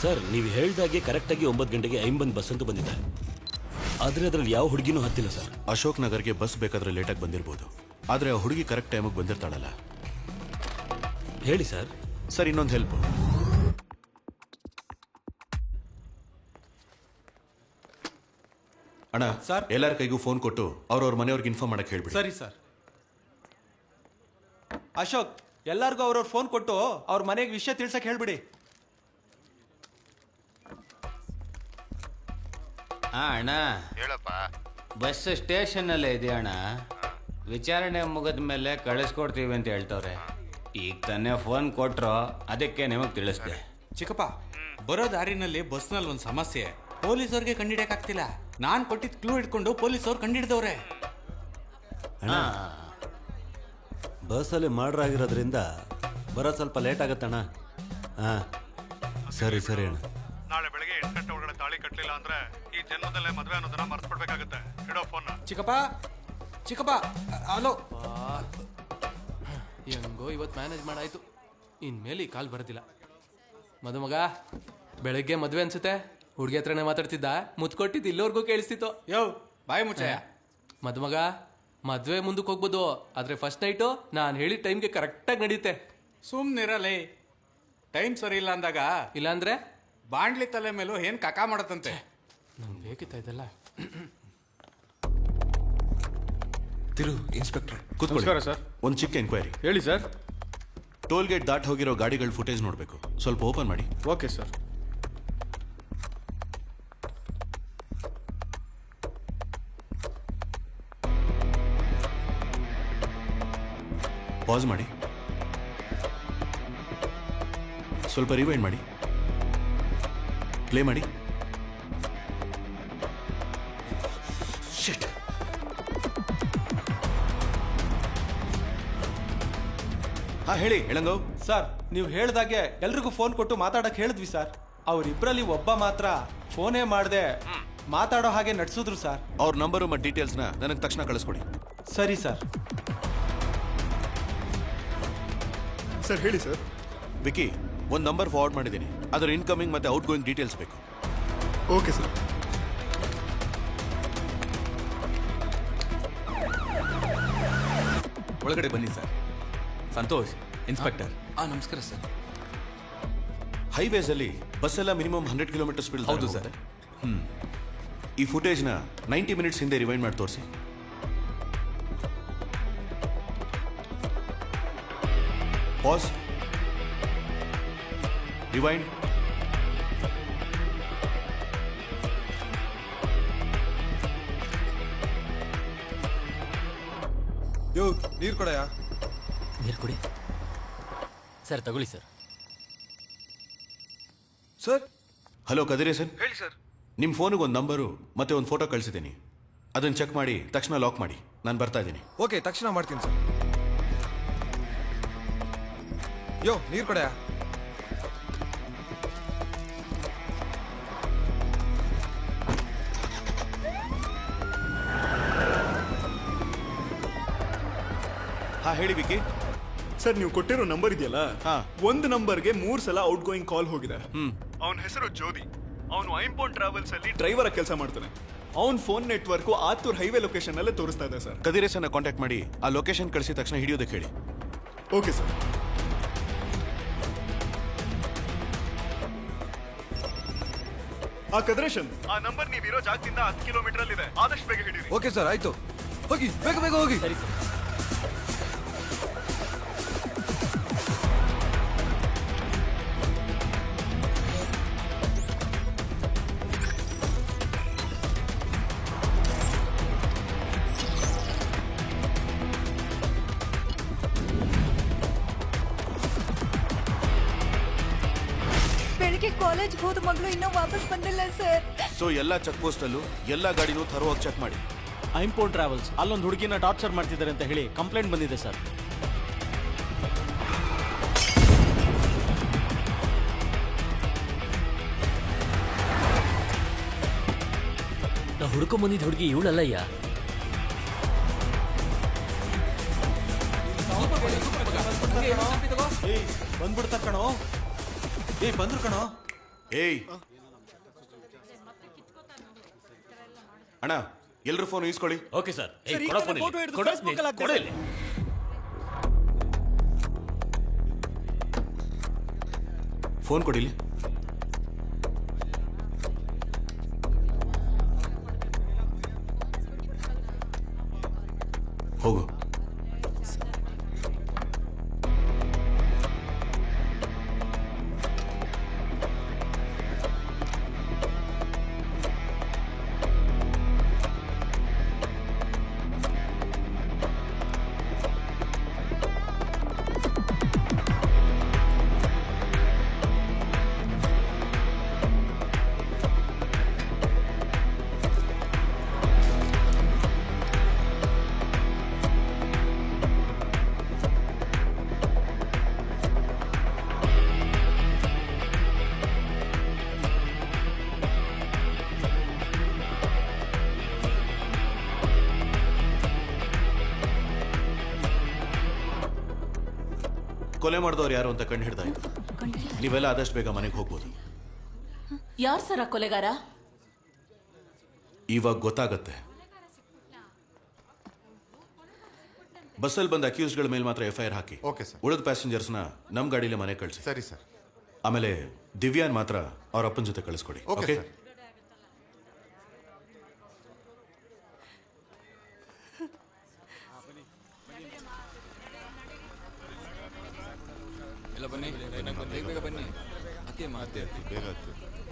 ಸರ್, ನೀವು ಹೇಳ್ದಾಗೆ ಕರೆಕ್ಟಾಗಿ 9 ಗಂಟೆಗೆ ಐಂಬನ್ ಬಸ್ ಅಂತ ಬಂದಿದೆ. ಆದ್ರೆ ಅದರಲ್ಲಿ ಯಾವ ಹುಡುಗಿನೂ ಹತ್ತಿಲ್ಲ ಸರ್. ಅಶೋಕ್ ನಗರ್ಗೆ ಬಸ್ ಬೇಕಾದ್ರೆ ಲೇಟಾಗಿ ಬಂದಿರ್ಬೋದು, ಆದ್ರೆ ಆ ಹುಡುಗಿ ಕರೆಕ್ಟ್ ಟೈಮಿಗೆ ಬಂದಿರ್ತಾಳಲ್ಲ. ಹೇಳಿ ಸರ್. ಸರ್, ಇನ್ನೊಂದು ಹೆಲ್ಪ್. ಅಣ್ಣ ಸರ್, ಎಲ್ಲರ ಕೈಗೂ ಫೋನ್ ಕೊಟ್ಟು ಅವ್ರವ್ರ ಮನೆಯವ್ರಿಗೆ ಇನ್ಫಾರ್ಮ್ ಮಾಡಕ್ಕೆ ಹೇಳ್ಬಿಡಿ. ಸರಿ ಸರ್. ಅಶೋಕ್, ಎಲ್ಲರಿಗೂ ಅವ್ರವ್ರ ಫೋನ್ ಕೊಟ್ಟು ಅವ್ರ ಮನೆಗೆ ವಿಷಯ ತಿಳ್ಸಕ್ ಹೇಳ್ಬಿಡಿ. ಅಣ್ಣ ಹೇಳಪ್ಪ. ಬಸ್ ಸ್ಟೇಷನ್ ಅಲ್ಲೇ ಇದೆ ಅಣ್ಣ. ವಿಚಾರಣೆ ಮುಗಿದ ಮೇಲೆ ಕಳಿಸ್ಕೊಡ್ತೀವಿ ಅಂತ ಹೇಳ್ತವ್ರೆ. ಈಗ ತಾನೇ ಫೋನ್ ಕೊಟ್ರು, ಅದಕ್ಕೆ ನಿಮಗೆ ತಿಳಿಸ್ದೆ. ಚಿಕ್ಕಪ್ಪ, ಬರೋ ದಾರಿನಲ್ಲಿ ಬಸ್ನಲ್ಲಿ ಒಂದು ಸಮಸ್ಯೆ. ಪೊಲೀಸವ್ರಿಗೆ ಕಂಡಿಡಿಯಕ್ಕಾಗ್ತಿಲ್ಲ. ನಾನು ಕೊಟ್ಟಿದ್ದ ಕ್ಲೂ ಹಿಡ್ಕೊಂಡು ಪೊಲೀಸವ್ರು ಕಂಡಿಡ್ದವ್ರೆ. ಬಸ್ಸಲ್ಲಿ ಮರ್ಡರ್ ಆಗಿರೋದ್ರಿಂದ ಬರೋ ಸ್ವಲ್ಪ ಲೇಟ್ ಆಗತ್ತಣ್ಣ. ಹಾಂ, ಸರಿ ಸರಿ ಅಣ್ಣ. ನಾಳೆ ಬೆಳಗ್ಗೆ 8 ಗಂಟೆ ಒಳಗಡೆ ತಾಳಿ ಕಟ್ಟಲಿಲ್ಲ ಅಂದ್ರೆ ಈ ಜನ್ಮದಲ್ಲೇ ಮದುವೆ ಅನ್ನೋದನ್ನ ಮರ್ತ್ಬಿಡ್ಬೇಕಾಗತ್ತೆ. ಇಡೋ ಫೋನ್. ಚಿಕ್ಕಪ್ಪ, ಚಿಕ್ಕಪ್ಪ, ಹಲೋ. ಹೆಂಗೋ ಇವತ್ತು ಮ್ಯಾನೇಜ್ ಮಾಡಾಯ್ತು. ಇನ್ಮೇಲೆ ಈ ಕಾಲ್ ಬರೋದಿಲ್ಲ. ಮದುಮಗ, ಬೆಳಗ್ಗೆ ಮದುವೆ ಅನ್ಸುತ್ತೆ. ಹುಡುಗಿ ಹತ್ರನೇ ಮಾತಾಡ್ತಿದ್ದ, ಮುತ್ಕೊಟ್ಟಿದ್ದು ಇಲ್ಲೋರ್ಗೂ ಕೇಳಿಸ್ತಿತ್ತು. ಯೋ, ಬಾಯಿ ಮುಚ್ಚಯ್ಯ. ಮದುಮಗ, ಮದುವೆ ಮುಂದಕ್ಕೆ ಹೋಗ್ಬೋದು, ಆದರೆ ಫಸ್ಟ್ ನೈಟು ನಾನು ಹೇಳಿದ ಟೈಮ್ಗೆ ಕರೆಕ್ಟಾಗಿ ನಡೆಯುತ್ತೆ. ಸುಮ್ಮನಿರಲೇ. ಟೈಮ್ ಸರಿ ಇಲ್ಲ ಅಂದಾಗ, ಇಲ್ಲಾಂದ್ರೆ ಬಾಂಡ್ಲಿ ತಲೆ ಮೇಲೂ ಏನ್ ಕಕ ಮಾಡತ್ತಂತೆ. ನಂಗೆ ಬೇಕಿತ್ತ ಇದೆಲ್ಲ. ತಿರು ಇನ್ಸ್ಪೆಕ್ಟರ್. ಕೂತ್ಕೊಳ್ಳಿ ಸರ್. ಒಂದು ಚಿಕ್ಕ ಎನ್ಕ್ವೈರಿ. ಹೇಳಿ ಸರ್. ಟೋಲ್ ಗೇಟ್ ದಾಟ್ ಹೋಗಿರೋ ಗಾಡಿಗಳ ಫುಟೇಜ್ ನೋಡಬೇಕು, ಸ್ವಲ್ಪ ಓಪನ್ ಮಾಡಿ. Okay sir. ಪಾಸ್ ಮಾಡಿ, ಸ್ವಲ್ಪ ರಿವೈಂಡ್ ಮಾಡಿ, ಪ್ಲೇ ಮಾಡಿ. ಶಿಟ್. ಹಾ ಹೇಳಿ ಎಳಂಗವ್. ಸರ್, ನೀವು ಹೇಳ್ದಾಗೆ ಎಲ್ರಿಗೂ ಫೋನ್ ಕೊಟ್ಟು ಮಾತಾಡಕ್ ಹೇಳಿದ್ವಿ ಸರ್. ಅವರಿಬ್ಬರಲ್ಲಿ ಒಬ್ಬ ಮಾತ್ರ ಫೋನೇ ಮಾಡದೆ ಮಾತಾಡೋ ಹಾಗೆ ನಡ್ಸಿದ್ರು ಸರ್. ಅವ್ರ ನಂಬರು ಮತ್ತು ಡೀಟೇಲ್ಸ್ನ ನನಗೆ ತಕ್ಷಣ ಕಳಿಸ್ಕೊಡಿ. ಸರಿ ಸರ್. ಸರ್ ಹೇಳಿ ಸರ್. ವಿಕಿ, ಒಂದು ನಂಬರ್ ಫಾರ್ವರ್ಡ್ ಮಾಡಿದ್ದೀನಿ, ಅದರ ಇನ್ಕಮಿಂಗ್ ಮತ್ತು ಔಟ್ ಗೋಯಿಂಗ್ ಡೀಟೇಲ್ಸ್ ಬೇಕು. Okay sir. ಒಳಗಡೆ ಬನ್ನಿ ಸರ್. ಸಂತೋಷ್, ಇನ್ಸ್ಪೆಕ್ಟರ್. ನಮಸ್ಕಾರ ಸರ್. ಹೈವೇಸ್ ಅಲ್ಲಿ ಬಸ್ ಎಲ್ಲ ಮಿನಿಮಮ್ 100 ಕಿಲೋಮೀಟರ್ ಸ್ಪೀಡ್. ಹೌದು ಸರ್. ಈ ಫುಟೇಜ್ನ 90 ಮಿನಿಟ್ಸ್ ಹಿಂದೆ ರಿವೈಂಡ್ ಮಾಡಿ ತೋರಿಸಿ. Pass, rewind. ಯೋ, ನೀರು ಕೊಡಯಾ? ನೀರು ಕೊಡಿ ಸರ್. ತಗೊಳ್ಳಿ ಸರ್. ಸರ್. ಹಲೋ ಕದಿರೇಸನ್. ಹೇಳಿ ಸರ್. ನಿಮ್ಮ ಫೋನಿಗೆ ಒಂದು ನಂಬರು ಮತ್ತೆ ಒಂದು ಫೋಟೋ ಕಳಿಸಿದ್ದೀನಿ, ಅದನ್ನು ಚೆಕ್ ಮಾಡಿ ತಕ್ಷಣ ಲಾಕ್ ಮಾಡಿ. ನಾನು ಬರ್ತಾ ಇದ್ದೀನಿ. ಓಕೆ, ತಕ್ಷಣ ಮಾಡ್ತೀನಿ ಸರ್. ಯೋ, ನೀರು ಕೊಡಯಾ? ಹಾ ಹೇಳಿ ವಿಕಿ. ಸರ್, ನೀವು ಕೊಟ್ಟಿರೋ ನಂಬರ್ ಇದೆಯಲ್ಲ, ಒಂದು ನಂಬರ್ಗೆ 3 ಸಲ ಔಟ್ ಗೋಯಿಂಗ್ ಕಾಲ್ ಹೋಗಿದೆ. ಅವನ ಹೆಸರು ಜ್ಯೋತಿ. ಅವನು ಐಂಪೋನ್ ಟ್ರಾವೆಲ್ಸ್ ಅಲ್ಲಿ ಡ್ರೈವರ್ ಕೆಲಸ ಮಾಡ್ತಾನೆ. ಅವನ phone network Athur highway location ಅಲ್ಲೇ ತೋರಿಸ್ತಾ ಇದೆ ಸರ್. ಕದಿರೇಸನ್ನ ಕಾಂಟ್ಯಾಕ್ಟ್ ಮಾಡಿ ಆ ಲೊಕೇಶನ್ ಕಳಿಸಿದ ತಕ್ಷಣ ಹಿಡಿಯೋದಕ್ಕೆ ಹೇಳಿ. Okay sir. ಕದ್ರೇಶನ್, ಆ ನಂಬರ್ ನೀವಿರೋ ಜಾಗದಿಂದ 10 ಕಿಲೋಮೀಟರ್ ಅಲ್ಲಿ ಇದೆ. ಆದಷ್ಟು ಬೇಗ ಹಿಡೀರಿ. ಓಕೆ ಸರ್, ಆಯ್ತು. ಹೋಗಿ, ಬೇಗ ಬೇಗ ಹೋಗಿ. ಸರಿ ಸರ್. ಬೆಳಿಗ್ಗೆ ಕಾಲೇಜ್ ಹೋದ ಮಗಳು ಇನ್ನೂ ವಾಪಸ್ ಬಂದಿಲ್ಲ ಸರ್. ಸೊ ಎಲ್ಲ ಚೆಕ್ ಪೋಸ್ಟ್ ಅಲ್ಲೂ ಎಲ್ಲ ಗಾಡಿನೂ ಥರೋವಾಗಿ ಚೆಕ್ ಮಾಡಿ. ಐಂಪೋನ್ ಟ್ರಾವೆಲ್ಸ್ ಅಲ್ಲೊಂದು ಹುಡುಗಿನ ಟಾರ್ಚರ್ ಮಾಡ್ತಿದ್ದಾರೆ ಅಂತ ಹೇಳಿ ಕಂಪ್ಲೇಂಟ್ ಬಂದಿದೆ ಸರ್. ನಾ ಹುಡ್ಕೊಂಬಂದಿದ್ದ ಹುಡುಗಿ ಇವಳಲ್ಲಯ್ಯ. ಬಂದ್ಬಿಡ್ತಾರ ಕಣೋ. ಬಂದ್ರು ಕಣೋ. ಅಣ್ಣ, ಎಲ್ರು ಫೋನ್ ಈಸ್ಕೊಳ್ಳಿ. Okay sir. ಫೋನ್ ಕೊಡಿಲಿ. ಹೋಗು. ಕೊಲೆ ಮಾಡಿದವ್ರು ಯಾರು ಅಂತ ಕಂಡು ಹಿಡ್ದಾಯ್ತು. ನೀವೆಲ್ಲ ಆದಷ್ಟು ಬೇಗ ಮನೆಗೆ ಹೋಗ್ಬೋದು. ಯಾರು ಸರ ಕೊಲೆಗಾರ? ಇವಾಗ ಗೊತ್ತಾಗತ್ತೆ. ಬಸ್ಸಲ್ಲಿ ಬಂದ ಅಕ್ಯೂಸ್ಗಳ ಮೇಲೆ ಮಾತ್ರ FIR ಹಾಕಿ. Okay sir. ಉಳಿದ ಪ್ಯಾಸೆಂಜರ್ಸ್ನ ನಮ್ಮ ಗಾಡಿಲೇ ಮನೆ ಕಳಿಸಿ. ಸರಿ ಸರ್. ಆಮೇಲೆ ದಿವ್ಯಾನ್ ಮಾತ್ರ ಅವ್ರ ಅಪ್ಪನ ಜೊತೆ ಕಳಿಸ್ಕೊಡಿ. Okay sir. ಎಲ್ಲ ಬನ್ನಿ, ಬೇಗ ಬೇಗ ಬನ್ನಿ. ಅತ್ತಮ್ಮ ಬೇಗ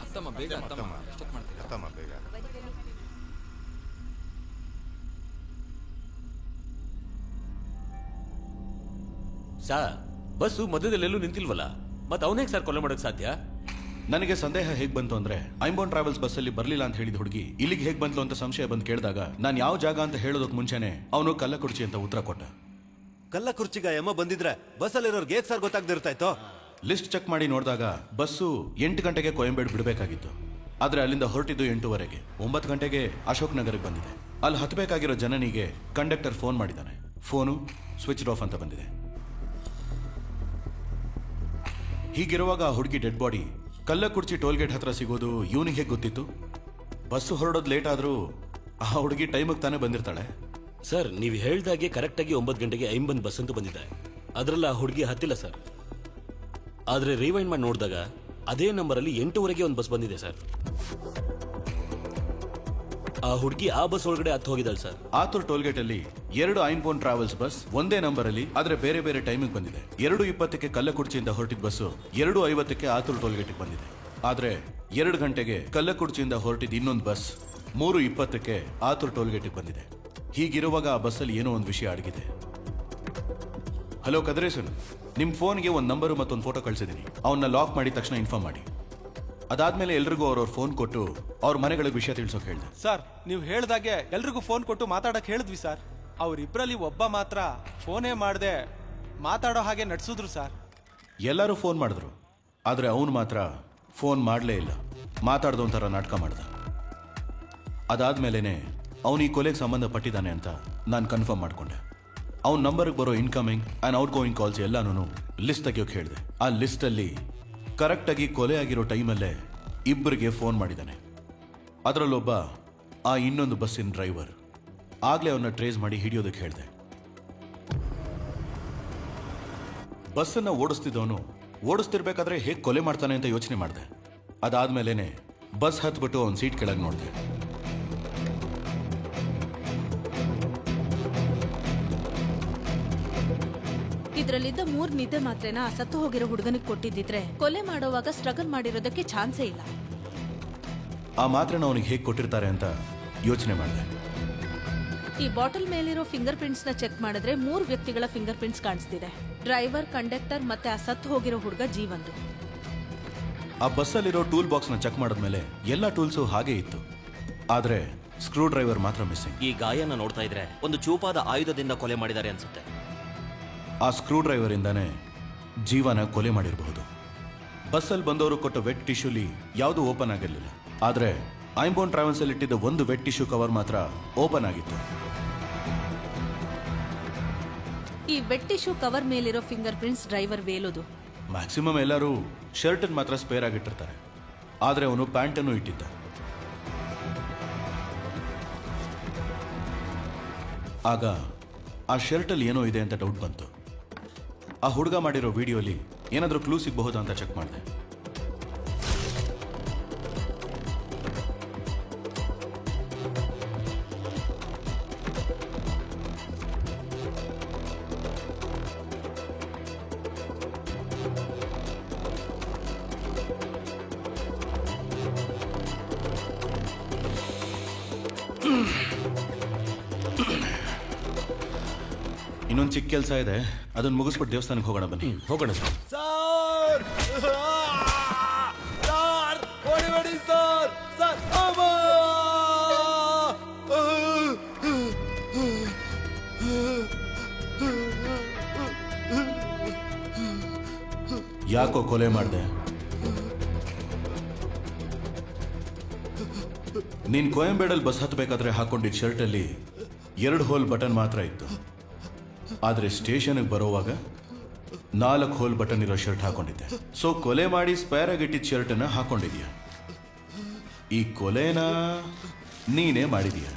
ಅತ್ತಮ್ಮ ಬೇಗ ಅತ್ತಮ್ಮ ಎಷ್ಟೊತ್ತು ಮಾಡ್ತೀರಾ? ಅತ್ತಮ್ಮ ಬೇಗ. ಸರ್ ಬಸ್ಸು ಮಧ್ಯದಲ್ಲೆಲ್ಲೂ ನಿಂತಿಲ್ವಲ್ಲ ಮತ್ತೆ ಅವನೇಗೆ ಸರ್ ಕೊಲೆ ಮಾಡೋಕೆ ಸಾಧ್ಯ? ನನಗೆ ಸಂದೇಹ ಹೇಗೆ ಬಂತು ಅಂದ್ರೆ ಐಂಬೋನ್ ಟ್ರಾವೆಲ್ಸ್ ಬಸ್ಸಲ್ಲಿ ಬರ್ಲಿಲ್ಲ ಅಂತ ಹೇಳಿದ ಹುಡುಗಿ ಇಲ್ಲಿಗೆ ಹೇಗೆ ಬಂತು ಅಂತ ಸಂಶಯ ಬಂದು ಕೇಳಿದಾಗ ನಾನು ಯಾವ ಜಾಗ ಅಂತ ಹೇಳೋದಕ್ಕೆ ಮುಂಚೆನೆ ಅವನು ಕಲ್ಲಕುರ್ಚಿ ಅಂತ ಉತ್ತರ ಕೊಟ್ಟ. ಕಲ್ಲಕುರ್ಚಿಗ ಯಮ ಬಂದಿದ್ರೆ ಬಸ್ಸಲ್ಲಿರೋರ್ಗೆ ಹೇಗೆ ಸರ್ ಗೊತ್ತಾಗ್ದಿರ್ತಾಯ್ತೋ? ಲಿಸ್ಟ್ ಚೆಕ್ ಮಾಡಿ ನೋಡಿದಾಗ ಬಸ್ಸು 8 ಗಂಟೆಗೆ ಕೊಯಂಬೇಡ್ ಬಿಡಬೇಕಾಗಿತ್ತು. ಆದ್ರೆ ಅಲ್ಲಿಂದ ಹೊರಟಿದ್ದು 8:30. 9 ಗಂಟೆಗೆ ಅಶೋಕ್ ನಗರಕ್ಕೆ ಬಂದಿದೆ. ಅಲ್ಲಿ ಹತ್ತಬೇಕಾಗಿರೋ ಜನನಿಗೆ ಕಂಡಕ್ಟರ್ ಫೋನ್ ಮಾಡಿದ್ದಾನೆ. ಫೋನು ಸ್ವಿಚ್ ಆಫ್ ಅಂತ ಬಂದಿದೆ. ಹೀಗಿರುವಾಗ ಆ ಹುಡುಗಿ ಡೆಡ್ ಬಾಡಿ ಕಲ್ಲಕುರ್ಚಿ ಟೋಲ್ಗೇಟ್ ಹತ್ರ ಸಿಗೋದು ಇವನಿಗೆ ಹೇಗೆ ಗೊತ್ತಿತ್ತು? ಬಸ್ಸು ಹೊರಡೋದು ಲೇಟ್ ಆದ್ರೂ ಆ ಹುಡುಗಿ ಟೈಮಿಗೆ ತಾನೇ ಬಂದಿರ್ತಾಳೆ. ಸರ್ ನೀವು ಹೇಳ್ದಾಗೆ ಕರೆಕ್ಟಾಗಿ 9 ಗಂಟೆಗೆ ಐಂಬನ್ ಬಸ್ ಅಂತೂ ಬಂದಿದೆ. ಅದರಲ್ಲಿ ಆ ಹುಡುಗಿ ಹತ್ತಿಲ್ಲ ಸರ್. ಆದರೆ ರಿವೈಂಡ್ ಮಾಡಿ ನೋಡಿದಾಗ ಅದೇ ನಂಬರಲ್ಲಿ 8:00ಗೆ ಒಂದು ಬಸ್ ಬಂದಿದೆ ಸರ್. ಆ ಹುಡುಗಿ ಆ ಬಸ್ ಒಳಗಡೆ ಹತ್ತು ಹೋಗಿದ್ದಾಳೆ ಸರ್. ಆತುರ್ ಟೋಲ್ಗೇಟ್ ಅಲ್ಲಿ 2 ಐಂಬೋನ್ ಟ್ರಾವೆಲ್ಸ್ ಬಸ್ ಒಂದೇ ನಂಬರ್ ಅಲ್ಲಿ ಆದ್ರೆ ಬೇರೆ ಬೇರೆ ಟೈಮಿಂಗ್ ಬಂದಿದೆ. 2:20ಕ್ಕೆ ಕಲ್ಲಕುರ್ಚಿಯಿಂದ ಹೊರಟಿದ್ದ ಬಸ್ಸು 2:50ಕ್ಕೆ ಆತುರ್ ಟೋಲ್ಗೇಟ್ಗೆ ಬಂದಿದೆ. ಆದ್ರೆ 2 ಗಂಟೆಗೆ ಕಲ್ಲಕುರ್ಚಿಯಿಂದ ಹೊರಟಿದ್ದ ಇನ್ನೊಂದು ಬಸ್ 3:20ಕ್ಕೆ ಆತುರ್ ಟೋಲ್ಗೇಟ್ಗೆ ಬಂದಿದೆ. ಹೀಗಿರುವಾಗ ಆ ಬಸ್ಸಲ್ಲಿ ಏನೋ ಒಂದು ವಿಷಯ ಅಡಗಿದೆ. ಹಲೋ ಕದ್ರೇಸನ್, ನಿಮ್ ಫೋನ್ಗೆ ಒಂದು ನಂಬರು ಮತ್ತೊಂದು ಫೋಟೋ ಕಳಿಸಿದ್ದೀನಿ. ಅವನ್ನ ಲಾಕ್ ಮಾಡಿದ ತಕ್ಷಣ ಇನ್ಫಾರ್ಮ್ ಮಾಡಿ. ಅದಾದ್ಮೇಲೆ ಎಲ್ರಿಗೂ ಅವ್ರವ್ರ ಫೋನ್ ಕೊಟ್ಟು ಅವ್ರ ಮನೆಗಳಿಗೆ ವಿಷಯ ತಿಳಿಸೋಕೆ ಹೇಳಿದೆ. ಸರ್ ನೀವು ಹೇಳ್ದಾಗೆ ಎಲ್ರಿಗೂ ಫೋನ್ ಕೊಟ್ಟು ಮಾತಾಡಕ್ ಹೇಳಿದ್ವಿ ಸರ್. ಅವರಿಬ್ಬರಲ್ಲಿ ಒಬ್ಬ ಮಾತ್ರ ಫೋನೇ ಮಾಡದೆ ಮಾತಾಡೋ ಹಾಗೆ ನಡ್ಸಿದ್ರು ಸರ್. ಎಲ್ಲರೂ ಫೋನ್ ಮಾಡಿದ್ರು, ಆದ್ರೆ ಅವನು ಮಾತ್ರ ಫೋನ್ ಮಾಡಲೇ ಇಲ್ಲ. ಮಾತಾಡ್ದ ಒಂಥರ ನಾಟಕ ಮಾಡ್ದ. ಅದಾದ್ಮೇಲೆ ಅವನು ಈ ಕೊಲೆಗೆ ಸಂಬಂಧಪಟ್ಟಿದ್ದಾನೆ ಅಂತ ನಾನು ಕನ್ಫರ್ಮ್ ಮಾಡ್ಕೊಂಡೆ. ಅವ್ನ ನಂಬರ್ಗೆ ಬರೋ incoming and out going calls ಎಲ್ಲಾನು ಲಿಸ್ಟ್ ತೆಗಿಯೋಕೆ ಹೇಳಿದೆ. ಆ ಲಿಸ್ಟಲ್ಲಿ ಕರೆಕ್ಟಾಗಿ ಕೊಲೆ ಆಗಿರೋ ಟೈಮಲ್ಲೇ ಇಬ್ಬರಿಗೆ ಫೋನ್ ಮಾಡಿದ್ದಾನೆ. ಅದರಲ್ಲೊಬ್ಬ ಆ ಇನ್ನೊಂದು ಬಸ್ಸಿನ ಡ್ರೈವರ್. ಆಗಲೇ ಅವನ್ನ ಟ್ರೇಸ್ ಮಾಡಿ ಹಿಡಿಯೋದಕ್ಕೆ ಹೇಳಿದೆ. ಬಸ್ಸನ್ನು ಓಡಿಸ್ತಿದ್ದವನು ಓಡಿಸ್ತಿರ್ಬೇಕಾದ್ರೆ ಹೇಗೆ ಕೊಲೆ ಮಾಡ್ತಾನೆ ಅಂತ ಯೋಚನೆ ಮಾಡಿದೆ. ಅದಾದ್ಮೇಲೆ ಬಸ್ ಹತ್ಬಿಟ್ಟು ಅವನ ಸೀಟ್ ಕೆಳಗೆ ನೋಡಿದೆ. ಇದ್ರಲ್ಲಿದ್ದ 3 ನಿದ್ದೆ ಮಾತ್ರೆನ ಆ ಸತ್ತು ಹೋಗಿರೋ ಹುಡುಗನಿಗೆ ಕೊಟ್ಟಿದ್ದಿದ್ರೆ ಕೊಲೆ ಮಾಡೋವಾಗ ಸ್ಟ್ರಗಲ್ ಮಾಡಿರೋದಕ್ಕೆ ಚಾನ್ಸೇ ಇಲ್ಲ. ಆ ಮಾತ್ರೆನ ಅವನಿಗೆ ಹೇಗೆ ಕೊಟ್ಟಿರ್ತಾರೆ ಅಂತ ಯೋಚನೆ ಮಾಡಿದೆ. ಈ ಬಾಟಲ್ ಮೇಲಿರೋ ಫಿಂಗರ್ ಪ್ರಿಂಟ್ಸ್ ನ ಚೆಕ್ ಮಾಡಿದ್ರೆ 3 ವ್ಯಕ್ತಿಗಳ ಫಿಂಗರ್ ಪ್ರಿಂಟ್ಸ್ ಕಾಣಿಸ್ತಿದೆ. ಡ್ರೈವರ್, ಕಂಡಕ್ಟರ್ ಮತ್ತೆ ಆ ಸತ್ತು ಹೋಗಿರೋ ಹುಡುಗ ಜೀವಂದು. ಆ ಬಸ್ಸಲ್ಲಿರೋ ಟೂಲ್ ಬಾಕ್ಸ್ನ ಚೆಕ್ ಮಾಡಿದ್ಮೇಲೆ ಎಲ್ಲ ಟೂಲ್ಸು ಹಾಗೆ ಇತ್ತು. ಆದ್ರೆ ಸ್ಕ್ರೂ ಡ್ರೈವರ್ ಮಾತ್ರ ಮಿಸ್ಸಿಂಗ್. ಈ ಗಾಯನ ನೋಡ್ತಾ ಇದ್ರೆ ಒಂದು ಚೂಪಾದ ಆಯುಧದಿಂದ ಕೊಲೆ ಮಾಡಿದ್ದಾರೆ ಅನ್ಸುತ್ತೆ. ಆ ಸ್ಕ್ರೂ ಡ್ರೈವರ್ ಇಂದಾನೆ ಜೀವನ ಕೊಲೆ ಮಾಡಿರಬಹುದು. ಬಸ್ಸಲ್ಲಿ ಬಂದವರು ಕೊಟ್ಟ ವೆಟ್ ಟಿಶ್ಯೂಲಿ ಯಾವುದು ಓಪನ್ ಆಗಿರಲಿಲ್ಲ. ಆದ್ರೆ ಐಂಬೋನ್ ಟ್ರಾವೆಲ್ಸ್ ಅಲ್ಲಿ ಇಟ್ಟಿದ್ದ ಒಂದು ವೆಟ್ ಟಿಶ್ಯೂ ಕವರ್ ಮಾತ್ರ ಓಪನ್ ಆಗಿತ್ತು. ಈ ವೆಟ್ ಟಿಶ್ಯೂ ಕವರ್ ಮೇಲಿರೋ ಫಿಂಗರ್ ಪ್ರಿಂಟ್ಸ್ ಡ್ರೈವರ್ ವೇಲೋದು. ಮ್ಯಾಕ್ಸಿಮಮ್ ಎಲ್ಲರೂ ಶರ್ಟ್ ಮಾತ್ರ ಸ್ಪೇರ್ ಆಗಿಟ್ಟಿರ್ತಾರೆ, ಆದ್ರೆ ಅವನು ಪ್ಯಾಂಟನ್ನು ಇಟ್ಟಿದ್ದ. ಆಗ ಆ ಶರ್ಟಲ್ಲಿ ಏನೋ ಇದೆ ಅಂತ ಡೌಟ್ ಬಂತು. ಆ ಹುಡುಗ ಮಾಡಿರೋ ವಿಡಿಯೋಲಿ ಏನಾದರೂ ಕ್ಲೂ ಸಿಗಬಹುದಾ ಅಂತ ಚೆಕ್ ಮಾಡಿದೆ. ಇನ್ನೊಂದು ಚಿಕ್ಕ ಕೆಲಸ ಇದೆ, ಅದನ್ನ ಮುಗಿಸ್ಬಿಟ್ಟು ದೇವಸ್ಥಾನಕ್ಕೆ ಹೋಗೋಣ. ಬನ್ನಿ ಹೋಗೋಣ ಸರ್. ಸರ್ ಸರ್ ಹೊಡಿಬೇಡಿ ಸರ್. ಸರ್ ಯಾಕೋ ಕೊಲೆ ಮಾಡಿದೆ? ನೀನ್ ಕೊಯಂಬೇಡಲ್ಲಿ ಬಸ್ ಹತ್ತಬೇಕಾದ್ರೆ ಹಾಕೊಂಡಿದ್ದ ಶರ್ಟಲ್ಲಿ 2 ಹೋಲ್ ಬಟನ್ ಮಾತ್ರ ಇತ್ತು. ಆದ್ರೆ ಸ್ಟೇಷನ್ಗೆ ಬರೋವಾಗ 4 ಹೋಲ್ ಬಟನ್ ಇರೋ ಶರ್ಟ್ ಹಾಕೊಂಡಿದ್ದೆ. ಸೊ ಕೊಲೆ ಮಾಡಿ ಸ್ಪೇರ್ ಆಗಿಟ್ಟಿದ್ದ ಶರ್ಟ್ ಅನ್ನ ಹಾಕೊಂಡಿದ್ಯಾ. ಈ ಕೊಲೆನ ನೀನೇ ಮಾಡಿದೀಯ.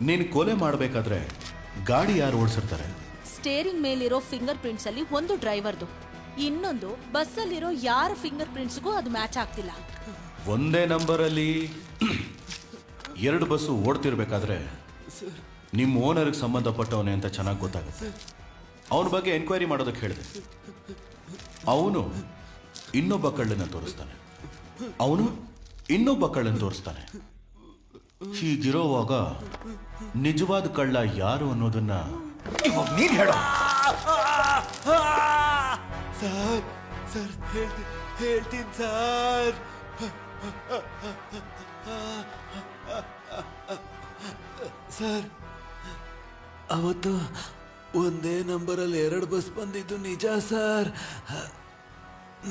ನೀನ್ ಕೊಲೆ ಮಾಡ್ಬೇಕಾದ್ರೆ ಗಾಡಿ ಯಾರು ಓಡಿಸಿರ್ತಾರೆ? ಸ್ಟೇರಿಂಗ್ ಮೇಲಿರೋ ಫಿಂಗರ್ ಪ್ರಿಂಟ್ಸ್ ಅಲ್ಲಿ ಒಂದು ಡ್ರೈವರ್ದು, ಇನ್ನೊಂದು ಬಸ್ಸಲ್ಲಿರೋ ಯಾರ ಫಿಂಗರ್ ಪ್ರಿಂಟ್ಸ್ಗೂ ಅದು ಮ್ಯಾಚ್ ಆಗ್ತಿಲ್ಲ. ಒಂದೇ ನಂಬರ್ ಅಲ್ಲಿ 2 ಬಸ್ಸು ಓಡ್ತಿರ್ಬೇಕಾದ್ರೆ ನಿಮ್ಮ ಓನರ್ಗೆ ಸಂಬಂಧಪಟ್ಟವನೇ ಅಂತ ಚೆನ್ನಾಗಿ ಗೊತ್ತಾಗುತ್ತೆ. ಅವನ ಬಗ್ಗೆ ಎನ್ಕ್ವೈರಿ ಮಾಡೋದಕ್ಕೆ ಹೇಳಿದೆ. ಅವನು ಇನ್ನೊಬ್ಬ ಕಳ್ಳನ್ನ ತೋರಿಸ್ತಾನೆ, ಅವನು ಇನ್ನೊಬ್ಬ ಕಳ್ಳನ್ನು ತೋರಿಸ್ತಾನೆ. ಹೀಗಿರೋವಾಗ ನಿಜವಾದ ಕಳ್ಳ ಯಾರು ಅನ್ನೋದನ್ನ ಇವಾಗ ನೀನ್ ಹೇಳೋ. ಸರ್ ಸರ್ ಹೇಳ್ತೀನಿ ಸರ್. ಸರ್ ಅವತ್ತು ಒಂದೇ ನಂಬರಲ್ಲಿ 2 ಬಸ್ ಬಂದಿದ್ದು ನಿಜ ಸರ್.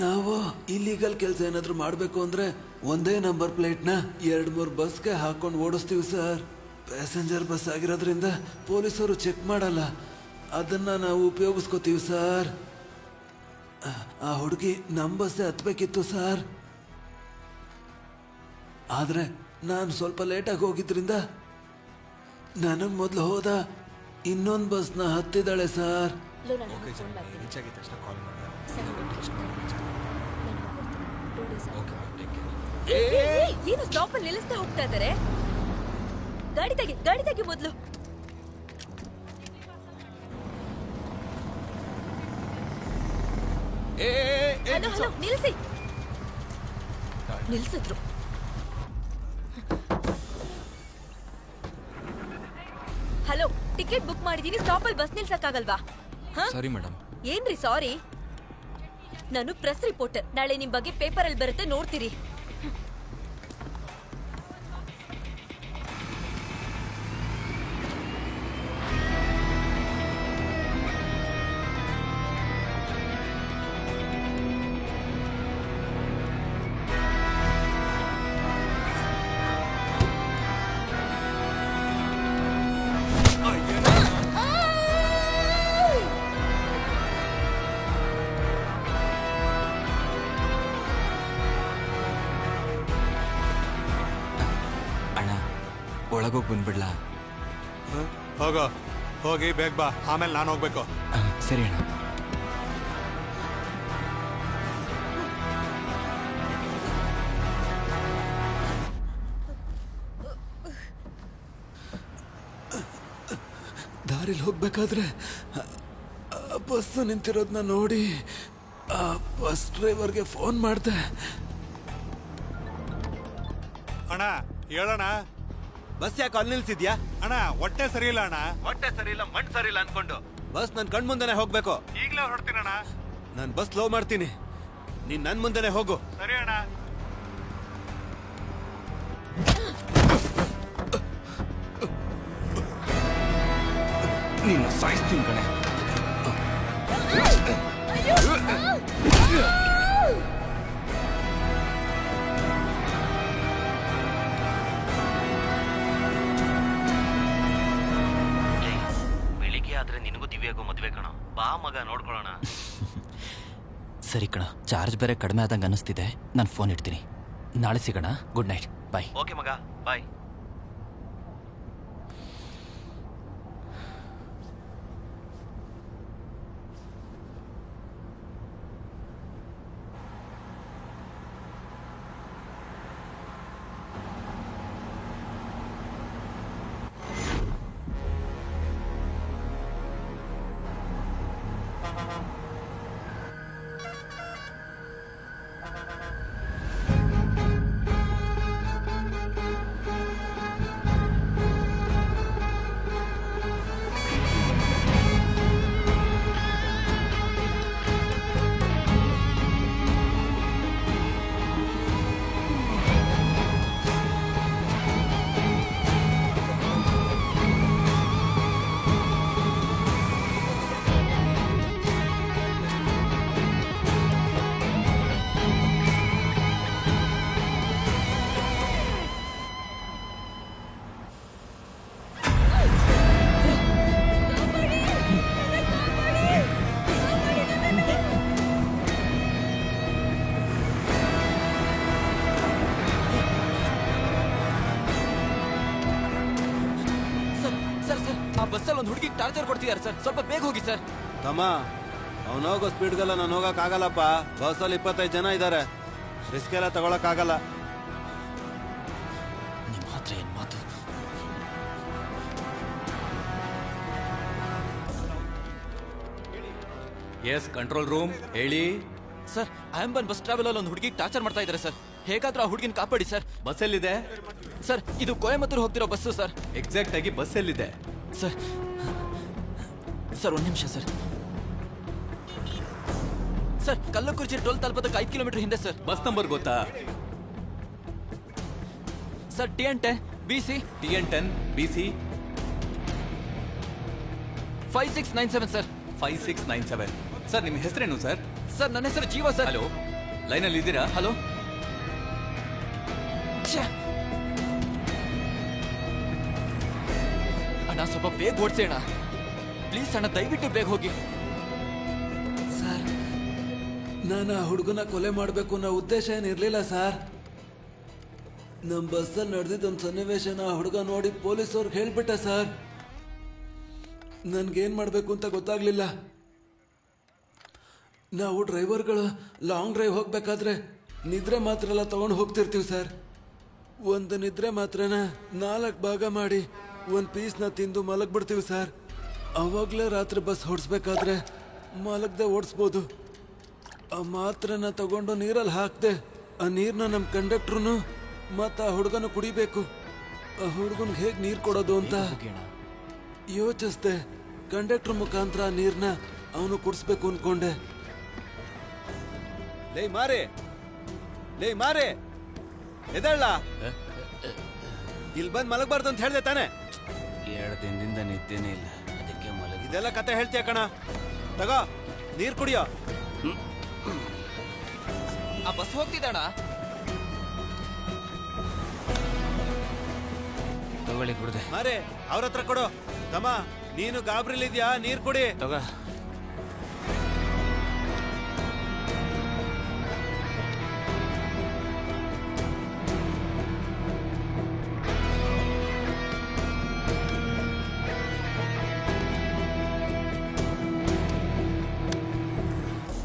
ನಾವು ಇಲ್ಲಿಗಲ್ ಕೆಲಸ ಏನಾದ್ರು ಮಾಡಬೇಕು ಅಂದ್ರೆ ಒಂದೇ ನಂಬರ್ ಪ್ಲೇಟ್ನ 2-3 ಬಸ್ಗೆ ಹಾಕೊಂಡು ಓಡಿಸ್ತೀವಿ ಸರ್. ಪ್ಯಾಸೆಂಜರ್ ಬಸ್ ಆಗಿರೋದ್ರಿಂದ ಪೊಲೀಸರು ಚೆಕ್ ಮಾಡಲ್ಲ, ಅದನ್ನ ನಾವು ಉಪಯೋಗಿಸ್ಕೋತೀವಿ ಸರ್. ಆ ಹುಡುಗಿ ನಮ್ಮ ಬಸ್ಸೇ ಹತ್ಬೇಕಿತ್ತು ಸರ್, ಆದ್ರೆ ನಾನು ಸ್ವಲ್ಪ ಲೇಟಾಗಿ ಹೋಗಿದ್ರಿಂದ ನನಗೆ ಮೊದಲು ಹೋದ ಇನ್ನೊಂದು ಬಸ್ನ ಹತ್ತಿದ್ದಾಳೆ ಸರ್. ಏನು ಸ್ಟಾಪ್ ಅಲ್ಲಿ ನಿಲ್ಲಿಸ್ತಾ ಹೋಗ್ತಾ ಇದ್ದಾರೆ? ಗಾಡಿ ತೆಗಿ ಮೊದಲು. ಹಲೋ ನಿಲ್ಸಿದ್ರು. ಹಲೋ, ಟಿಕೆಟ್ ಬುಕ್ ಮಾಡಿದೀನಿ, ಸ್ಟಾಪ್ ಅಲ್ಲಿ ಬಸ್ ನಿಲ್ಸಕ್ಕಾಗಲ್ವಾ? Sorry madam. ಏನ್ರಿ ಸಾರಿ? ನಾನು ಪ್ರೆಸ್ ರಿಪೋರ್ಟರ್, ನಾಳೆ ನಿಮ್ ಬಗ್ಗೆ ಪೇಪರ್ ಅಲ್ಲಿ ಬರುತ್ತೆ, ನೋಡ್ತೀರಿ. ಒಳಗೋಗಿ ಬಂದ್ಬಿಡ್ಲಾ? ಹೋಗಿ ಬೇಗ ಬಾ, ಆಮೇಲೆ ನಾನು ಹೋಗ್ಬೇಕು. ಸರಿ ಅಣ್ಣ. ದಾರಿಲಿ ಹೋಗ್ಬೇಕಾದ್ರೆ ಬಸ್ ನಿಂತಿರೋದನ್ನ ನೋಡಿ ಆ ಬಸ್ ಡ್ರೈವರ್ಗೆ ಫೋನ್ ಮಾಡಿದೆ. ಅಣ್ಣ ಹೇಳೋಣ, ಬಸ್ ಯಾಕೆ ಅಲ್ಲಿ ನಿಲ್ಸಿದ್ಯಾ? ಅಣ್ಣ ಹೊಟ್ಟೆ ಸರಿ ಇಲ್ಲ ಅಣ್ಣ. ಹೊಟ್ಟೆ ಸರಿ ಇಲ್ಲ, ಮಣ್ಣು ಸರಿ ಇಲ್ಲ ಅನ್ಕೊಂಡು ಬಸ್ ನನ್ ಕಣ್ ಮುಂದೆನೆ ಹೋಗ್ಬೇಕು. ಈಗಲೇ ಹೊರಡ್ತೀನಣ್ಣ. ನಾನು ಬಸ್ ಲೋ ಮಾಡ್ತೀನಿ, ನೀನ್ ನನ್ ಮುಂದೆನೆ ಹೋಗು. ಸರಿ ಅಣ್ಣ. ನೀನು ಸಾಯಿಸ್ತೀನಿ ಕಣೆ. ಬೆಳಿಗ್ಗೆ ಆದ್ರೆ ನಿನಗೂ ದಿವ್ಯಾಗೂ ಮದ್ವೆ ಕಣ, ಬಾ ಮಗ ನೋಡ್ಕೊಳ್ಳೋಣ. ಸರಿ ಕಣ, ಚಾರ್ಜ್ ಬೇರೆ ಕಡಿಮೆ ಆದಂಗೆ ಅನಿಸ್ತಿದೆ, ನಾನು ಫೋನ್ ಇಡ್ತೀನಿ. ನಾಳೆ ಸಿಗೋಣ. ಗುಡ್ ನೈಟ್, ಬಾಯ್. ಓಕೆ ಮಗ, ಬಾಯ್. ಬಸ್ಸಲ್ಲಿ ಒಂದು ಹುಡುಗಿಗೆ ಟಾರ್ಚರ್ ಕೊಡ್ತಿದ್ದಾರೆ ಸರ್, ಸ್ವಲ್ಪ ಬೇಗ ಹೋಗಿ ಸರ್. ತಮ್ಮ, ಅವನು ಹೋಗೋ ಸ್ಪೀಡ್ಗೆಲ್ಲ ನಾನು ಹೋಗಕ್ ಆಗಲ್ಲಪ್ಪ. ಬಸ್ಸಲ್ಲಿ 25 ಜನ ಇದ್ದಾರೆ, ರಿಸ್ಕ್ ಎಲ್ಲ ತಗೊಳಕ್ ಆಗಲ್ಲ. ನಿಮ್ಮ ಹತ್ರ ಏನ್ ಮಾತು? ಎಸ್ ಕಂಟ್ರೋಲ್ ರೂಮ್, ಹೇಳಿ ಸರ್. ಆಂಬನ್ ಬಸ್ ಟ್ರಾವೆಲ್ ಅಲ್ಲಿ ಒಂದು ಹುಡುಗಿಗೆ ಟಾರ್ಚರ್ ಮಾಡ್ತಾ ಇದ್ದಾರೆ ಸರ್. ಹೇಗಾದ್ರೂ ಆ ಹುಡುಗಿನ ಕಾಪಾಡಿ ಸರ್. ಬಸ್ ಎಲ್ಲಿದೆ ಸರ್? ಇದು ಕೊಯಮತ್ತೂರು ಹೋಗ್ತಿರೋ ಬಸ್ಸು ಸರ್. ಎಕ್ಸಾಕ್ಟ್ ಆಗಿ ಬಸ್ ಎಲ್ಲಿದೆ ಸರ್? ಸರ್ 1 ನಿಮಿಷ ಸರ್. ಸರ್ ಕಲ್ಲಕುರ್ಚಿ ಟೋಲ್ ತಲುಪೋದಕ್ಕೆ 5 ಕಿಲೋಮೀಟರ್ ಹಿಂದೆ ಸರ್. ಬಸ್ ನಂಬರ್ ಗೊತ್ತಾ sir TN10 BC TN10 BC 5697 sir. 5697. Sir ನಿಮ್ಮ ಹೆಸರೇನು ಸರ್? ಸರ್ ನನ್ನ ಹೆಸರು ಜೀವ ಸರ್. ಹಲೋ, ಲೈನಲ್ಲಿ ಇದ್ದೀರಾ? ಹಲೋ. ಅಣ್ಣ ಸ್ವಲ್ಪ ಬೇಗ ಓಡಿಸಿ ಅಣ್ಣ ಪ್ಲೀಸ್ ಅಣ್ಣ, ದಯವಿಟ್ಟು ಬೇಗ ಹೋಗಿ. ಸರ್ ನಾನು ಆ ಹುಡುಗನ ಕೊಲೆ ಮಾಡಬೇಕು ಅನ್ನೋ ಉದ್ದೇಶ ಏನಿರಲಿಲ್ಲ ಸರ್. ನಮ್ಮ ಬಸ್ಸಲ್ಲಿ ನಡೆದಿದ್ದೊಂದು ಸನ್ನಿವೇಶನ ಆ ಹುಡುಗ ನೋಡಿ ಪೊಲೀಸವ್ರಿಗೆ ಹೇಳ್ಬಿಟ್ಟೆ ಸರ್. ನನ್ಗೇನು ಮಾಡಬೇಕು ಅಂತ ಗೊತ್ತಾಗ್ಲಿಲ್ಲ. ನಾವು ಡ್ರೈವರ್ಗಳು ಲಾಂಗ್ ಡ್ರೈವ್ ಹೋಗ್ಬೇಕಾದ್ರೆ ನಿದ್ರೆ ಮಾತ್ರ ಎಲ್ಲ ತಗೊಂಡು ಹೋಗ್ತಿರ್ತೀವಿ ಸರ್. ಒಂದು ನಿದ್ರೆ ಮಾತ್ರನ 4 ಭಾಗ ಮಾಡಿ ಒಂದು ಪೀಸ್ನ ತಿಂದು ಮಲಗ್ಬಿಡ್ತೀವಿ ಸರ್. ಅವಾಗಲೇ ರಾತ್ರಿ ಬಸ್ ಹೊಡ್ಸ್ಬೇಕಾದ್ರೆ ಮಲಗದೆ ಓಡಿಸ್ಬೋದು. ಆ ಮಾತ್ರನ ತಗೊಂಡು ನೀರಲ್ಲಿ ಹಾಕ್ದೆ ಆ ನೀರನ್ನ ನಮ್ಮ ಕಂಡಕ್ಟ್ರು ಮತ್ತು ಆ ಹುಡುಗನ ಕುಡಿಬೇಕು. ಆ ಹುಡುಗನಿಗೆ ಹೇಗೆ ನೀರು ಕೊಡೋದು ಅಂತ ಯೋಚಿಸ್ದೆ. ಕಂಡಕ್ಟರ್ ಮುಖಾಂತರ ನೀರನ್ನ ಅವನು ಕುಡಿಸ್ಬೇಕು ಅನ್ಕೊಂಡೆ. ಲೇ ಮಾರೆ ಎದಳ್ಳ ಇಲ್ಲಿ ಬಂದ್ ಮಲಗಬಾರ್ದು ಅಂತ ಹೇಳ್ದೆ ತಾನೆ. 2 ದಿನದಿಂದ ನಿದ್ದೆನೇ ಇಲ್ಲ, ಅದಕ್ಕೆ ಇದೆಲ್ಲ ಕತೆ ಹೇಳ್ತೀಯ ಕಣ. ತಗೋ ನೀರ್ ಕುಡಿಯೋ. ಆ ಬಸ್ ಹೋಗ್ತಿದ್ದಣ್ಣ. ತಗೊಳ್ಳಿ ಕುಡ್ದೆ. ಮಾರೆ ಅವ್ರ ಹತ್ರ ಕೊಡು. ತಮ್ಮ ನೀನು ಗಾಬ್ರಿಲಿದ್ಯಾ, ನೀರ್ ಕುಡಿ. ತಗೋ.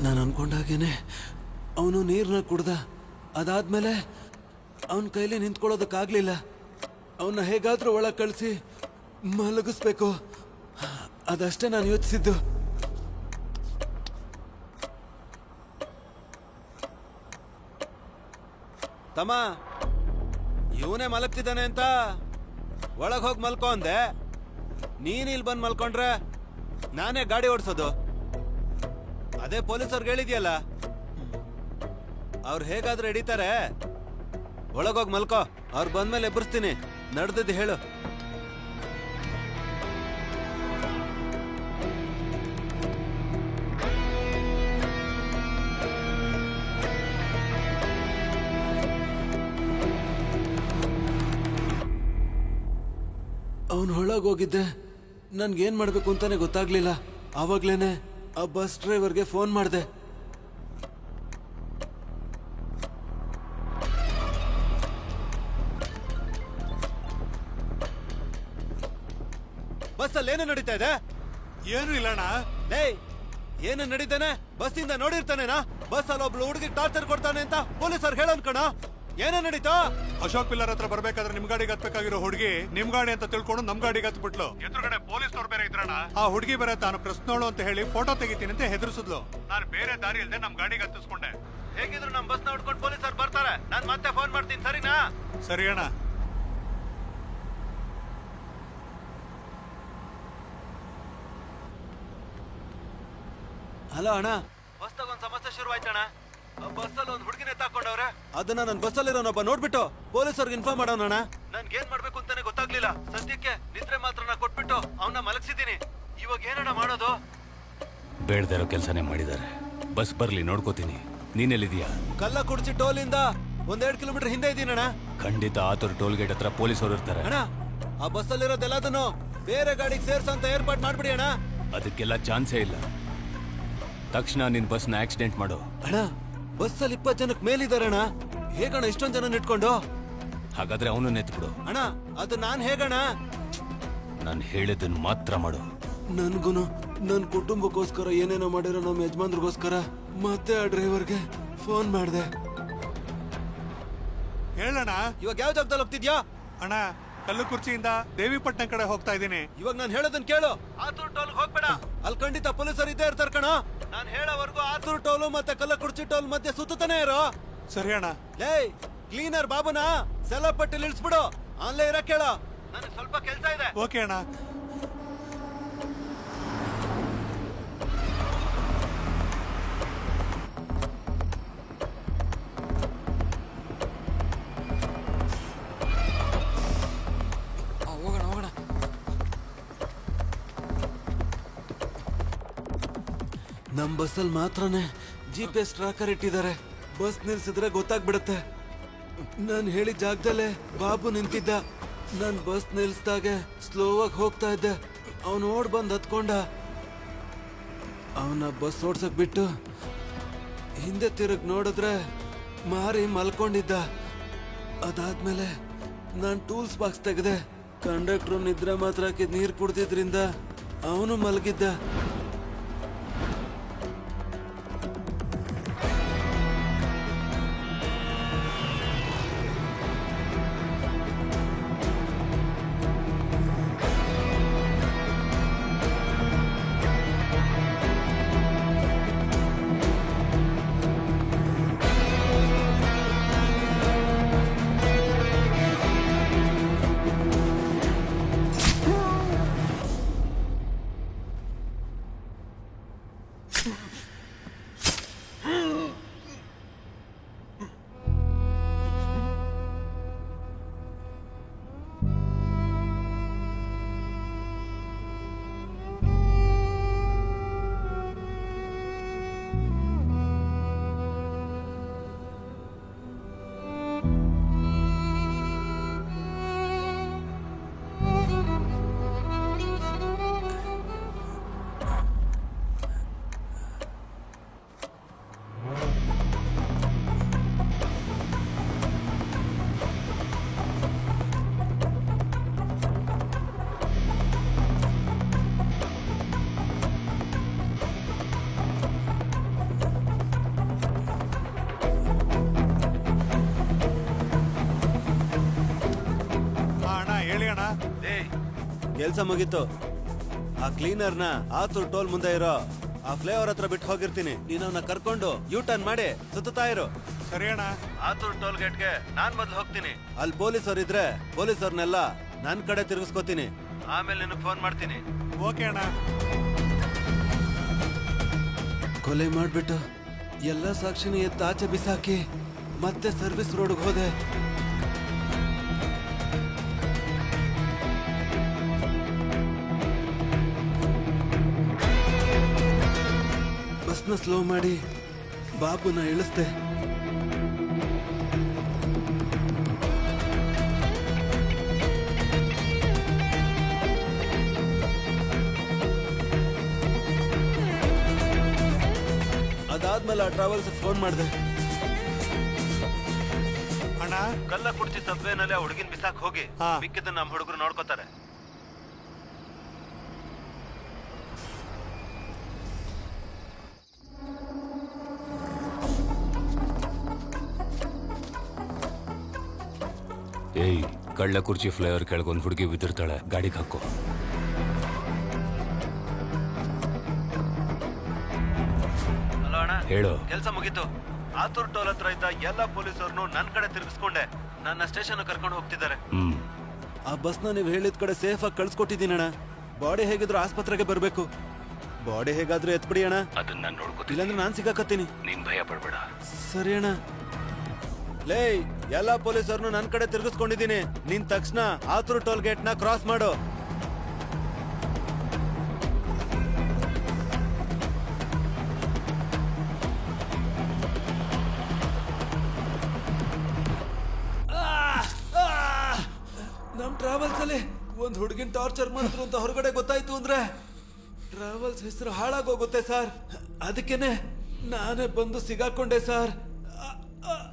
ನಾನು ಅನ್ಕೊಂಡಾಗೇನೆ ಅವನು ನೀರನ್ನ ಕುಡ್ದ. ಅದಾದ್ಮೇಲೆ ಅವನ ಕೈಲಿ ನಿಂತ್ಕೊಳ್ಳೋದಕ್ಕಾಗ್ಲಿಲ್ಲ. ಅವನ್ನ ಹೇಗಾದ್ರೂ ಒಳಗೆ ಕಳಿಸಿ ಮಲಗಿಸ್ಬೇಕು, ಅದಷ್ಟೇ ನಾನು ಯೋಚಿಸಿದ್ದು. ತಮ್ಮ ಇವನೇ ಮಲಗ್ತಿದ್ದಾನೆ ಅಂತ ಒಳಗ್ ಹೋಗಿ ಮಲ್ಕೋ ಅಂದೆ. ನೀನ್ ಇಲ್ಲಿ ಬಂದ್ ಮಲ್ಕೊಂಡ್ರೆ ನಾನೇ ಗಾಡಿ ಓಡಿಸೋದು. ಅದೇ ಪೊಲೀಸವ್ರಿಗೆ ಹೇಳಿದ್ಯಲ್ಲ, ಅವ್ರು ಹೇಗಾದ್ರೂ ಹಿಡಿತಾರೆ. ಒಳಗೋಗಿ ಮಲ್ಕೋ, ಅವ್ರು ಬಂದ್ಮೇಲೆ ಎಬ್ಬರಿಸ್ತೀನಿ. ನಡೆದಿದ್ದು ಹೇಳು. ಅವನು ಒಳಗೋಗಿದ್ದೆ. ನನ್ಗೇನ್ ಮಾಡ್ಬೇಕು ಅಂತಾನೆ ಗೊತ್ತಾಗ್ಲಿಲ್ಲ. ಆವಾಗ್ಲೇನೆ ಆ ಬಸ್ ಡ್ರೈವರ್ಗೆ ಫೋನ್ ಮಾಡಿದೆ. ಬಸ್ಸಲ್ಲಿ ಏನು ನಡೀತಾ ಇದೆ? ಏನು ಇಲ್ಲಣ್ಣ. ಏಯ್ ಏನು ನಡೀತಾನೆ? ಬಸ್ಸಿಂದ ನೋಡಿರ್ತಾನೇನಾ? ಬಸ್ಸಲ್ಲಿ ಒಬ್ಳು ಹುಡುಗಿಗೆ ಟಾರ್ಚರ್ ಕೊಡ್ತಾನೆ ಅಂತ ಪೊಲೀಸರು ಹೇಳೋನ್ ಕಣ. ಏನ ನಡೀತಾ? ಅಶೋಕ್ ಪಿಲ್ಲರ್ ಹತ್ರ ಬರ್ಬೇಕಾದ್ರೆ ನಿಮ್ ಗಾಡಿಗೆ ಹತ್ಬೇಕಾಗಿರೋ ಹುಡುಗಿ ನಿಮ್ ಗಾಡಿ ಅಂತ ತಿಳ್ಕೊಂಡು ನಮ್ ಗಾಡಿಗೆ ಹತ್ಬಿಟ್ಲು. ಎದುರುಗಡೆ ಪೊಲೀಸ್ನವ್ರು ಬೇರೆ ಇದ್ರಣ್ಣ. ಆ ಹುಡುಗಿ ಬೇರೆ ತಾನು ಪ್ರಶ್ನೋಳು ಅಂತ ಹೇಳಿ ಫೋಟೋ ತೆಗಿತೀನಿ ಅಂತ ಹೆದರ್ಸಿದ್ಲು. ನಾನು ಬೇರೆ ದಾರಿ ಇಲ್ದೆ ನಮ್ ಗಾಡಿಗೆ ಹತ್ತಿಸ್ಕೊಂಡೆ. ಹೇಗಿದ್ರು ನಮ್ ಬಸ್ನ ಹುಡ್ಕೊಂಡು ಪೊಲೀಸರು ಬರ್ತಾರೆ. ನಾನ್ ಮತ್ತೆ ಫೋನ್ ಮಾಡ್ತೀನಿ, ಸರಿನಾ? ಸರಿ ಅಣ್ಣ. ಹಲೋ ಅಣ್ಣ, ಬಸ್ತಾಗ ಒಂದ್ ಸಮಸ್ಯೆ ಶುರುವಾಯ್ತಣ್ಣ. ಬಸ್ಸಲ್ಲಿ ಒಂದ್ ಹುಡುಗಿನ ಎತ್ತಾಕೊಂಡವ್ರೆ. ಅದನ್ನ ನನ್ ಬಸ್ಸಲ್ಲಿರೋನೊಬ್ಬ ನೋಡ್ಬಿಟ್ಟು ಪೊಲೀಸರ್ಗೆ ಇನ್ಫಾರ್ಮ್ ಮಾಡೋಣ. ನನ್ಗೆ ಏನ್ ಮಾಡ್ಬೇಕು ಅಂತಾನೆ ಗೊತ್ತಾಗ್ಲಿಲ್ಲ. ಸದ್ಯಕ್ಕೆ ನಿದ್ರೆ ಮಾತ್ರ ಕೊಟ್ಬಿಟ್ಟು ಅವನ್ನ ಮಲಗಿಸಿದೀನಿ. ಇವಾಗ ಏನಣ್ಣ ಮಾಡೋದು? ಬೇಡದೇ ಇರೋ ಕೆಲಸನೇ ಮಾಡಿದ್ದಾರೆ. ಬಸ್ ಬರ್ಲಿ ನೋಡ್ಕೋತೀನಿ. ನೀನೆಲ್ಲಿದೀಯಾ? ಕಲ್ಲಕುರ್ಚಿ ಟೋಲಿಂದ 1-2 ಕಿಲೋಮೀಟರ್ ಹಿಂದೆ ಇದೀನಣ್ಣ. ಖಂಡಿತ ಆತೂರು ಟೋಲ್ ಗೇಟ್ ಹತ್ರ ಪೊಲೀಸರು ಇರ್ತಾರೆ. ಅಣ್ಣ ಆ ಬಸ್ಸಲ್ಲಿರೋದೆಲ್ಲದನ್ನು ಬೇರೆ ಗಾಡಿಗೆ ಸೇರ್ಸಂತ ಏರ್ಪಾಟ್ ಮಾಡ್ಬಿಡಿ ಅಣ್ಣ. ಅದಕ್ಕೆಲ್ಲ ಚಾನ್ಸೇ ಇಲ್ಲ. ತಕ್ಷಣ ನಿನ್ ಬಸ್ನ ಆಕ್ಸಿಡೆಂಟ್ ಮಾಡು. ಅಣ್ಣ ಬಸ್ಸಲ್ಲಿ 20 ಜನಕ್ಕೆ ಮೇಲಿದಾರಣ್ಣ. ಹೇಗಣ್ಣ ಇಷ್ಟೊಂದು ಜನ ಇಟ್ಕೊಂಡು? ಹಾಗಾದ್ರೆ ಅವನು ನೆತ್ಬಿಡು. ಅಣ್ಣ ಅದು ನಾನ್ ಹೇಗಣ್ಣ? ನಾನು ಹೇಳಿದ್ದನ್ನು ಮಾತ್ರ ಮಾಡು. ನನ್ಗುನು ನನ್ ಕುಟುಂಬಕ್ಕೋಸ್ಕರ ಏನೇನೋ ಮಾಡಿರೋ ನಮ್ಮ ಯಜಮಾನ್ರಿಗೋಸ್ಕರ ಮತ್ತೆ ಆ ಡ್ರೈವರ್ಗೆ ಫೋನ್ ಮಾಡಿದೆ. ಹೇಳಣ್ಣ. ಇವಾಗ ಯಾವ ಜಾಗದಲ್ಲಿ ಹೋಗ್ತಿದ್ಯಾ? ಅಣ್ಣ ಕಲ್ಲುಕುರ್ಚಿಯಿಂದ ದೇವಿಪಟ್ಟಣ ಕಡೆ ಹೋಗ್ತಾ ಇದ್ದೀನಿ. ಇವಾಗ ನಾನು ಹೇಳೋದನ್ನ ಕೇಳು. ಆತೂರು ಟೋಲ್ ಹೋಗ್ಬೇಡ. ಅಲ್ಲಿ ಖಂಡಿತ ಪೊಲೀಸರು ಇದ್ದೇ ಇರ್ತಾರ ಕಣ. ನಾನು ಹೇಳೋವರೆಗೂ ಆತೂರು ಟೋಲು ಮತ್ತೆ ಕಲ್ಲಕುರ್ಚಿ ಟೋಲ್ ಮಧ್ಯೆ ಸುತ್ತಾನೆ ಇರೋ. ಸರಿ ಅಣ್ಣ. ಏಯ್ ಕ್ಲೀನರ್ ಬಾಬುನ ಸೆಲಪಟ್ಟಿಲಿ ಇಳಿಸ್ಬಿಡು. ಆನ್ಲೈನ್ ಇರಕ್ ಹೇಳ. ನನಗೆ ಸ್ವಲ್ಪ ಕೆಲಸ ಇದೆ. ಓಕೆ ಅಣ್ಣ. ನಮ್ ಬಸ್ಸಲ್ಲಿ ಮಾತ್ರನೇ GPS ಟ್ರ್ಯಾಕರ್ ಇಟ್ಟಿದ್ದಾರೆ. ಬಸ್ ನಿಲ್ಸಿದ್ರೆ ಗೊತ್ತಾಗ್ಬಿಡುತ್ತೆ. ನಾನು ಹೇಳಿದ ಜಾಗದಲ್ಲೇ ಬಾಬು ನಿಂತಿದ್ದ. ನಾನು ಬಸ್ ನಿಲ್ಸ್ದಾಗೆ ಸ್ಲೋವಾಗಿ ಹೋಗ್ತಾ ಇದ್ದೆ. ಅವನು ಓಡ್ ಬಂದು ಹತ್ಕೊಂಡ. ಅವನ ಬಸ್ ಓಡ್ಸಕ್ ಬಿಟ್ಟು ಹಿಂದೆ ತಿರುಗಿ ನೋಡಿದ್ರೆ ಮಾರಿ ಮಲ್ಕೊಂಡಿದ್ದ. ಅದಾದ್ಮೇಲೆ ನಾನು ಟೂಲ್ಸ್ ಬಾಕ್ಸ್ ತೆಗೆದೆ. ಕಂಡಕ್ಟ್ರು ನಿದ್ರೆ ಮಾತ್ರ ಹಾಕಿದ್ ನೀರು ಕುಡ್ದಿದ್ರಿಂದ ಅವನು ಮಲಗಿದ್ದ. ಕೆಲ್ಸ ಮುಗೀತು. ಆ ಕ್ಲೀನರ್ನ ಆತೂರ್ ಟೋಲ್ ಮುಂದೆ ಇರೋ ಆ ಫ್ಲೇವರ್ ಹತ್ರ ಬಿಟ್ಟು ಹೋಗಿರ್ತೀನಿ. ನೀನು ಅವನ್ನ ಕರ್ಕೊಂಡು ಯೂ ಟರ್ನ್ ಮಾಡಿ ಸುತ್ತಾ ಇರು. ಸರಿ ಅಣ್ಣ. ಆತೂರ್ ಟೋಲ್ ಗೇಟ್ಗೆ ನಾನ್ ಮೊದ್ಲು ಹೋಗ್ತೀನಿ. ಅಲ್ಲಿ ಪೊಲೀಸರು ಇದ್ರೆ ಪೊಲೀಸರ್ನೆಲ್ಲ ನನ್ ಕಡೆ ತಿರುಗಿಸ್ಕೋತೀನಿ. ಆಮೇಲೆ ನಿನಗೆ ಫೋನ್ ಮಾಡ್ತೀನಿ. ಓಕೆ ಅಣ್ಣ. ಕೊಲೆ ಮಾಡ್ಬಿಟ್ಟು ಎಲ್ಲ ಸಾಕ್ಷಿನ ಎತ್ತಾಚೆ ಬಿಸಾಕಿ ಮತ್ತೆ ಸರ್ವಿಸ್ ರೋಡ್ಗೆ ಹೋದೆ. ಬಸ್ನ ಸ್ಲೋ ಮಾಡಿ ಬಾಬುನ ಇಳಿಸ್ದೆ. ಅದಾದ್ಮೇಲೆ ಆ ಟ್ರಾವೆಲ್ಸ್ ಫೋನ್ ಮಾಡಿದೆ. ಅಣ್ಣ, ಕಲ್ಲ ಕುಡ್ಚಿ ಸಬ್ವೇನಲ್ಲಿ ಆ ಹುಡುಗಿನ ಬಿಸಾಕ್ ಹೋಗಿ ಮಿಕ್ಕಿದ್ದನ್ನ ನಮ್ಮ ಹುಡುಗರು ನೋಡ್ಕೋತಾರೆ. ಏಯ್, ಕಳ್ಳ ಕುರ್ಚಿ ಫ್ಲೈವರ್ ಕೆಳಗೊಂದು ಹುಡುಗಿ ಬಿದ್ದಿರ್ತಾಳೆ, ಗಾಡಿಗೆ ಹಾಕೋ. ಹಲೋ ಅಣ್ಣ, ಹೇಳು. ಕೆಲಸ ಮುಗೀತು. ಆತೂರ್ ಟೋಲ್ ಹತ್ರ ಇದ್ದ ಎಲ್ಲ ಪೊಲೀಸರನ್ನು ನನ್ ಕಡೆ ತಿರುಗಿಸ್ಕೊಂಡೆ. ನನ್ನ ಸ್ಟೇಷನ್ ಕರ್ಕೊಂಡು ಹೋಗ್ತಿದ್ದಾರೆ. ಆ ಬಸ್ನ ನೀವು ಹೇಳಿದ ಕಡೆ ಸೇಫ್ ಆಗಿ ಕಳ್ಸ್ಕೊಟ್ಟಿದ್ದೀನಿ ಅಣ್ಣ. ಬಾಡಿ ಹೇಗಿದ್ರು ಆಸ್ಪತ್ರೆಗೆ ಬರ್ಬೇಕು. ಬಾಡಿ ಹೇಗಾದ್ರೂ ಎತ್ಬಿಡಿ ಅಣ್ಣ. ಅದನ್ನ ನಾನು ನೋಡ್ಕೋತೀನಿ. ಇಲ್ಲಾಂದ್ರೆ ನಾನ್ ಸಿಗಾಕತ್ತೀನಿ. ನೀನ್ ಭಯ ಪಡ್ಬೇಡ. ಸರಿ ಅಣ್ಣ. ಲೇ, ಎಲ್ಲಾ ಪೊಲೀಸರನ್ನು ನನ್ ಕಡೆ ತಿರುಗಿಸ್ಕೊಂಡಿದ್ದೀನಿ. ನಿನ್ ತಕ್ಷಣ ಆತೂರ್ ಟೋಲ್ ಗೇಟ್ ನ ಕ್ರಾಸ್ ಮಾಡು. ನಮ್ ಟ್ರಾವೆಲ್ಸ್ ಅಲ್ಲಿ ಒಂದ್ ಹುಡುಗಿನ ಟಾರ್ಚರ್ ಮಾಡಿದ್ರು ಅಂತ ಹೊರಗಡೆ ಗೊತ್ತಾಯ್ತು ಅಂದ್ರೆ ಟ್ರಾವೆಲ್ಸ್ ಹೆಸರು ಹಾಳಾಗೋಗುತ್ತೆ ಸರ್. ಅದಕ್ಕೇನೆ ನಾನೇ ಬಂದು ಸಿಗಾಕೊಂಡೆ ಸರ್.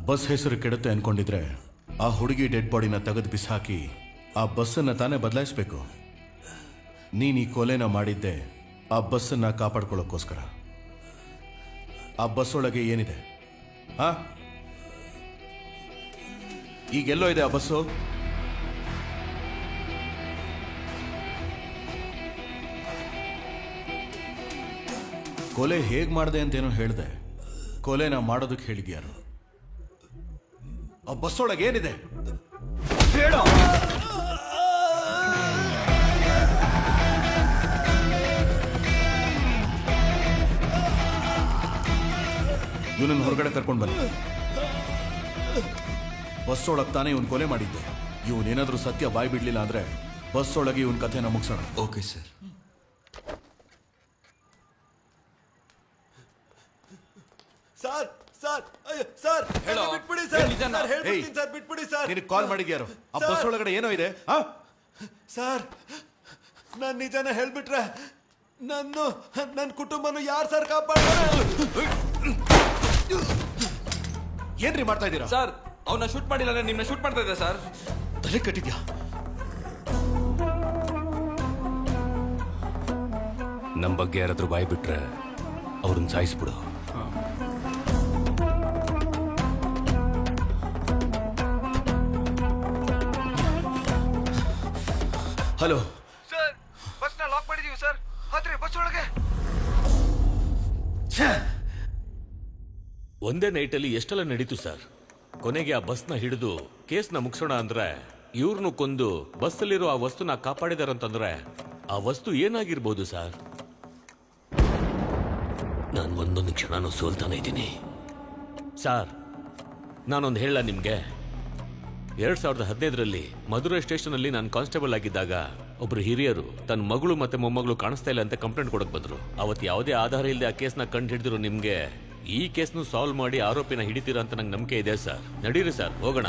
ಬಸ್ ಹೆಸರು ಕೆಡುತ್ತೆ ಅನ್ಕೊಂಡಿದ್ರೆ ಆ ಹುಡುಗಿ ಡೆಡ್ ಬಾಡಿನ ತೆಗೆದು ಬಿಸಾಕಿ ಆ ಬಸ್ಸನ್ನ ತಾನೇ ಬದಲಾಯಿಸ್ಬೇಕು. ನೀನ್ ಈ ಕೊಲೆನ ಮಾಡಿದ್ದೆ ಆ ಬಸ್ಸನ್ನ ಕಾಪಾಡ್ಕೊಳ್ಳೋಕ್ಕೋಸ್ಕರ. ಆ ಬಸ್ ಒಳಗೆ ಏನಿದೆ? ಈಗೆಲ್ಲೋ ಇದೆ ಆ ಬಸ್ಸು? ಕೊಲೆ ಹೇಗ್ ಮಾಡಿದೆ ಅಂತೇನೋ ಹೇಳ್ದೆ. ಕೊಲೆನ ಮಾಡೋದಕ್ಕೆ ಹೇಳಿದ್ಯಾರು? ಆ ಬಸ್ ಒಳಗೆ ಏನಿದೆ ಹೇಳೋ. ಇವನನ್ನು ಹೊರಗಡೆ ಕರ್ಕೊಂಡು ಬನ್ನಿ. ಬಸ್ ಒಳಗೆ ತಾನೇ ಇವನ್ ಕೊಲೆ ಮಾಡಿದ್ದೆ. ಇವನೇನಾದ್ರೂ ಸತ್ಯ ಬಾಯ್ ಬಿಡ್ಲಿಲ್ಲ ಅಂದ್ರೆ ಬಸ್ ಒಳಗೆ ಇವನ್ ಕಥೆನ ಮುಗಿಸೋಣ. Okay sir. ಸರ್ ಸರ್ ಅಯ್ಯೋ ಸರ್ ಹೇಳೋ. ಬಿಟ್ಬಿಡಿ ಹೇಳು ಸರ್ ನಿಜಾನ. ಸರ್ ಹೇಳ್ಬಿಡ್ತೀನಿ ಸರ್ ಬಿಟ್ಬಿಡಿ ಸರ್ ನಿನಗೆ ಕಾಲ್ ಮಾಡಿದ್ಯಾರು ಆ ಸರ್. ಬಸ್ ಒಳಗಡೆ ಏನೋ ಇದೆ ಸರ್ ನಾನು ನಿಜಾನ ಹೇಳ್ಬಿಟ್ರೆ ನನ್ನ ಕುಟುಂಬನು ಯಾರು ಸರ್ ಕಾಪಾಡ್ತಾರೆ? ಏನ್ರಿ ಮಾಡ್ತಾ ಇದ್ದೀರಾ ಸರ್ ಅವನ್ನ ಶೂಟ್ ಮಾಡಿಲ್ಲ ನಿಮ್ಮನ್ನ ಶೂಟ್ ಮಾಡ್ತಾ ಇದ್ದೆ ಸರ್. ತಲೆ ಕಟ್ಟಿದ್ಯಾ? ನಮ್ಮ ಬಗ್ಗೆ ಯಾರಾದ್ರೂ ಬಾಯ್ ಬಿಟ್ರೆ ಅವ್ರನ್ನ ಸಾಯಿಸ್ಬಿಡು. ಹಲೋ ಸರ್ ಬಸ್ನ ಲಾಕ್ ಮಾಡಿದೀವಿ ಸರ್. ಆದ್ರೆ ಬಸ್ ಒಳಗೆ ಒಂದೇ ನೈಟಲ್ಲಿ ಎಷ್ಟೆಲ್ಲ ನಡೀತು ಸರ್. ಕೊನೆಗೆ ಆ ಬಸ್ನ ಹಿಡಿದು ಕೇಸ್ನ ಮುಗಿಸೋಣ ಅಂದ್ರೆ ಇವ್ರನ್ನು ಕೊಂದು ಬಸ್ಸಲ್ಲಿರೋ ಆ ವಸ್ತುನ ಕಾಪಾಡಿದಾರಂತಂದ್ರೆ ಆ ವಸ್ತು ಏನಾಗಿರ್ಬೋದು ಸರ್? ನಾನು ಒಂದೊಂದು ಕ್ಷಣನೂ ಸೋಲ್ತಾನೆ ಇದ್ದೀನಿ ಸರ್. ನಾನೊಂದು ಹೇಳ ನಿಮ್ಗೆ, 2015ರಲ್ಲಿ ಮಧುರೈ ಸ್ಟೇಷನಲ್ಲಿ ನಾನು ಕಾನ್ಸ್ಟೇಬಲ್ ಆಗಿದ್ದಾಗ ಒಬ್ರು ಹಿರಿಯರು ತನ್ನ ಮಗಳು ಮತ್ತೆ ಮೊಮ್ಮಗಳು ಕಾಣಿಸ್ತಾ ಇಲ್ಲ ಅಂತ ಕಂಪ್ಲೇಂಟ್ ಕೊಡಕ್ ಬಂದ್ರು. ಅವತ್ತು ಯಾವುದೇ ಆಧಾರ ಇಲ್ಲದೆ ಆ ಕೇಸ್ನ ಕಂಡು ಹಿಡಿದ್ರು ನಿಮ್ಗೆ ಈ ಕೇಸ್ನು ಸಾಲ್ವ್ ಮಾಡಿ ಆರೋಪಿನ ಹಿಡಿತೀರಾ ಅಂತ ನಂಗೆ ನಂಬಿಕೆ ಇದೆ ಸರ್. ನಡೀರಿ ಸರ್, ಹೋಗೋಣ.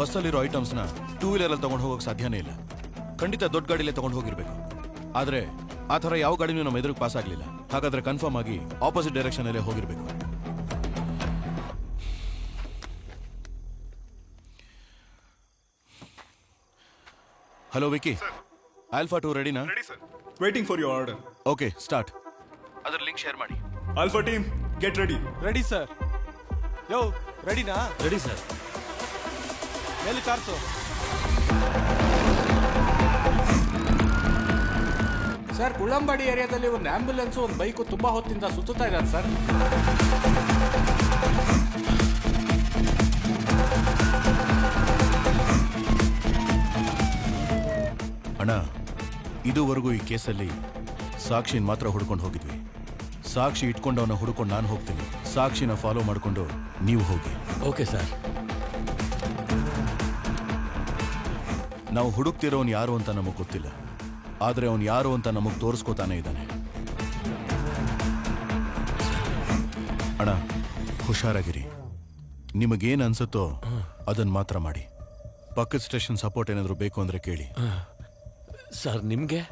ಬಸ್ಸಲ್ಲಿರೋ ಐಟಮ್ಸ್ನ ಟೂ ವೀಲರಲ್ಲಿ ತಗೊಂಡು ಹೋಗೋಕೆ ಸಾಧ್ಯನೇ ಇಲ್ಲ. ಖಂಡಿತ ದೊಡ್ಡ ಗಾಡಿಲೇ ತಗೊಂಡು ಹೋಗಿರ್ಬೇಕು. ಆದ್ರೆ ಆ ಥರ ಯಾವ ಗಾಡಿನೂ ನಮ್ಮ ಎದುರಿಗೆ ಪಾಸ್ ಆಗಲಿಲ್ಲ. ಹಾಗಾದ್ರೆ ಕನ್ಫರ್ಮ್ ಆಗಿ ಆಪೋಸಿಟ್ ಡೈರೆಕ್ಷನ್ ಅಲ್ಲೇ ಹೋಗಿರ್ಬೇಕು. ಹಲೋ ವಿಕಿ, ಆಲ್ಫಾ 2 ರೆಡಿನಾ? Waiting for your order. Okay, start. ಅದರ ಲಿಂಕ್ ಶೇರ್ ಮಾಡಿ. Alpha team get ready. Ready sir. ಯೋ ರೆಡಿನಾ? Ready sir. ಎಲ್ಲಿ ಕಾರ್ಸು? ಸರ್, ಕುಳ್ಳಂಬಾಡಿ ಏರಿಯಾದಲ್ಲಿ ಒಂದು ಆಂಬ್ಯುಲೆನ್ಸ್ ಒಂದು ಬೈಕು ತುಂಬಾ ಹೊತ್ತಿಂದ ಸುತ್ತಾ ಇದ್ದಾರೆ ಸರ್. ಅಣ್ಣ, ಇದುವರೆಗೂ ಈ ಕೇಸಲ್ಲಿ ಸಾಕ್ಷಿನ ಮಾತ್ರ ಹುಡ್ಕೊಂಡು ಹೋಗಿದ್ವಿ. ಸಾಕ್ಷಿ ಇಟ್ಕೊಂಡವನ್ನ ಹುಡ್ಕೊಂಡು ನಾನು ಹೋಗ್ತೀನಿ. ಸಾಕ್ಷಿನ ಫಾಲೋ ಮಾಡಿಕೊಂಡು ನೀವು ಹೋಗಿ. Okay sir. ನಾವು ಹುಡುಕ್ತಿರೋನ್ ಯಾರು ಅಂತ ನಮಗೆ ಗೊತ್ತಿಲ್ಲ, ಆದ್ರೆ ಅವನು ಯಾರು ಅಂತ ನಮಗೆ ತೋರಿಸ್ಕೋತಾನೆ ಇದ್ದಾನೆ. ಅಣ್ಣ, ಹುಷಾರಾಗಿರಿ. ನಿಮಗೇನು ಅನ್ಸುತ್ತೋ ಅದನ್ನ ಮಾತ್ರ ಮಾಡಿ. ಪಕ್ಕದ ಸ್ಟೇಷನ್ ಸಪೋರ್ಟ್ ಏನಾದರೂ ಬೇಕು ಅಂದ್ರೆ ಕೇಳಿ. ಸರ್, ನಿಮ್ಗೆ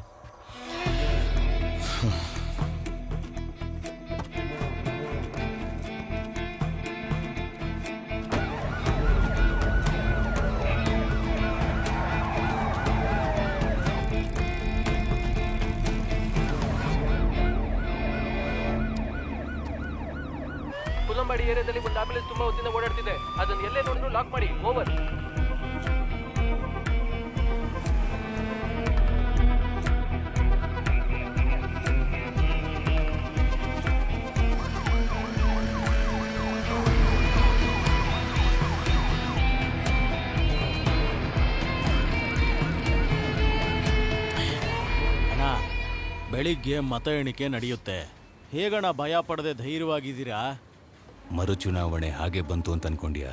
ಕುಲ್ಲಂಬಾಡಿ ಏರಿಯಾದಲ್ಲಿ ಒಂದು ಆಂಬ್ಯುಲೆನ್ಸ್ ತುಂಬಾ ಹೊತ್ತಿಂದ ಓಡಾಡ್ತಿದೆ. ಅದನ್ನ ಎಲ್ಲೇ ನೋಡಿದ್ರು ಲಾಕ್ ಮಾಡಿ. ಓವರ್. ಬೆಳಿಗ್ಗೆ ಮತ ಎಣಿಕೆ ನಡೆಯುತ್ತೆ. ಹೇಗಣ ಭಯ ಪಡದೆ ಧೈರ್ಯವಾಗಿದ್ದೀರಾ? ಮರುಚುನಾವಣೆ ಹಾಗೆ ಬಂತು ಅಂತ ಅನ್ಕೊಂಡ್ಯಾ?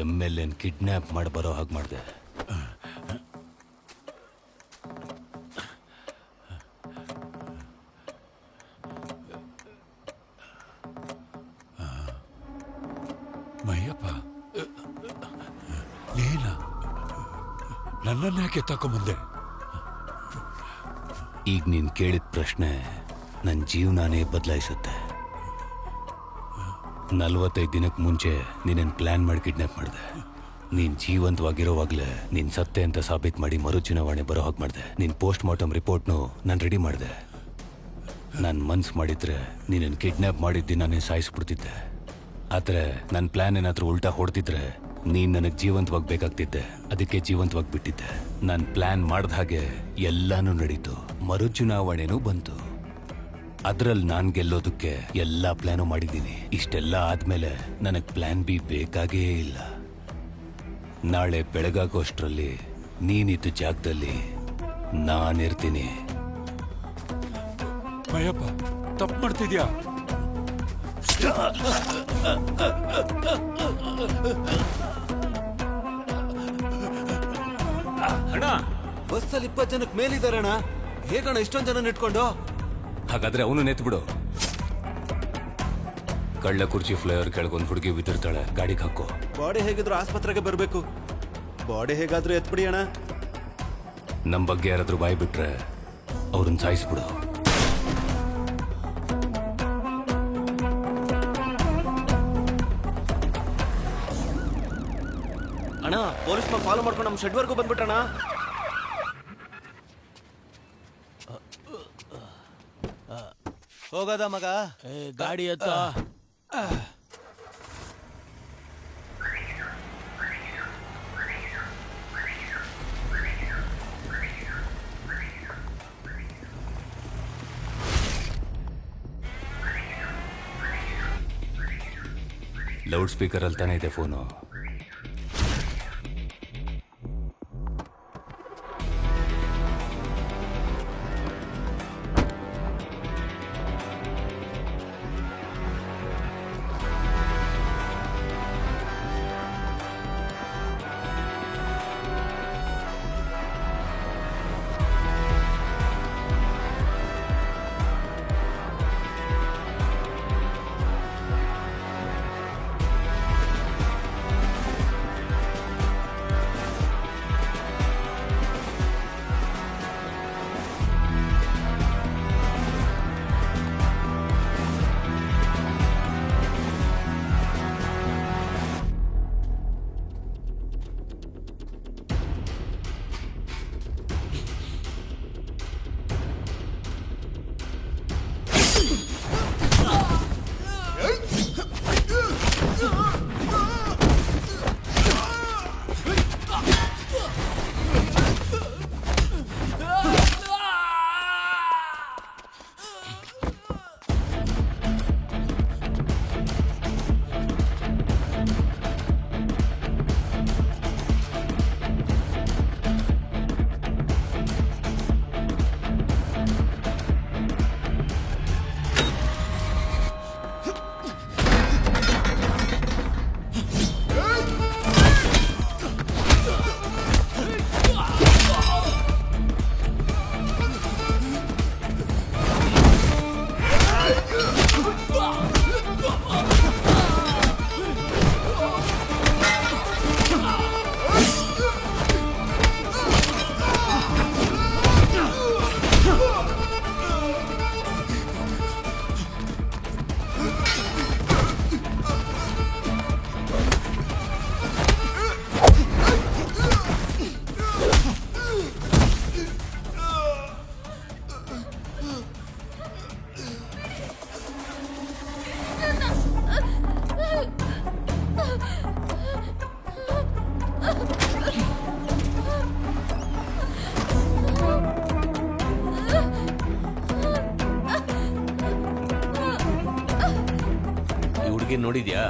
MLN ಕಿಡ್ನ್ಯಾಪ್ ಮಾಡಿ ಬರೋ ಹಾಗೆ ಮಾಡಿದೆ. ಮಯ್ಯಪ್ಪ, ನೀನ ನನ್ನನ್ಯಾಕೆ ತಕೊಂಬಂದೆ? ಈಗ ನೀನು ಕೇಳಿದ ಪ್ರಶ್ನೆ ನನ್ನ ಜೀವನಾನೇ ಬದಲಾಯಿಸುತ್ತೆ. 45 ದಿನಕ್ಕೆ ಮುಂಚೆ ನೀನೇನು ಪ್ಲ್ಯಾನ್ ಮಾಡಿ ಕಿಡ್ನಾಪ್ ಮಾಡಿದೆ. ನೀನು ಜೀವಂತವಾಗಿರೋವಾಗಲೇ ನೀನು ಸತ್ತೆ ಅಂತ ಸಾಬೀತು ಮಾಡಿ ಮರುಚುನಾವಣೆ ಬರೋ ಹಾಗೆ ಮಾಡಿದೆ. ನೀನು ಪೋಸ್ಟ್ ಮಾರ್ಟಮ್ ರಿಪೋರ್ಟ್ನು ನಾನು ರೆಡಿ ಮಾಡಿದೆ. ನಾನು ಮನ್ಸು ಮಾಡಿದ್ರೆ ನೀನನ್ನು ಕಿಡ್ನಾಪ್ ಮಾಡಿದ್ದು ನಾನೇ ಸಾಯಿಸ್ಬಿಡ್ತಿದ್ದೆ. ಆದರೆ ನನ್ನ ಪ್ಲ್ಯಾನ್ ಏನಾದರೂ ಉಲ್ಟಾ ಹೊಡೆದಿದ್ರೆ ನೀನು ನನಗೆ ಜೀವಂತವಾಗಿ ಬೇಕಾಗ್ತಿದ್ದೆ. ಅದಕ್ಕೆ ಜೀವಂತವಾಗಿ ಬಿಟ್ಟಿದ್ದೆ. ನಾನು ಪ್ಲ್ಯಾನ್ ಮಾಡಿದ ಹಾಗೆ ಎಲ್ಲಾನು ನಡೀತು. ಮರುಚುನಾವಣೆನೂ ಬಂತು. ಅದರಲ್ಲಿ ನಾನು ಗೆಲ್ಲೋದಕ್ಕೆ ಎಲ್ಲ ಪ್ಲ್ಯಾನು ಮಾಡಿದ್ದೀನಿ. ಇಷ್ಟೆಲ್ಲ ಆದಮೇಲೆ ನನಗೆ ಪ್ಲ್ಯಾನ್ ಬಿ ಬೇಕಾಗೇ ಇಲ್ಲ. ನಾಳೆ ಬೆಳಗಾಗೋಷ್ಟರಲ್ಲಿ ನೀನಿದ್ದ ಜಾಗದಲ್ಲಿ ನಾನಿರ್ತೀನಿ. ಭಯಪ್ಪ ತಪ್ಪು ಮಾಡ್ತಿದ್ಯಾ? ಅಣ್ಣ ಬಸ್ಸಲ್ಲಿ 20 ಜನಕ್ಕೆ ಮೇಲಿದ್ದಾರೆ ಅಣ್ಣ. ಹೇಗಣ್ಣ ಇಷ್ಟೊಂದು ಜನ ಇಟ್ಕೊಂಡು? ಹಾಗಾದ್ರೆ ಅವನು ನೆತ್ಬಿಡು. ಕಳ್ಳ ಕುರ್ಚಿ ಫ್ಲೈವರ್ ಕೆಳಗೊಂದು ಹುಡುಗಿ ಬಿದ್ದಿರ್ತಾಳೆ, ಗಾಡಿಗೆ ಹಾಕೋ. ಬಾಡಿ ಹೇಗಿದ್ರು ಆಸ್ಪತ್ರೆಗೆ ಬರಬೇಕು. ಬಾಡಿ ಹೇಗಾದ್ರೂ ಎತ್ಬಿಡಿ ಅಣ್ಣ. ನಮ್ಮ ಬಗ್ಗೆ ಯಾರಾದ್ರೂ ಬಾಯಿ ಬಿಟ್ರೆ ಅವ್ರನ್ನ ಸಾಯಿಸ್ಬಿಡು. ಅಣ್ಣ ಪೊಲೀಸ್ ಫಾಲೋ ಮಾಡ್ಕೊಂಡು ನಮ್ಮ ಶೆಡ್ವರ್ಗೂ ಬಂದ್ಬಿಟ್ಟಣ. ಹೋಗದ ಮಗ, ಗಾಡಿ ಎತ್ತ. ಲೌಡ್ ಸ್ಪೀಕರ್ ಅಲ್ಲಿ ತಾನೇ ಇದೆ ಫೋನು. ನೋಡಿದ್ಯಾ?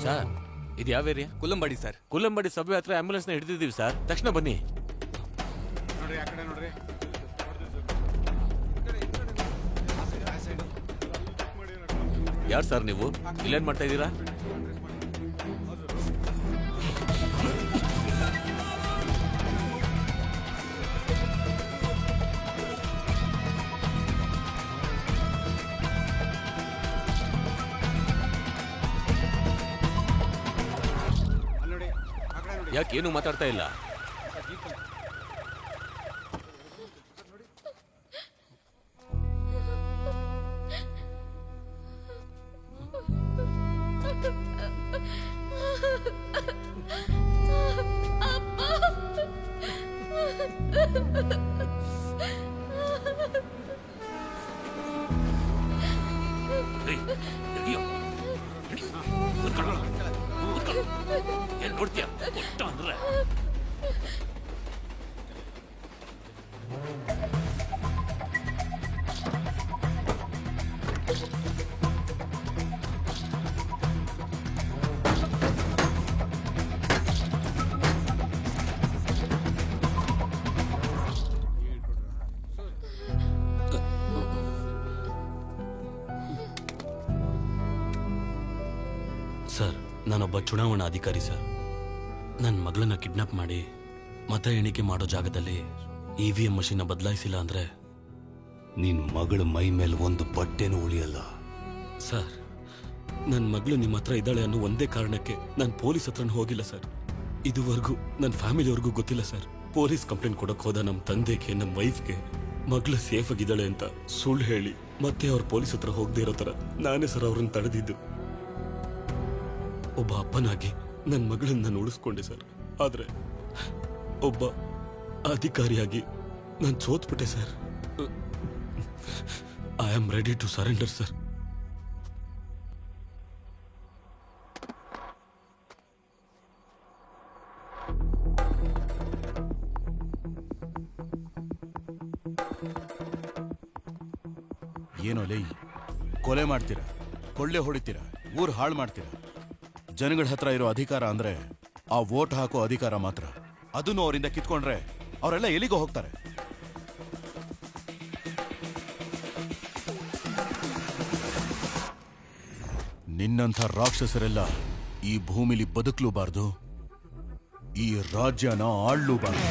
ಸರ್ ಇದು ಯಾವ ಏರಿಯಾ? ಕುಲ್ಲಂಬಾಡಿ ಸರ್. ಕುಲ್ಲಂಬಾಡಿ ಸಬ್ವೆ ಹತ್ರ ಆಂಬುಲೆನ್ಸ್ ನ ಹಿಡಿದಿದ್ದೀವಿ ಸರ್. ತಕ್ಷಣ ಬನ್ನಿ. ನೋಡ್ರಿ ಆ ಕಡೆ ನೋಡ್ರಿ. ಯಾರು ಸರ್ ನೀವು? ಇಲ್ಲೇನ್ ಮಾಡ್ತಾ ಇದ್ದೀರಾ? ಯಾಕೇನು ಮಾತಾಡ್ತಾ ಇಲ್ಲ? ಏನ್ ನೋಡ್ತೀಯ ಕೊಟ್ಟ ಅಂದ್ರೆ ಸರ್, ನಾನೊಬ್ಬ ಚುನಾವಣಾ ಅಧಿಕಾರಿ ಸರ್. ನನ್ನ ಮಗಳನ್ನ ಕಿಡ್ನಾಪ್ ಮಾಡಿ ಮತ ಎಣಿಕೆ ಮಾಡೋ ಜಾಗದಲ್ಲಿ EVM ಮಷೀನ ಬದಲಾಯಿಸಿಲ್ಲ ಅಂದ್ರೆ ನಿನ್ ಮಗಳ ಮೈ ಮೇಲೆ ಒಂದು ಬಟ್ಟೆನೂ ಉಳಿಯಲ್ಲ. ಸರ್, ನನ್ನ ಮಗಳು ನಿಮ್ಮ ಹತ್ರ ಇದ್ದಾಳೆ ಅನ್ನೋ ಒಂದೇ ಕಾರಣಕ್ಕೆ ನಾನು ಪೊಲೀಸ್ ಹತ್ರನೂ ಹೋಗಿಲ್ಲ ಸರ್. ಇದುವರೆಗೂ ನನ್ನ ಫ್ಯಾಮಿಲಿಯವ್ರಿಗೂ ಗೊತ್ತಿಲ್ಲ ಸರ್. ಪೊಲೀಸ್ ಕಂಪ್ಲೇಂಟ್ ಕೊಡಕ್ ಹೋದ ನಮ್ಮ ತಂದೆಗೆ, ನಮ್ಮ ವೈಫ್ಗೆ ಮಗಳು ಸೇಫ್ ಆಗಿದ್ದಾಳೆ ಅಂತ ಸುಳ್ಳು ಹೇಳಿ ಮತ್ತೆ ಅವ್ರ ಪೊಲೀಸ್ ಹತ್ರ ಹೋಗದೆ ಇರೋ ಥರ ನಾನೇ ಸರ್ ಅವ್ರನ್ನ ತಡೆದಿದ್ದು. ಒಬ್ಬ ಅಪ್ಪನಾಗಿ ನನ್ನ ಮಗಳನ್ನ ನಾನು ಉಳಿಸ್ಕೊಂಡೆ ಸರ್. ಆದ್ರೆ ಒಬ್ಬ ಅಧಿಕಾರಿಯಾಗಿ ನಾನು ಸೋತ್ಬಿಟ್ಟೆ sir. I am ready to surrender sir. ಏನೋ ಲೈ, ಕೊಲೆ ಮಾಡ್ತೀರಾ, ಕೊಳ್ಳೆ ಹೊಡಿತೀರಾ, ಊರ್ ಹಾಳು ಮಾಡ್ತೀರಾ. ಜನಗಳ ಹತ್ರ ಇರೋ ಅಧಿಕಾರ ಅಂದ್ರೆ ಆ ವೋಟ್ ಹಾಕೋ ಅಧಿಕಾರ ಮಾತ್ರ. ಅದನ್ನು ಅವರಿಂದ ಕಿತ್ಕೊಂಡ್ರೆ ಅವರೆಲ್ಲ ಎಲ್ಲಿಗೋ ಹೋಗ್ತಾರೆ. ನಿನ್ನಂಥ ರಾಕ್ಷಸರೆಲ್ಲ ಈ ಭೂಮಿಲಿ ಬದುಕಲೂಬಾರ್ದು, ಈ ರಾಜ್ಯನ ಆಳ್ಲೂಬಾರ್ದು.